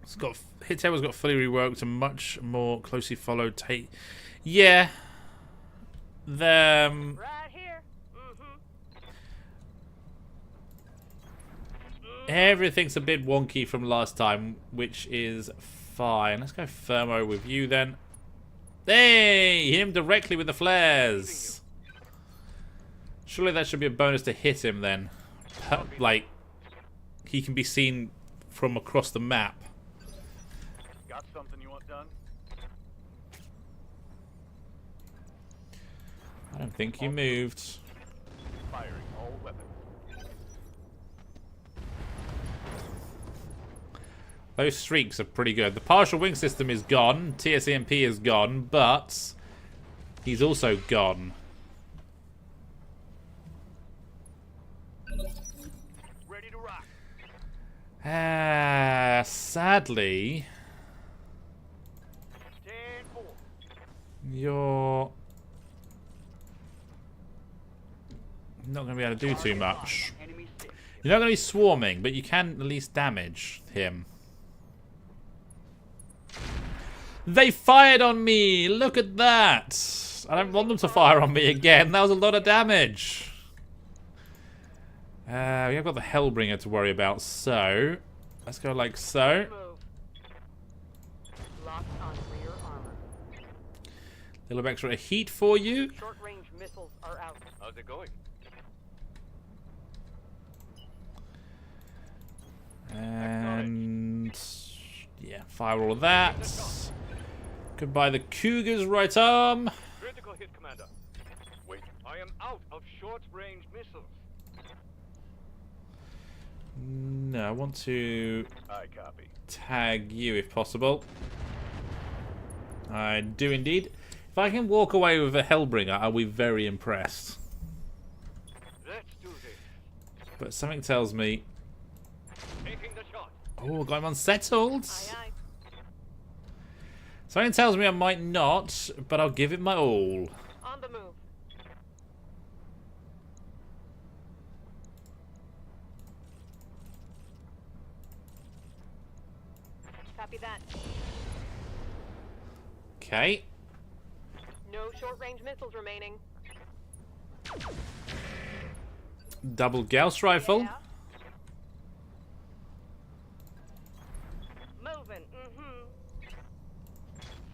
It's got hit table's got fully reworked and much more closely followed take. Yeah. Them. Right here. Mm-hmm. Everything's a bit wonky from last time, which is fine. Let's go thermo with you then. Hey! Hit him directly with the flares. Surely that should be a bonus to hit him then. Like, he can be seen from across the map. Got something you want done? I don't think you moved. Firing all weapons. Those streaks are pretty good. The partial wing system is gone. TSEMP is gone, but he's also gone. Ready to rock. Sadly, Stand for. you're not going to be able to do too much. Enemy stick. You're not going to be swarming, but you can at least damage him. They fired on me! Look at that! I don't want them to fire on me again. That was a lot of damage. We have got the Hellbringer to worry about, so let's go like so. Move. Locked on rear armor. Little bit extra heat for you. Short range missiles are out. How's it going? And yeah, fire all of that. Goodbye the Cougar's right arm. Critical hit, Commander. Wait, I am out of short-range missiles. No, I want to I copy. tag you if possible. I do indeed. If I can walk away with a Hellbringer, I'll be very impressed. Let's do this. But something tells me... Taking the shot. Oh, got him unsettled. Aye, aye. Something tells me I might not, but I'll give it my all. On the move. Copy that. Okay. No short-range missiles remaining. Double Gauss rifle. Yeah. Moving.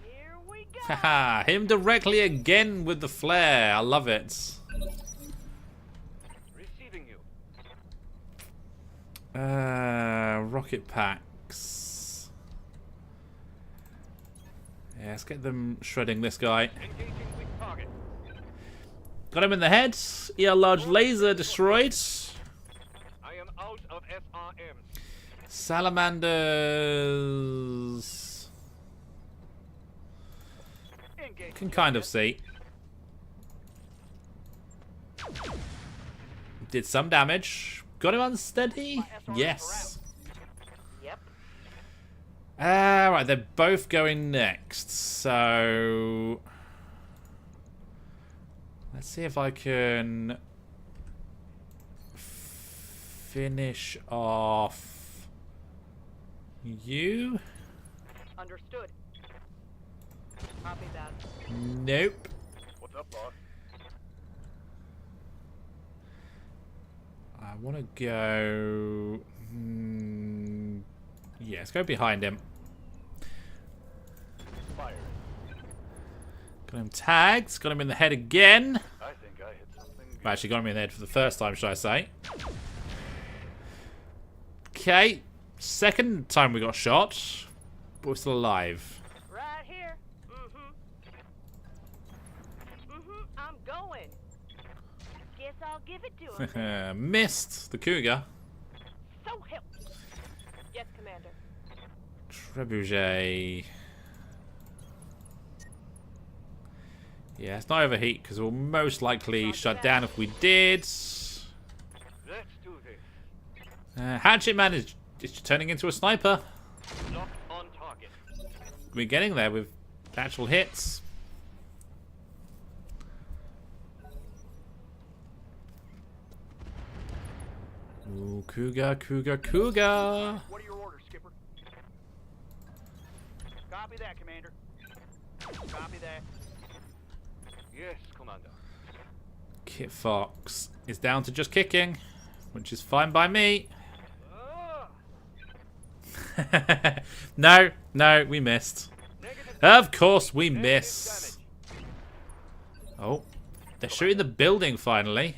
Here we go. Haha, him directly again with the flare. I love it. Receiving you. Rocket packs. Yeah, let's get them shredding this guy. Engaging weak target. Got him in the head. ER large laser destroyed. I am out of SRM. Salamanders. Engage. Can kind of see. Did some damage. Got him unsteady? Yes. Yep. Right, they're both going next. So let's see if I can finish off you. Understood. Copy that. Nope. What's up, boss? I want to go. Yeah, let's go behind him. Fire. Got him tagged. Got him in the head again. I think I hit something. Well, actually, got him in the head for the first time, should I say? Okay, second time we got shot, but we're still alive. Right here. I'm going. Guess I'll give it to him. Missed the cougar. So help. Yes, Commander. Trebuchet. Yeah, it's not overheat because we'll most likely shut down if we did. Let's do this. Hatchet Man is turning into a sniper. Locked on target. We're getting there with actual hits. Ooh, cougar, cougar, cougar. What are your orders, Skipper? Copy that, Commander. Copy that. Yes, Commander. Kit Fox is down to just kicking, which is fine by me. No, we missed. Of course we miss. Oh, they're shooting the building finally.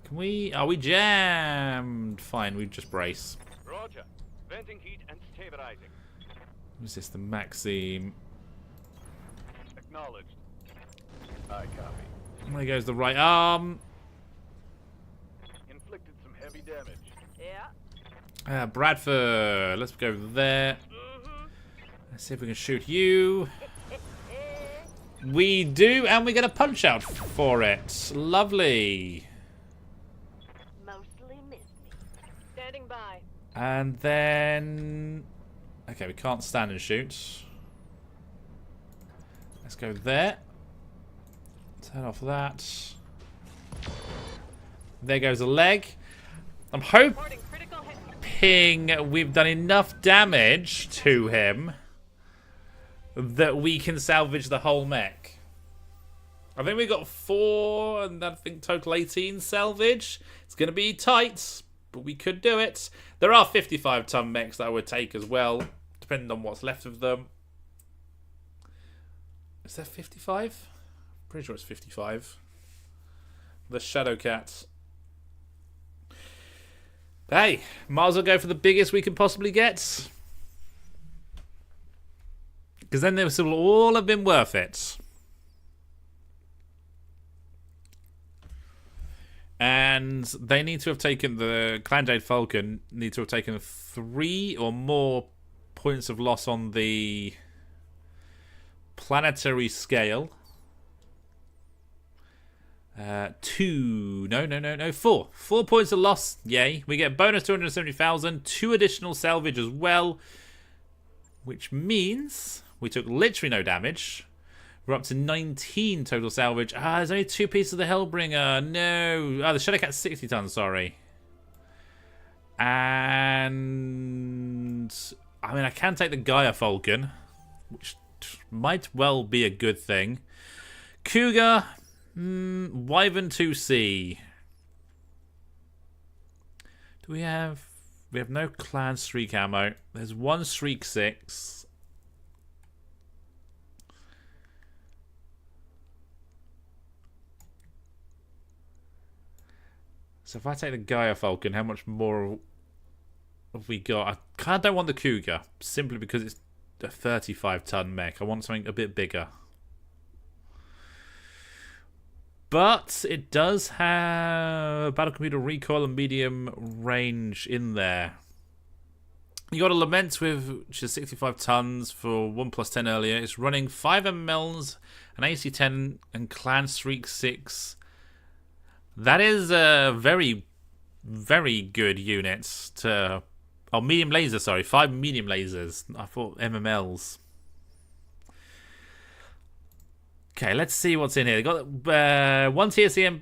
Can we? Are we jammed? Fine, we just brace. Roger. Venting heat and stabilizing. Who's this? The Maxim. Acknowledged. I copy. There goes the right arm. Inflicted some heavy damage. Yeah. Bradford. Let's go there. Let's see if we can shoot you. We do, and we get a punch out for it. Lovely. Mostly missed me. Standing by. And then... Okay, we can't stand and shoot. Let's go there. Turn off that. There goes a leg. I'm Reporting critical hit. hoping we've done enough damage to him that we can salvage the whole mech. I think we got 4, and I think total 18 salvage. It's going to be tight, but we could do it. There are 55-ton mechs that I would take as well, depending on what's left of them. Is there 55? Pretty sure it's 55. The Shadow Cat. Hey, might as well go for the biggest we can possibly get. Because then this will all have been worth it. And they need to have taken, the Clan Jade Falcon need to have taken 3 or more points of loss on the planetary scale. 2, no, 4. 4 points of loss, yay. We get bonus 270,000, 2 additional salvage as well. which means we took literally no damage. We're up to 19 total salvage. Ah, there's only 2 pieces of the Hellbringer. No. Ah, the Shadowcat's 60 tons, sorry. And I mean, I can take the Gaia Falcon, which might well be a good thing. Cougar, Wyvern 2C. Do we have... We have no Clan Streak ammo. There's 1 Streak 6. So if I take the Gaia Falcon, how much more have we got? I kind of don't want the Cougar, simply because it's a 35-ton mech. I want something a bit bigger. But it does have battle computer recoil and medium range in there. You got a Lament which is 65 tons for 1+10 earlier. It's running 5 MLs, an AC-10, and Clan Streak 6. That is a very, very good unit to... Oh, medium laser, sorry. 5 medium lasers. I thought MMLs. Okay, let's see what's in here. They got 1 TSEMP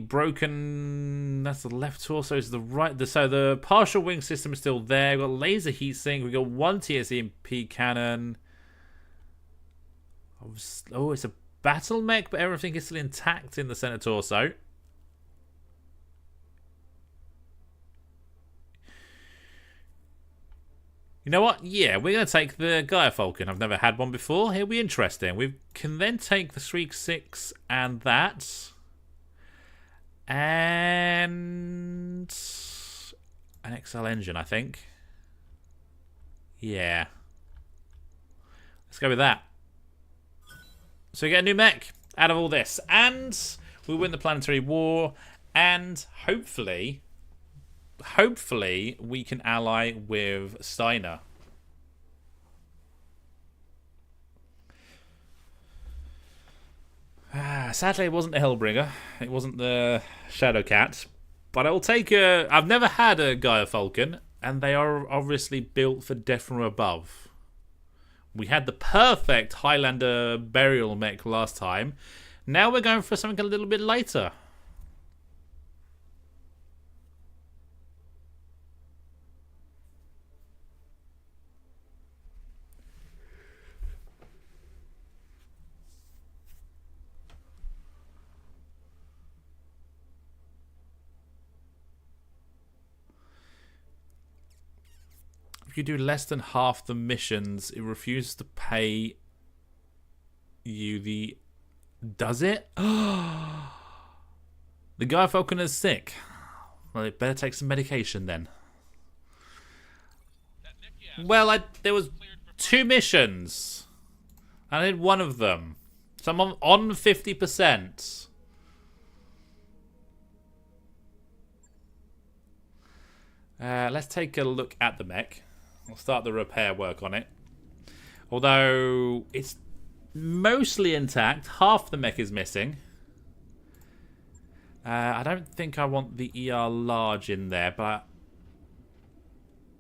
broken. That's the left torso. Is the right. So the partial wing system is still there. We've got laser heatsink. We've got 1 TSEMP cannon. Oh, it's a battle mech, but everything is still intact in the center torso. You know what? Yeah, we're going to take the Gaia Falcon. I've never had one before. It'll be interesting. We can then take the Streak 6 and that. And an XL engine, I think. Yeah. Let's go with that. So we get a new mech out of all this. And we win the planetary war. And hopefully we can ally with Steiner. Sadly, it wasn't the Hellbringer. It wasn't the Shadowcat. But I'll take a... I've never had a Gaia Falcon, and they are obviously built for Death from Above. We had the perfect Highlander burial mech last time. Now we're going for something a little bit lighter. If you do less than half the missions, it refuses to pay you the... Does it? The Gaia Falcon is sick. Well, it better take some medication then. Well, there was 2 missions. I did one of them. So I'm on 50%. Let's take a look at the mech. We'll start the repair work on it. Although it's mostly intact. Half the mech is missing. I don't think I want the ER large in there, but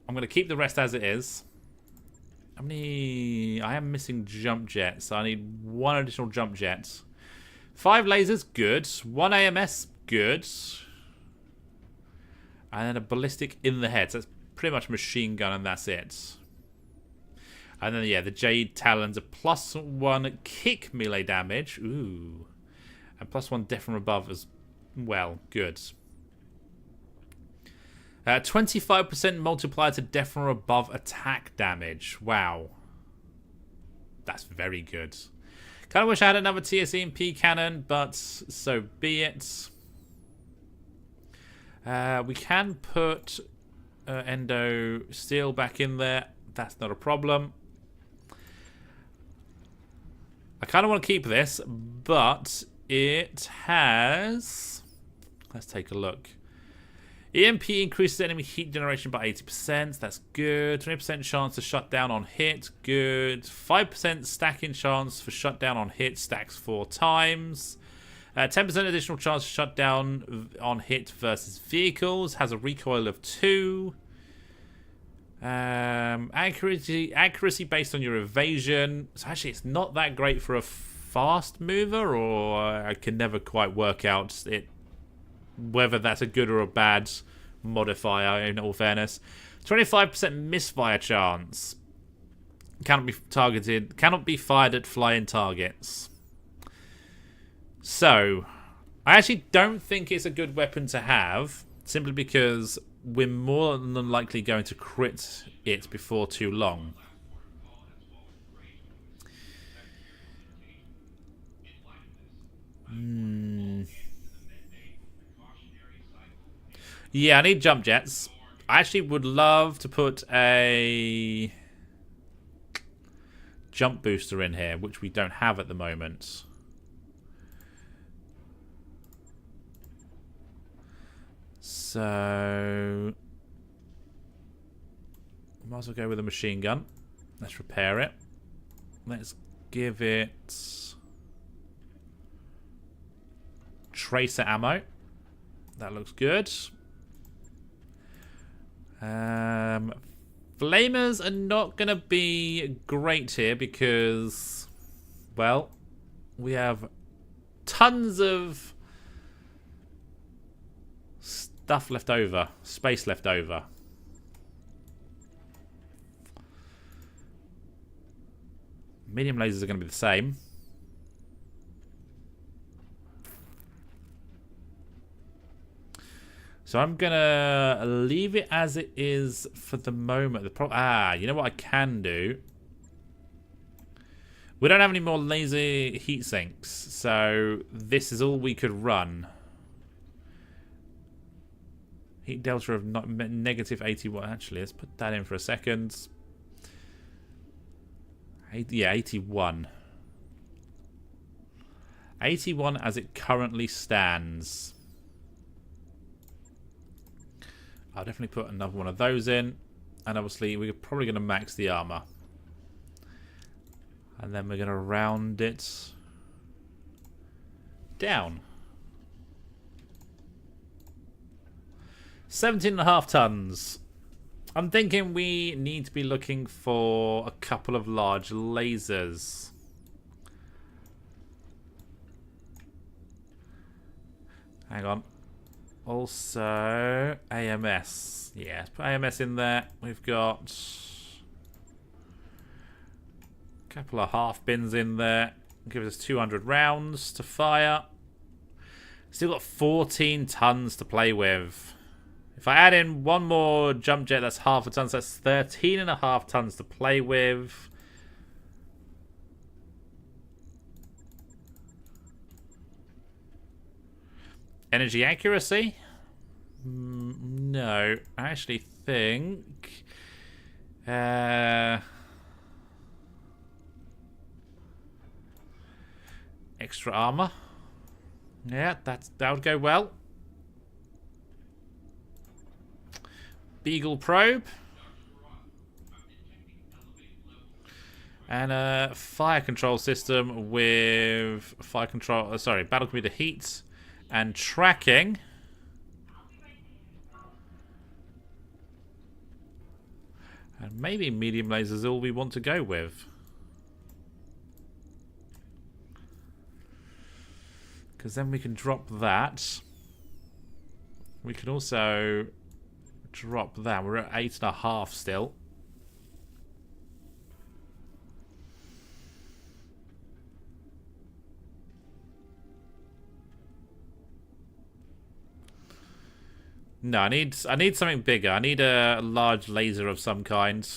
I'm going to keep the rest as it is. How many... I am missing jump jets, so I need 1 additional jump jet. 5 lasers, good. 1 AMS, good. And then a ballistic in the head. So that's pretty much machine gun and that's it. And then, yeah, the Jade Talons are +1 kick melee damage. Ooh. And +1 death from above as well. Good. 25% multiplier to death from above attack damage. Wow. That's very good. Kind of wish I had another TSEMP cannon, but so be it. We can put Endo Steel back in there. That's not a problem. I kind of want to keep this, but it has... Let's take a look. EMP increases enemy heat generation by 80%. That's good. 20% chance to shut down on hit. Good. 5% stacking chance for shutdown on hit. Stacks 4 times. 10% additional chance to shut down on hit versus vehicles. Has a recoil of 2. Accuracy based on your evasion. So actually, it's not that great for a fast mover, or I can never quite work out whether that's a good or a bad modifier. In all fairness, 25% misfire chance. Cannot be targeted. Cannot be fired at flying targets. So, I actually don't think it's a good weapon to have, simply because we're more than likely going to crit it before too long. Yeah, I need jump jets. I actually would love to put a jump booster in here, which we don't have at the moment. So, might as well go with a machine gun. Let's repair it. Let's give it tracer ammo. That looks good. Flamers are not going to be great here because, well, we have tons of stuff left over, space left over. Medium lasers are going to be the same. So I'm going to leave it as it is for the moment. You know what I can do? We don't have any more laser heat sinks, so this is all we could run. Heat delta of negative 81. Actually, let's put that in for a second. Yeah, 81. 81 as it currently stands. I'll definitely put another one of those in. And obviously, we're probably going to max the armor. And then we're going to round it down. 17.5 tons. I'm thinking we need to be looking for a couple of large lasers. Hang on. Also, AMS. Yeah, let's put AMS in there. We've got a couple of half bins in there. Gives us 200 rounds to fire. Still got 14 tons to play with. If I add in one more jump jet, that's half a ton. So that's 13.5 tons to play with. Energy accuracy? No. I actually think... extra armor. Yeah, that would go well. Beagle probe. And a fire control system with fire control... battle computer heat and tracking. And maybe medium lasers is all we want to go with. Because then we can drop that. We can also drop that. We're at 8.5 still. No, I need something bigger. I need a large laser of some kind.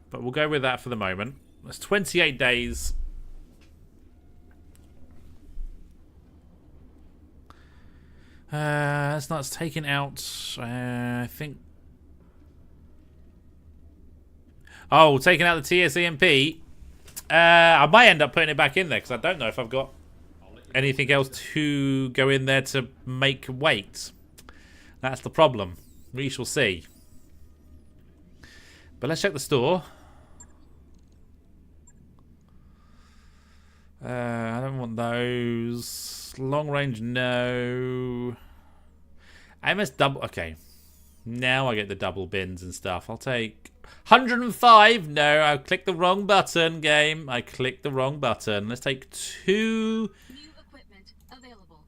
But we'll go with that for the moment. That's 28 days. That's not taken out. I think. Oh, taking out the TSEMP. I might end up putting it back in there because I don't know if I've got anything else to go in there to make weight. That's the problem. We shall see. But let's check the store. I don't want those. Long range, no. AMS double. Okay. Now I get the double bins and stuff. I'll take 105. No, I clicked the wrong button, game. I clicked the wrong button. Let's take 2. New equipment available.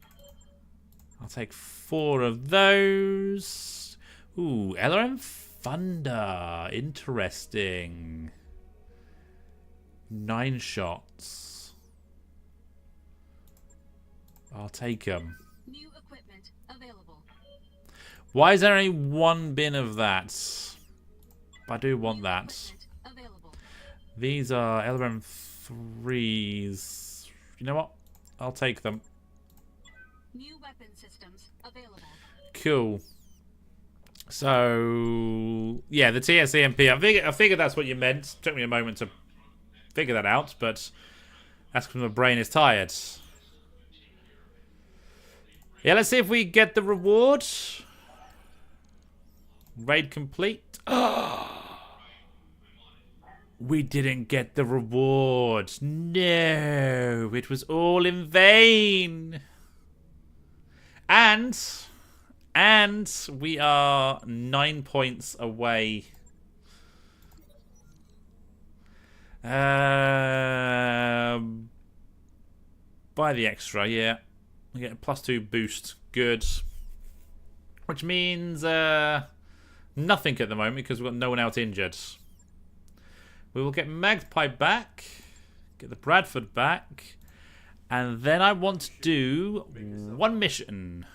I'll take 4 of those. Ooh, LRM Thunder. Interesting. 9 shots. I'll take them. New equipment available. Why is there only 1 bin of that? I do want New that. equipment available. These are LRM 3s. You know what? I'll take them. New weapon systems available. Cool. So, yeah, the TSEMP. I figured that's what you meant. Took me a moment to figure that out, but that's because my brain is tired. Yeah, let's see if we get the reward. Raid complete. We didn't get the reward. No, it was all in vain. And we are 9 points away. By the extra, yeah. We get a +2 boost. Good. Which means nothing at the moment because we've got no one else injured. We will get Magpie back. Get the Bradford back. And then I want to do 1 mission.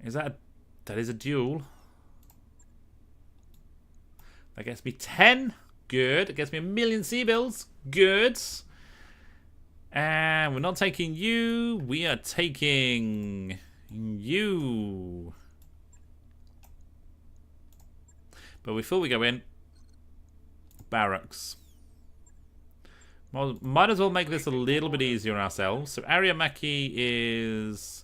That is a duel. That gets me 10. Good. It gets me 1,000,000 C-bills. Good. And we're not taking you. We are taking you. But before we go in, barracks. Well, might as well make this a little bit easier on ourselves. So Ariamaki is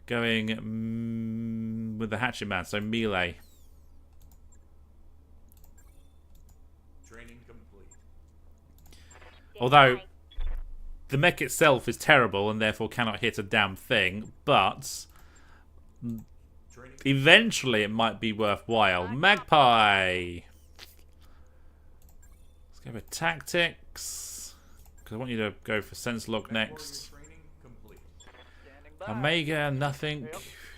going with the hatchet man, so melee. Training complete. Although the mech itself is terrible and therefore cannot hit a damn thing, but eventually it might be worthwhile. Magpie! Let's go with tactics, because I want you to go for sense lock next. Training complete. Standing by. Omega, nothing.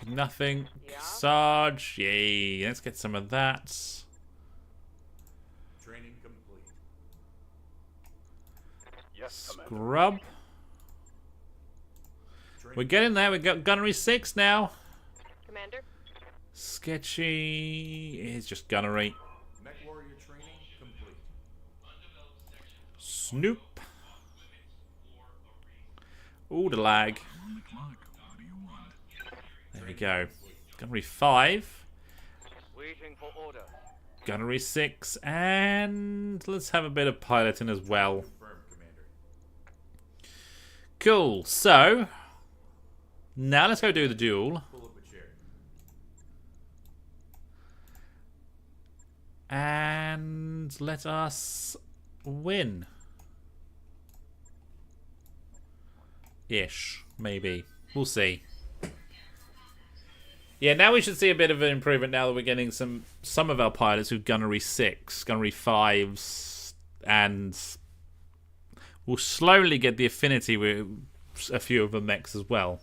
Nothing. Sarge, yay. Let's get some of that. Training complete. Yes, Commander. Scrub. We're getting there. We got gunnery 6 now. Commander? Sketchy is just gunnery. Mech warrior training complete. Snoop. Ooh, the lag. On the clock. What do you want? There we go. Gunnery 5. Waiting for order. Gunnery 6. And let's have a bit of piloting as well. Confirmed, Commander. Cool. So, now let's go do the duel. Pull up a chair. And let us win. Ish, maybe. We'll see. Yeah, now we should see a bit of an improvement now that we're getting some of our pilots with gunnery 6, gunnery 5s, and we'll slowly get the affinity with a few of the mechs as well.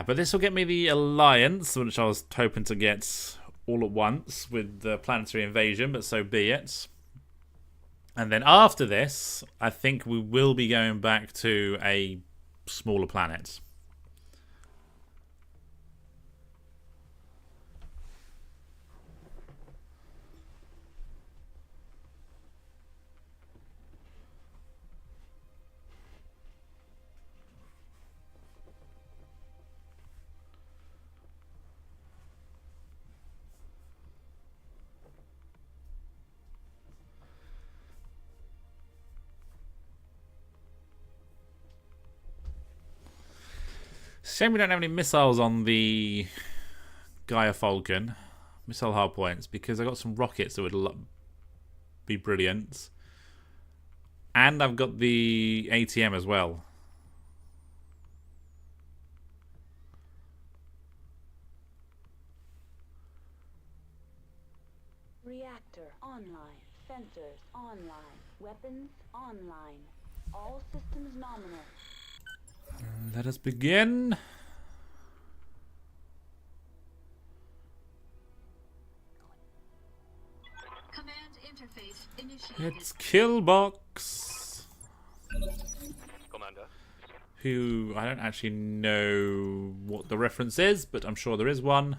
But this will get me the Alliance, which I was hoping to get all at once with the planetary invasion, but so be it. And then after this, I think we will be going back to a smaller planet. Shame we don't have any missiles on the Gaia Falcon. Missile hard points, because I got some rockets that would be brilliant. And I've got the ATM as well. Reactor online. Sensors online. Weapons online. All systems nominal. Let us begin. Command interface initiated. It's Killbox. Commander. Who, I don't actually know what the reference is, but I'm sure there is one.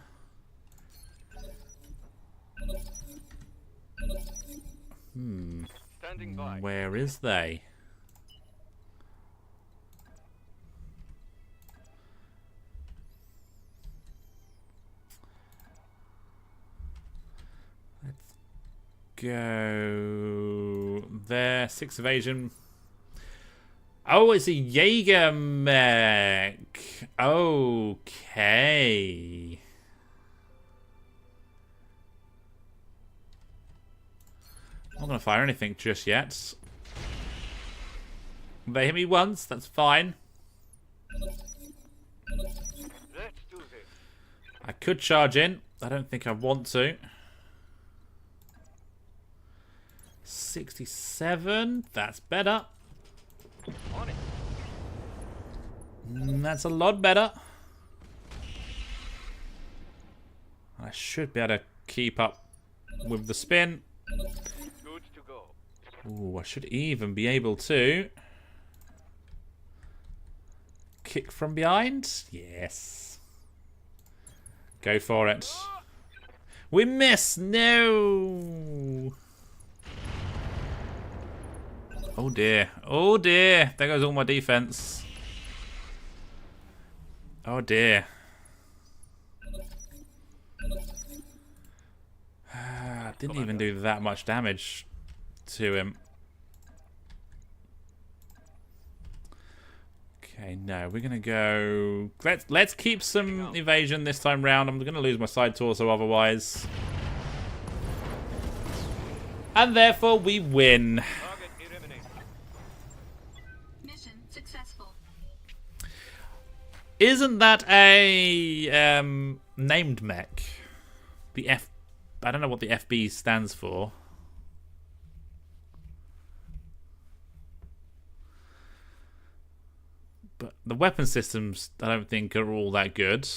Standing by. Where is they? Let's go there. 6 evasion. Oh, it's a Jaeger mech. Okay. I'm not going to fire anything just yet. They hit me once, that's fine. Let's do this. I could charge in. I don't think I want to. 67, that's better. On it. That's a lot better. I should be able to keep up with the spin. Good to go. Ooh, I should even be able to kick from behind. Yes. Go for it. We miss. No. Oh dear. Oh dear. There goes all my defense. Oh dear. Didn't even do that much damage to him. Okay, no, we're gonna go. Let's keep some evasion this time round. I'm gonna lose my side torso otherwise, and therefore we win. Target eliminated. Mission successful. Isn't that a named mech? The F. I don't know what the FB stands for. But the weapon systems, I don't think, are all that good.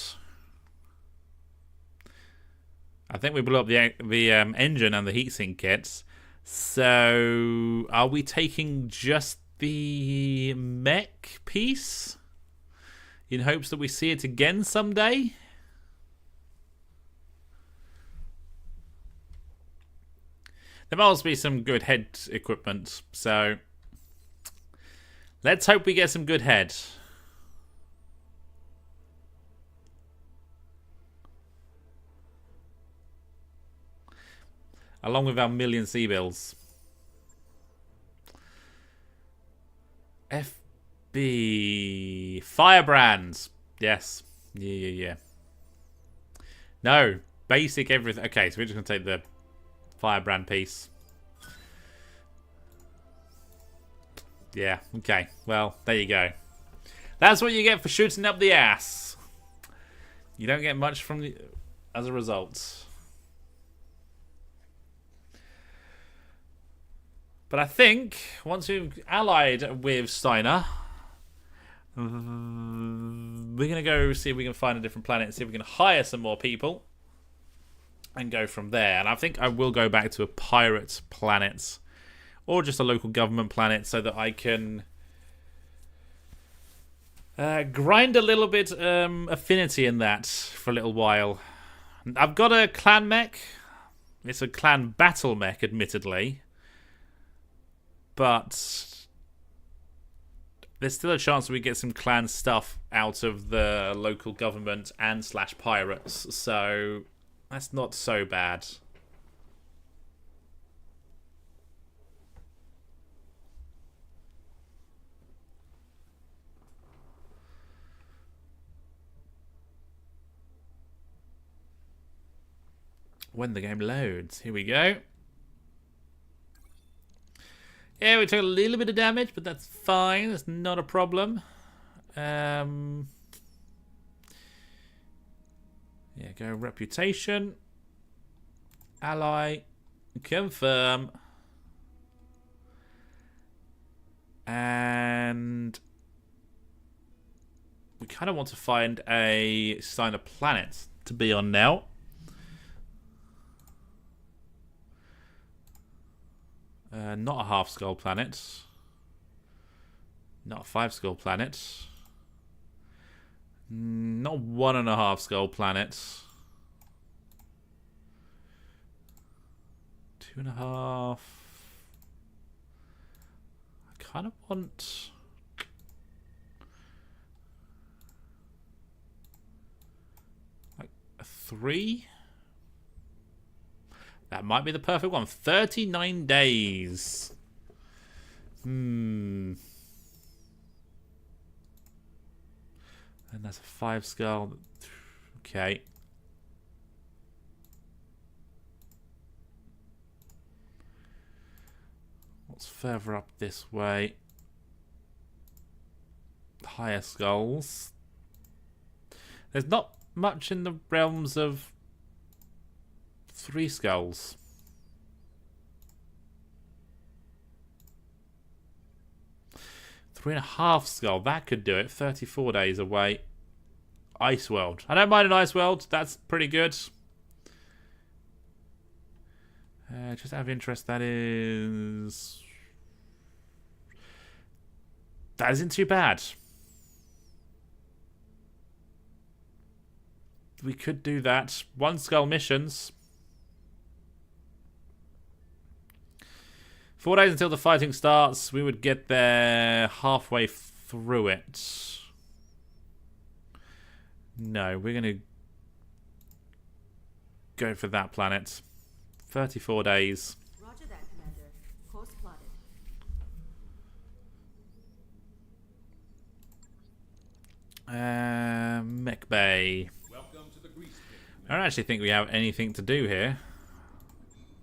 I think we blew up the engine and the heatsink kits. So, are we taking just the mech piece in hopes that we see it again someday? There must be some good head equipment, so let's hope we get some good head. Along with our million C-bills. FB. Firebrands. Yes. Yeah. No. Basic everything. Okay, so we're just going to take the Firebrand piece. Yeah, okay. Well, there you go. That's what you get for shooting up the ass. You don't get much from the as a result. But I think once we've allied with Steiner, we're going to go see if we can find a different planet, see if we can hire some more people, and go from there. And I think I will go back to a pirate planet, or just a local government planet, so that I can grind a little bit affinity in that for a little while. I've got a clan mech. It's a clan battle mech, admittedly. But there's still a chance that we get some clan stuff out of the local government and / pirates. So that's not so bad. when the game loads. Here we go. Yeah, we took a little bit of damage, but that's fine. That's not a problem. Yeah, go reputation. Ally. Confirm. And we kind of want to find a sign of planet to be on now. Not a half skull planet. Not a 5 skull planet. Not 1.5 skull planet. 2.5. I kind of want... like a 3? That might be the perfect one. 39 days. And that's a 5 skull. Okay. What's further up this way? Higher skulls. There's not much in the realms of 3 skulls. 3.5 skull. That could do it. 34 days away. Ice World. I don't mind an Ice World. That's pretty good. Just out of interest, that isn't too bad. We could do that. 1 skull missions. 4 days until the fighting starts. We would get there halfway through it. No, we're going to go for that planet. 34 days. Roger that, Commander. Course plotted. Mech Bay. Welcome to the grease pit. I don't actually think we have anything to do here.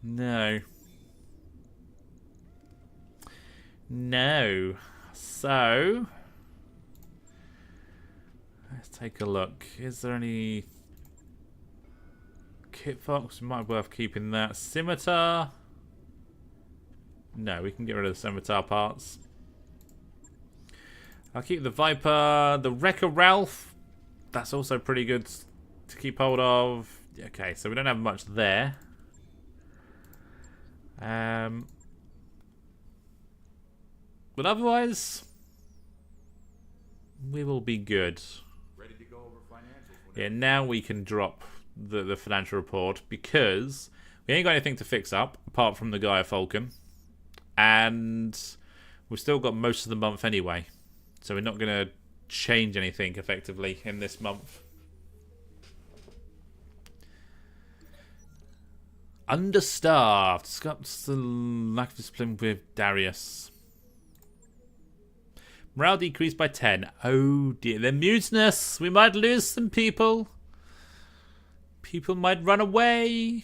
No. No. So, let's take a look. Is there any kit fox? Might be worth keeping that. Scimitar. No, we can get rid of the scimitar parts. I'll keep the Viper. The Wrecker Ralph. That's also pretty good to keep hold of. Okay, so we don't have much there. But otherwise, we will be good. Ready to go over financials. Yeah, now we can drop the financial report because we ain't got anything to fix up apart from the Gaia Falcon. And we've still got most of the month anyway. So we're not going to change anything effectively in this month. Understaffed. Scott's the lack of discipline with Darius. Morale decreased by 10. Oh dear. They're mutinous. We might lose some people. People might run away.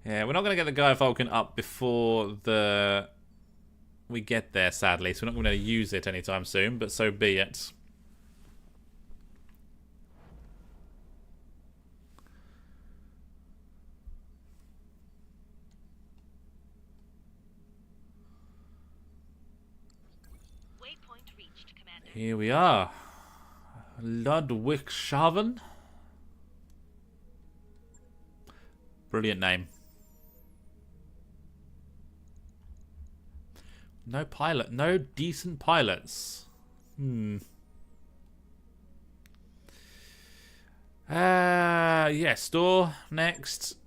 Yeah, we're not going to get the Gaia Falcon up before we get there, sadly. So we're not going to use it anytime soon, but so be it. Waypoint reached, Commander. Here we are. Ludwigshaven. Brilliant name. No pilot. No decent pilots. Yeah, store. Next.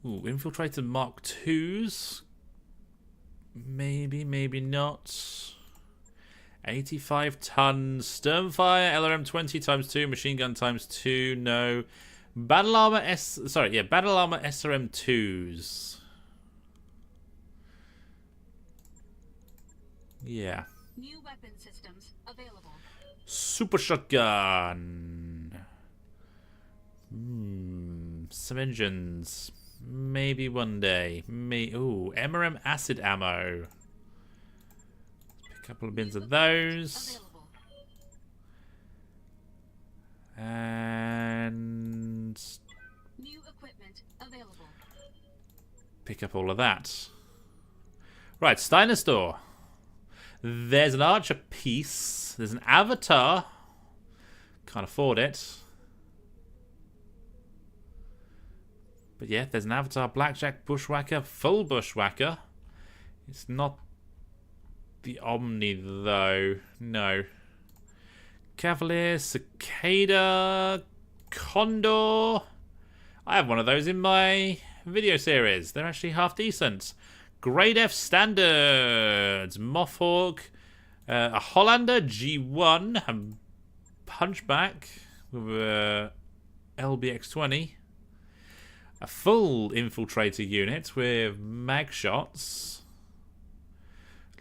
Ooh, infiltrated Mark IIs. Maybe, maybe not. 85 tons. Sternfire, LRM 20 times 2, machine gun times 2, no. Battle armor Battle armor SRM 2s. Yeah. New weapon systems available. Super shotgun. Some engines. Maybe one day. Ooh, MRM acid ammo. Pick a couple of bins of those. Available. And New equipment available. pick up all of that. Right, Steiner store. There's an archer piece. There's an avatar. Can't afford it. But yeah, there's an avatar, blackjack, bushwhacker, full bushwhacker. It's not the Omni though. No. Cavalier, Cicada, Condor. I have one of those in my video series. They're actually half decent. Grade F standards. Mothhawk. A Hollander G1. A Punchback with a LBX-20. A full infiltrator unit with mag shots.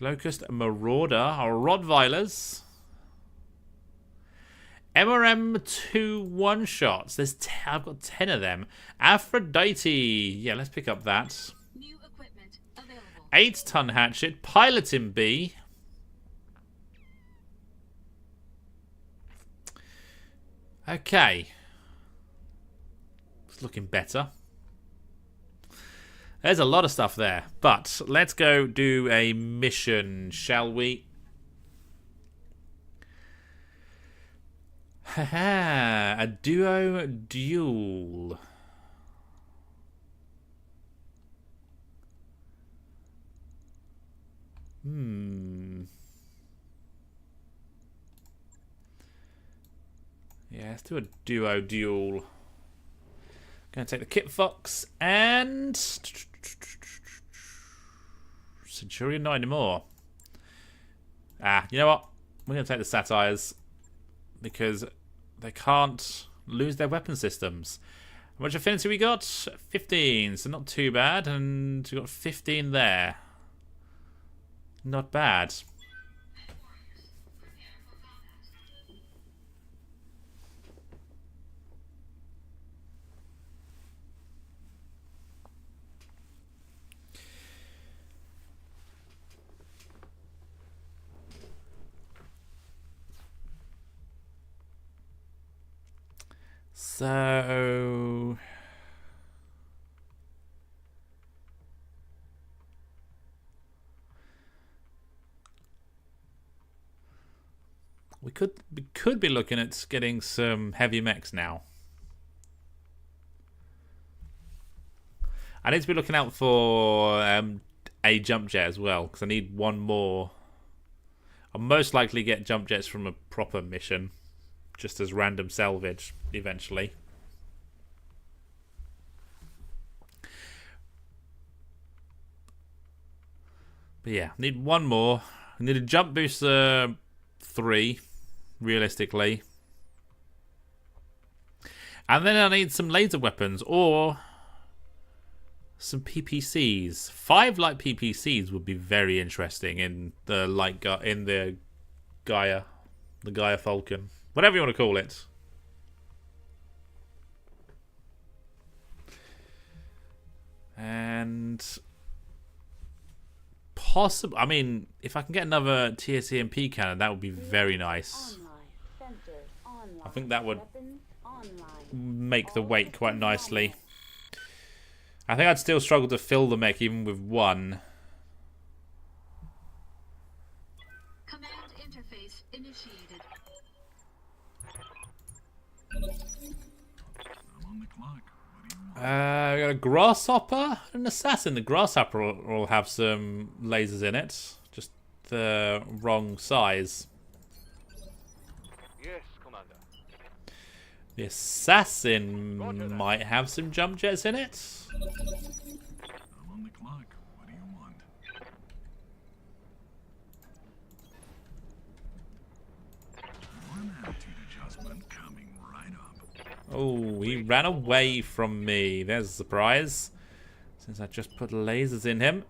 Locust, Marauder, Rottweilers. MRM2 one-shots. I've got 10 of them. Aphrodite. Yeah, let's pick up that. New equipment available. 8-ton hatchet. Piloting bee. Okay. It's looking better. There's a lot of stuff there. But let's go do a mission, shall we? Haha, a duo duel. Yeah, let's do a duo duel. Gonna take the Kit Fox and Centurion, not anymore. You know what? We're gonna take the Satires because they can't lose their weapon systems. How much affinity we got? 15, so not too bad, and we got 15 there. Not bad. So we could be looking at getting some heavy mechs now. I need to be looking out for a jump jet as well, because I need one more. I'll most likely get jump jets from a proper mission, just as random salvage eventually. But yeah, need one more. I need a jump booster 3, realistically. And then I need some laser weapons or some PPCs. 5 light PPCs would be very interesting in the Gaia Falcon. Whatever you want to call it. And possible. I mean, if I can get another TSEMP cannon, that would be very nice. I think that would make the weight quite nicely. I think I'd still struggle to fill the mech even with one. Command interface initiated. I'm on the clock. What do you want? We got a grasshopper and an assassin. The grasshopper will have some lasers in it, just the wrong size. Yes, Commander. The assassin might have some jump jets in it. I'm on the clock. What do you want? One attitude adjustment coming right up. Oh, he ran away from me. There's a surprise. Since I just put lasers in him.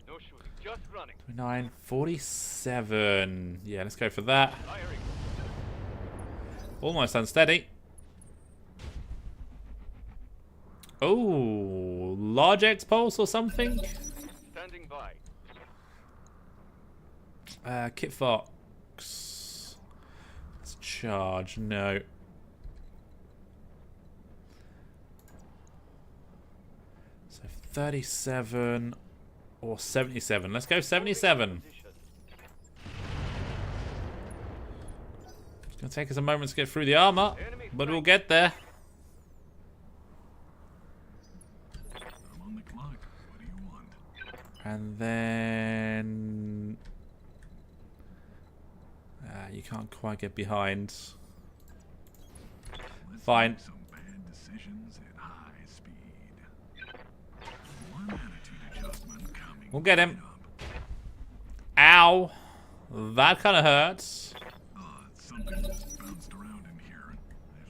No shooting, just 29, 47. Yeah, let's go for that. Firing. Almost unsteady. Oh, large X pulse or something? Standing by. Kit Fox. Let's charge. No. So 37 or 77. Let's go 77. It's going to take us a moment to get through the armor, but we'll get there. I'm on the clock. What do you want? And then... you can't quite get behind. Let's Fine. make some bad decisions at high speed. One attitude adjustment coming. We'll get him. up. Ow! That kind of hurts. Something bounced around in here. I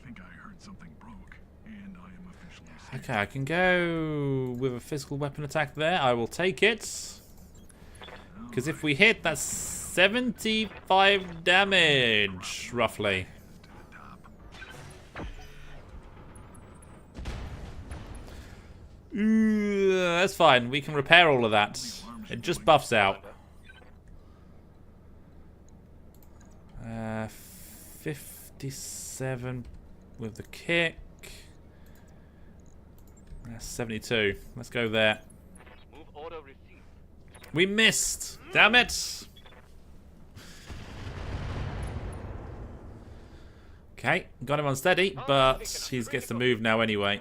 think I heard something broke, and I am officially safe. Okay, I can go with a physical weapon attack there. I will take it. Because if we hit, that's 75 damage, roughly. To the top. That's fine. We can repair all of that. It just buffs out. 57 with the kick. 72. Let's go there. Move order received. We missed. Damn it. Okay, got him unsteady, but he gets to move now anyway.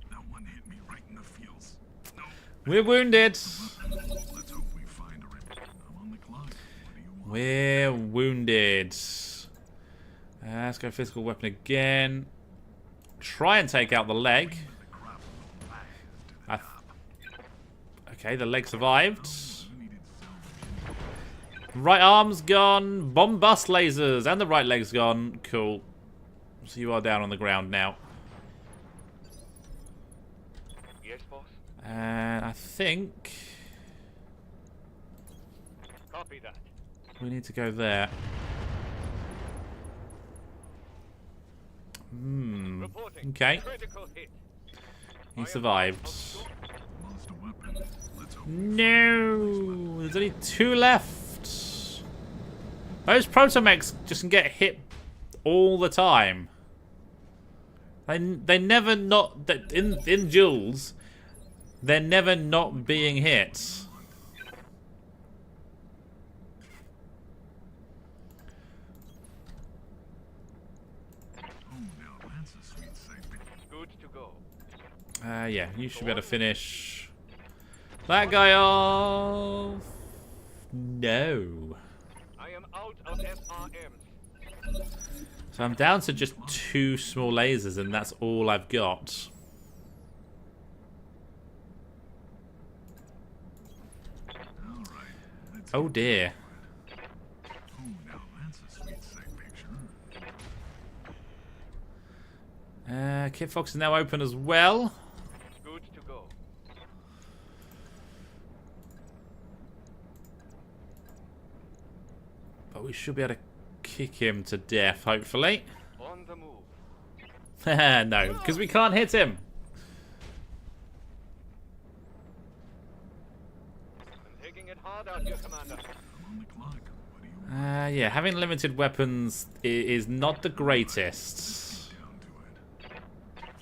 That one hit me right in the feels. No. We're wounded. Let's hope we find a rip. I'm on the clock. What do you want? We're wounded. Let's go physical weapon again. Try and take out the leg. The crop will rise to the I top. Okay, the leg survived. I needed salvage anyway. Right arm's gone. Bombust lasers. And the right leg's gone. Cool. So you are down on the ground now. Yes, boss. And I think Copy that. we need to go there. Reporting. Okay. Critical hit. He survived. Lost a weapon. Let's hope. No! There's only 2 left. Those protomechs just can get hit all the time. They never not... In duels, they're never not being hit. Oh, now that's a sweet sight. Good to go. Yeah, you should be able to finish that guy off. No. I am out of FRMs. So I'm down to just 2 small lasers, and that's all I've got. All right. Let's Oh dear. Oh, now that's a sweet sight picture. Kit Fox is now open as well. Good to go. But we should be able to kick him to death, hopefully. On the move. No, because we can't hit him. I'm taking it hard out here, Commander. I'm on the clock. What do you want? Yeah, having limited weapons is not the greatest. Down to it.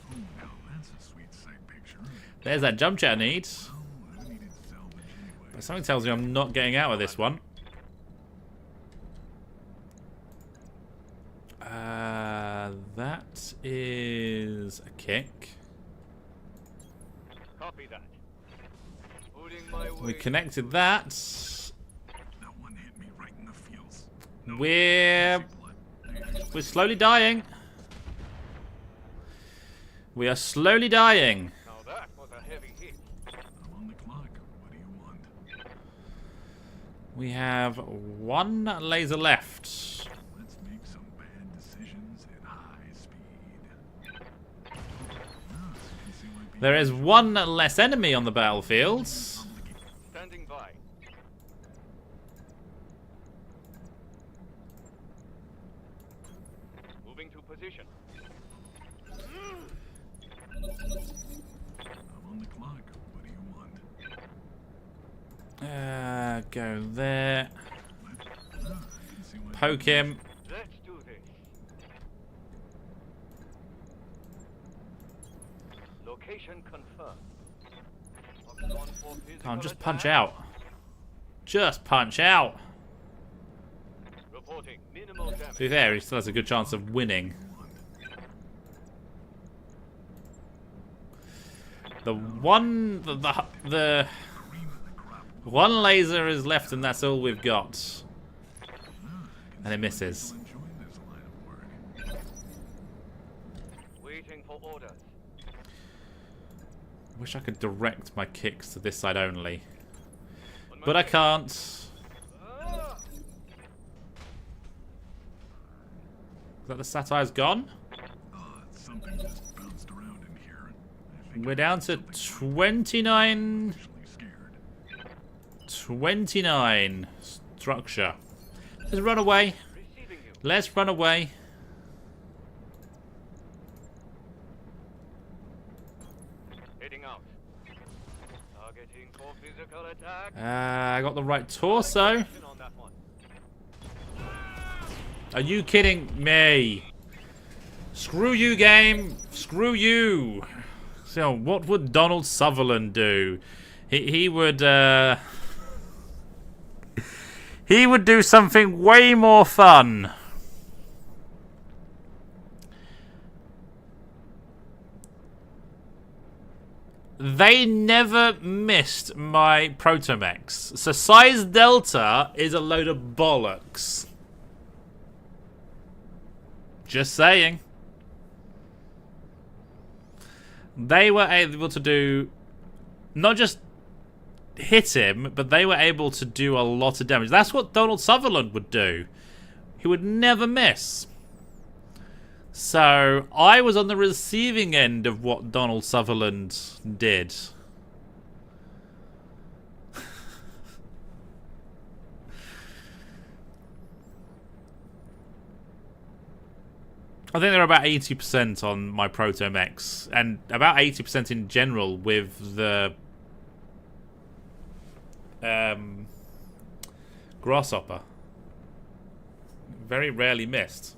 Oh, now that's a sweet sight picture. There's that jump jet I need. Oh, I needed salvage anyway. But something tells me I'm not getting out of this one. That is a kick. Copy that. Putting my We way. connected that. That one hit me right in the feels. We're slowly dying. We are slowly dying. Now that was a heavy hit. I'm on the clock. What do you want? We have 1 laser left. Let's make some bad decisions at high speed. Ah, you can see why people There is 1 less enemy on the battlefield. Standing by. Moving to position. I'm on the clock. What do you want? Go there. I can see why. Poke him. Let's do this. Location confirmed. On for Come on, just physical punch attack. out. Just punch out. Reporting minimal damage. To be fair, he still has a good chance of winning. The one one laser is left, and that's all we've got. And it misses. Enjoy this line of work. Waiting for orders. Wish I could direct my kicks to this side only, On my but I way. can't. Ah! Is that the satire's gone? Something just bounced around in here. I think We're down to 29. I'm actually scared. 29 structure. Let's run away. Receiving you. Let's run away. Heading out. Targeting for physical attack. I got the right torso. Action on that one. Are you kidding me? Screw you, game. Screw you. So, what would Donald Sutherland do? He would he would do something way more fun. They never missed my Protomechs. So size delta is a load of bollocks. Just saying. They were able to do not just hit him, but they were able to do a lot of damage. That's what Donald Sutherland would do. He would never miss. So I was on the receiving end of what Donald Sutherland did. I think they're about 80% on my Protomechs, and about 80% in general with the Grasshopper. Very rarely missed.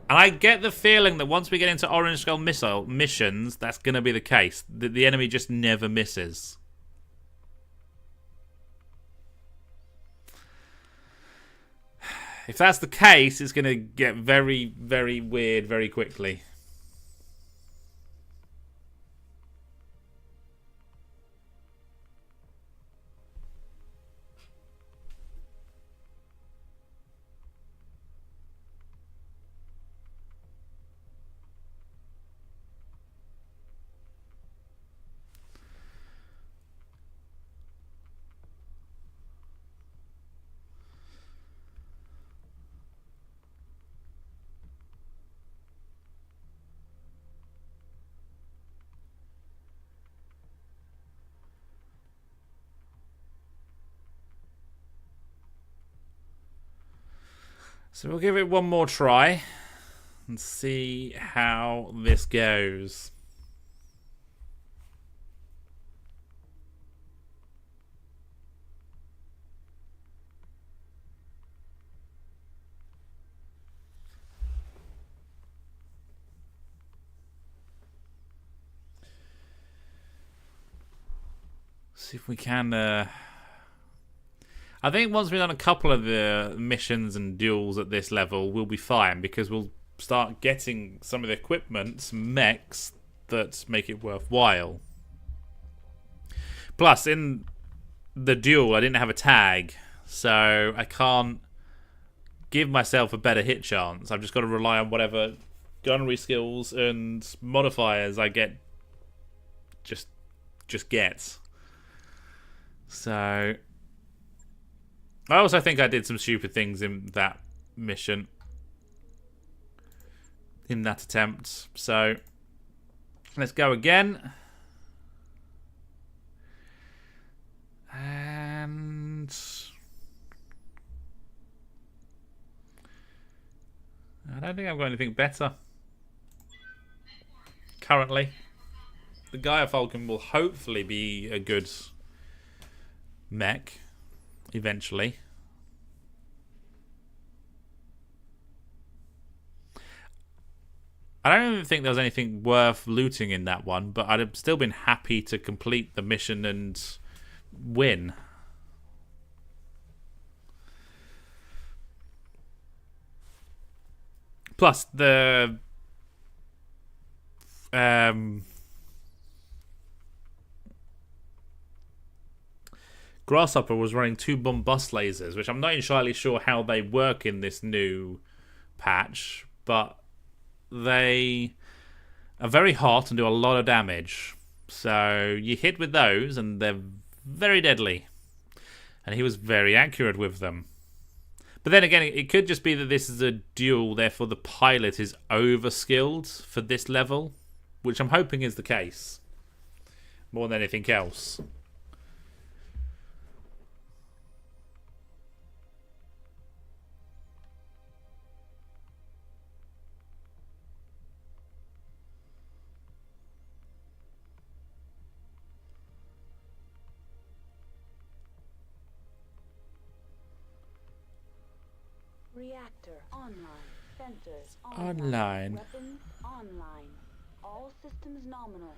And I get the feeling that once we get into Orange Skull missile missions, that's going to be the case. The enemy just never misses. If that's the case, it's going to get very, very weird very quickly. So we'll give it one more try and see how this goes. See if we can I think once we've done a couple of the missions and duels at this level, we'll be fine, because we'll start getting some of the equipment, mechs, that make it worthwhile. Plus, in the duel, I didn't have a tag, so I can't give myself a better hit chance. I've just got to rely on whatever gunnery skills and modifiers I get. Just get. So I also think I did some stupid things in that mission, in that attempt. So let's go again. And I don't think I've got anything better. Currently. The Gaia Falcon will hopefully be a good mech. Eventually. I don't even think there was anything worth looting in that one, but I'd have still been happy to complete the mission and win. Plus, the Grasshopper was running 2 bombust lasers, which I'm not entirely sure how they work in this new patch, but they are very hot and do a lot of damage. So you hit with those and they're very deadly. And he was very accurate with them. But then again, it could just be that this is a duel, therefore the pilot is over-skilled for this level, which I'm hoping is the case. More than anything else. Reactor online. Sensors Online. Weapons online. All systems nominal.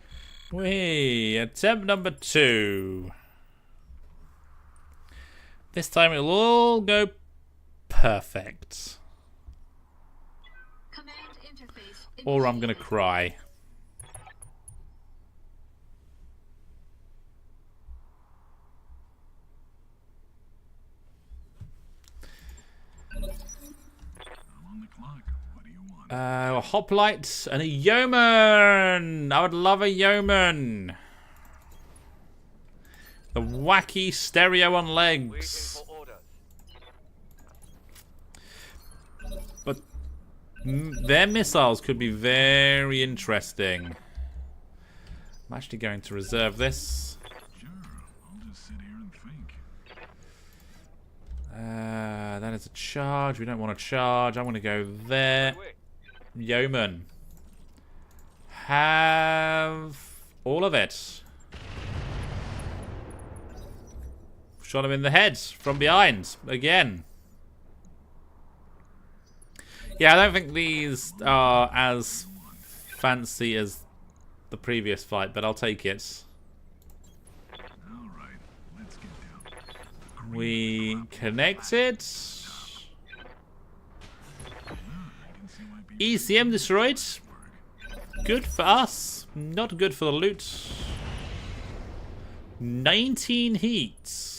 Wait, attempt number 2. This time it'll all go perfect. Command interface Or I'm gonna initiated. cry. I'm on the clock. What do you want? A hoplite and a yeoman. I would love a yeoman. The wacky stereo on Waiting legs. for orders. But their missiles could be very interesting. I'm actually going to reserve this. Sure, I'll just sit here and think. That is a charge. We don't want to charge. I want to go there. Quick. Yeoman. Have all of it. Shot him in the head from behind again. Yeah, I don't think these are as fancy as the previous fight, but I'll take it. All right, let's get down. We connected. I can see why people ECM destroyed. Good for us. Not good for the loot. 19 heats.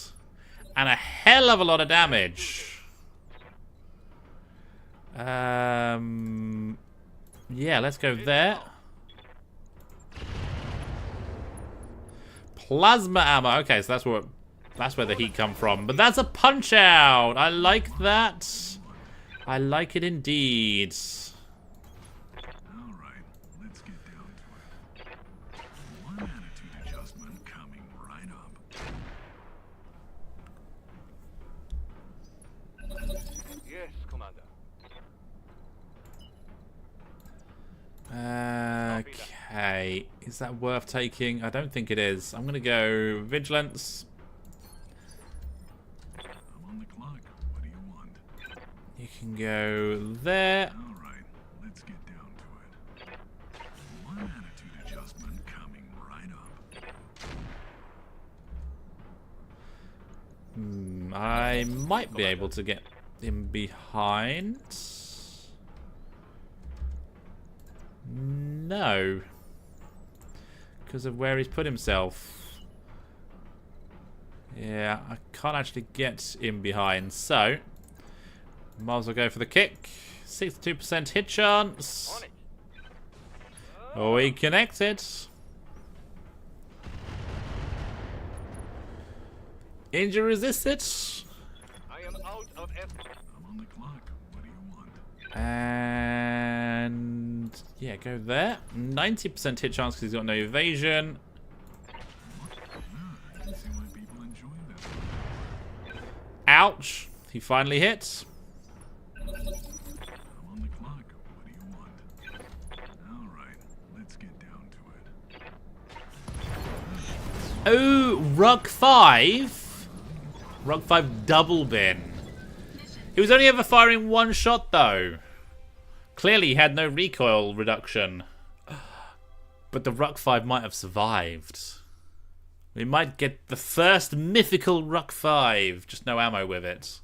And a hell of a lot of damage. Yeah, let's go there. Plasma ammo. Okay, so that's where the heat come from. But that's a punch out. I like that. I like it indeed. All right, let's get down to it. One attitude adjustment coming right up. Yes, Commander. Okay, is that worth taking? I don't think it is. I'm gonna go vigilance. I'm on the clock. What do you want? You can go there. All right, let's get down to it. One attitude adjustment coming right up. I might be able to get him behind. No. Because of where he's put himself. Yeah, I can't actually get him behind. So, might as well go for the kick. 62% hit chance. On it. Oh, we connected. Injury resisted. I am out of F. I'm on the clock. What do you want? And yeah, go there. 90% hit chance because he's got no evasion. I can see why people enjoy this. Ouch. He finally hit. I'm on the clock. Oh, Rug 5. Rug 5 double bin. He was only ever firing one shot though. Clearly he had no recoil reduction. But the Rug 5 might have survived. We might get the first mythical Rug 5. Just no ammo with it.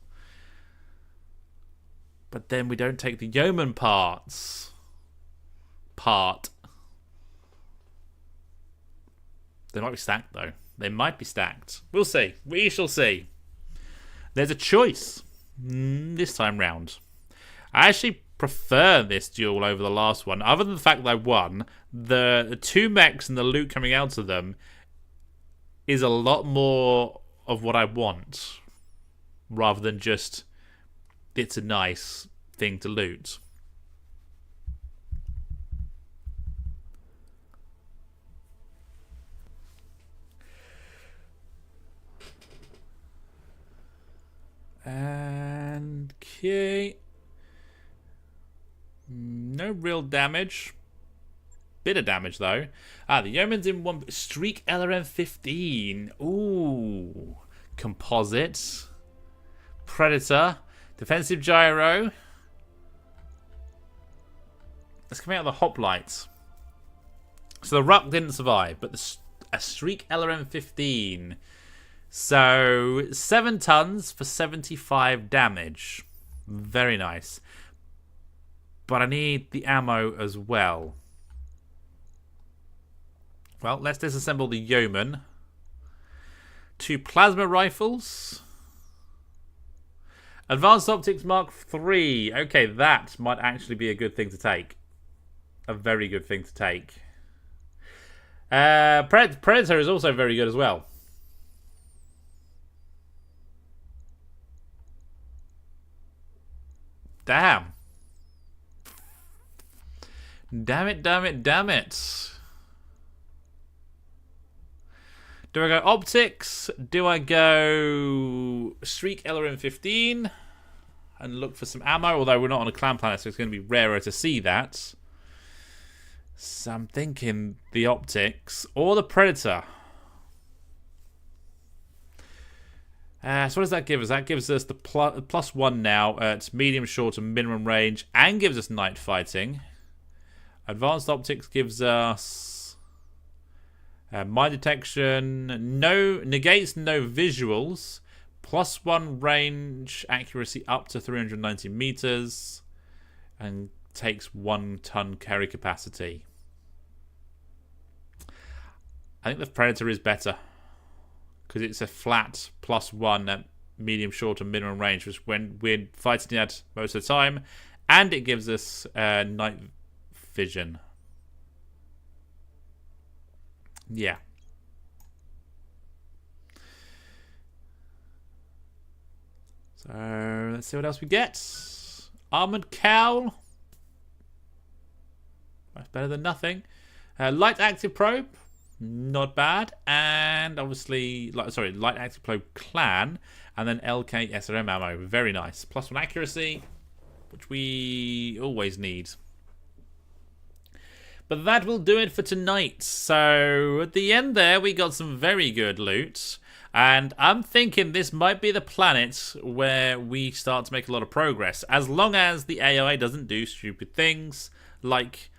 But then we don't take the Yeoman parts. They might be stacked though. They might be stacked. We'll see. We shall see. There's a choice this time round. I actually prefer this duel over the last one. Other than the fact that I won, the two mechs and the loot coming out of them is a lot more of what I want. Rather than just, it's a nice thing to loot. And okay. No real damage. Bit of damage though. The Yeoman's in one. Streak LRM 15. Ooh. Composite. Predator. Defensive gyro. Let's come out of the hoplites. So the Ruck didn't survive, but a Streak LRM 15. So 7 tons for 75 damage. Very nice. But I need the ammo as well. Well, let's disassemble the Yeoman. 2 plasma rifles. Advanced Optics Mark III. Okay, that might actually be a good thing to take. A very good thing to take. Predator is also very good as well. Damn. Damn it, damn it, damn it. Do I go optics? Do I go Streak LRM 15 and look for some ammo? Although we're not on a clan planet, so it's going to be rarer to see that. So I'm thinking the optics or the Predator. So what does that give us? That gives us the +1 now at medium, short, and minimum range, and gives us night fighting. Advanced optics gives us mine detection, negates no visuals, +1 range, accuracy up to 390 meters, and takes 1 ton carry capacity. I think the Predator is better. Because it's a flat +1 at medium, short, and minimum range, which when we're fighting at most of the time, and it gives us night vision. Yeah. So let's see what else we get. Armored cowl. That's better than nothing. Light active probe. Not bad. And obviously, light active probe clan. And then LK SRM ammo. Very nice. +1 accuracy, which we always need. But that will do it for tonight. So at the end there, we got some very good loot. And I'm thinking this might be the planet where we start to make a lot of progress. As long as the AI doesn't do stupid things like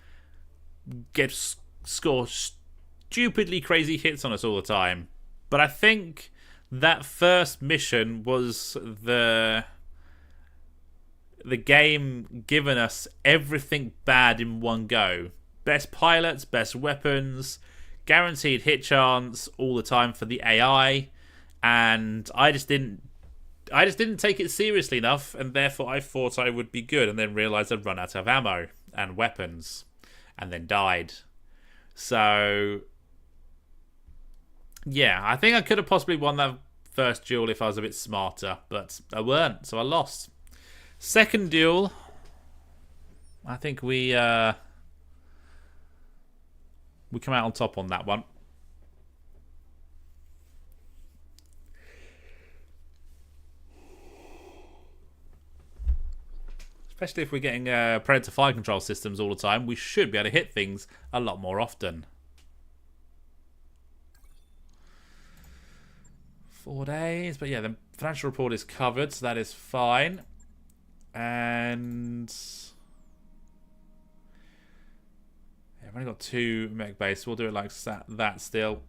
score stupidly crazy hits on us all the time. But I think that first mission was the game giving us everything bad in one go. Best pilots, best weapons, guaranteed hit chance all the time for the AI, and I just didn't take it seriously enough, and therefore I thought I would be good, and then realised I'd run out of ammo and weapons, and then died. So yeah, I think I could have possibly won that first duel if I was a bit smarter, but I weren't, so I lost. Second duel, I think we come out on top on that one. Especially if we're getting Predator fire control systems all the time, we should be able to hit things a lot more often. 4 days. But yeah, the financial report is covered, so that is fine. And yeah, I've only got 2 mech base, so we'll do it like that still.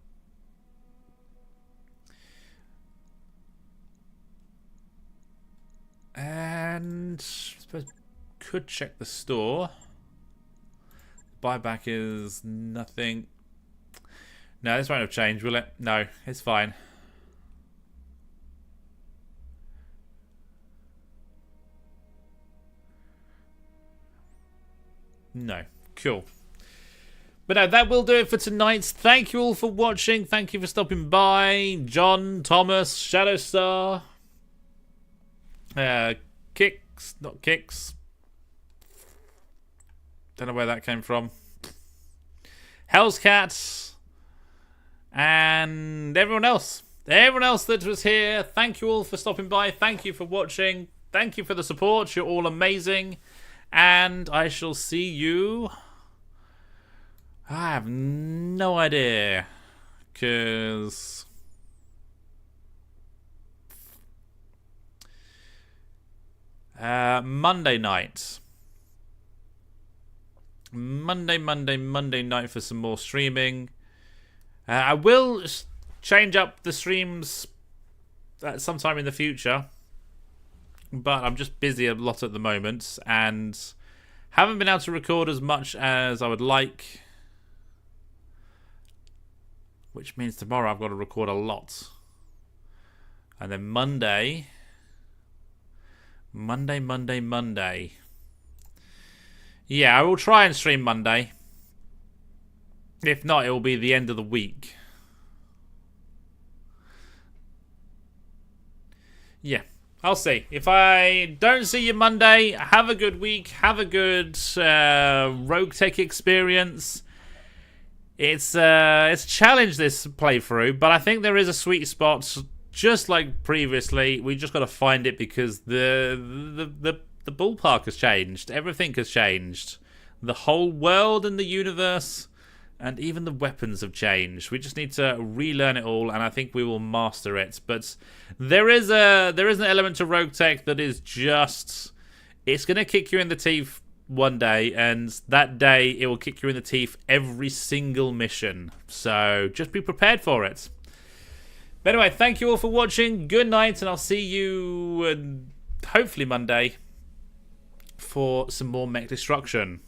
And I suppose could check the store. Buyback is nothing. No, this won't have changed, will it? No, it's fine. No, cool. But no, that will do it for tonight. Thank you all for watching. Thank you for stopping by. John, Thomas, Shadowstar. Kicks, not Kicks. Don't know where that came from. Hell's Cats. And everyone else. Everyone else that was here. Thank you all for stopping by. Thank you for watching. Thank you for the support. You're all amazing. And I shall see you... I have no idea. Because... Monday night. Monday night for some more streaming. I will change up the streams at sometime in the future. But I'm just busy a lot at the moment. And haven't been able to record as much as I would like. Which means tomorrow I've got to record a lot. And then Monday. Yeah, I will try and stream Monday. If not, it will be the end of the week. Yeah, I'll see. If I don't see you Monday, have a good week. Have a good RogueTech experience. It's challenged this playthrough, but I think there is a sweet spot. Just like previously, we just got to find it because the ballpark has changed. Everything has changed. The whole world and the universe and even the weapons have changed. We just need to relearn it all, and I think we will master it. But there is an element to RogueTech that is just... It's going to kick you in the teeth one day, and that day it will kick you in the teeth every single mission. So just be prepared for it. But anyway, thank you all for watching. Good night, and I'll see you hopefully Monday for some more mech destruction.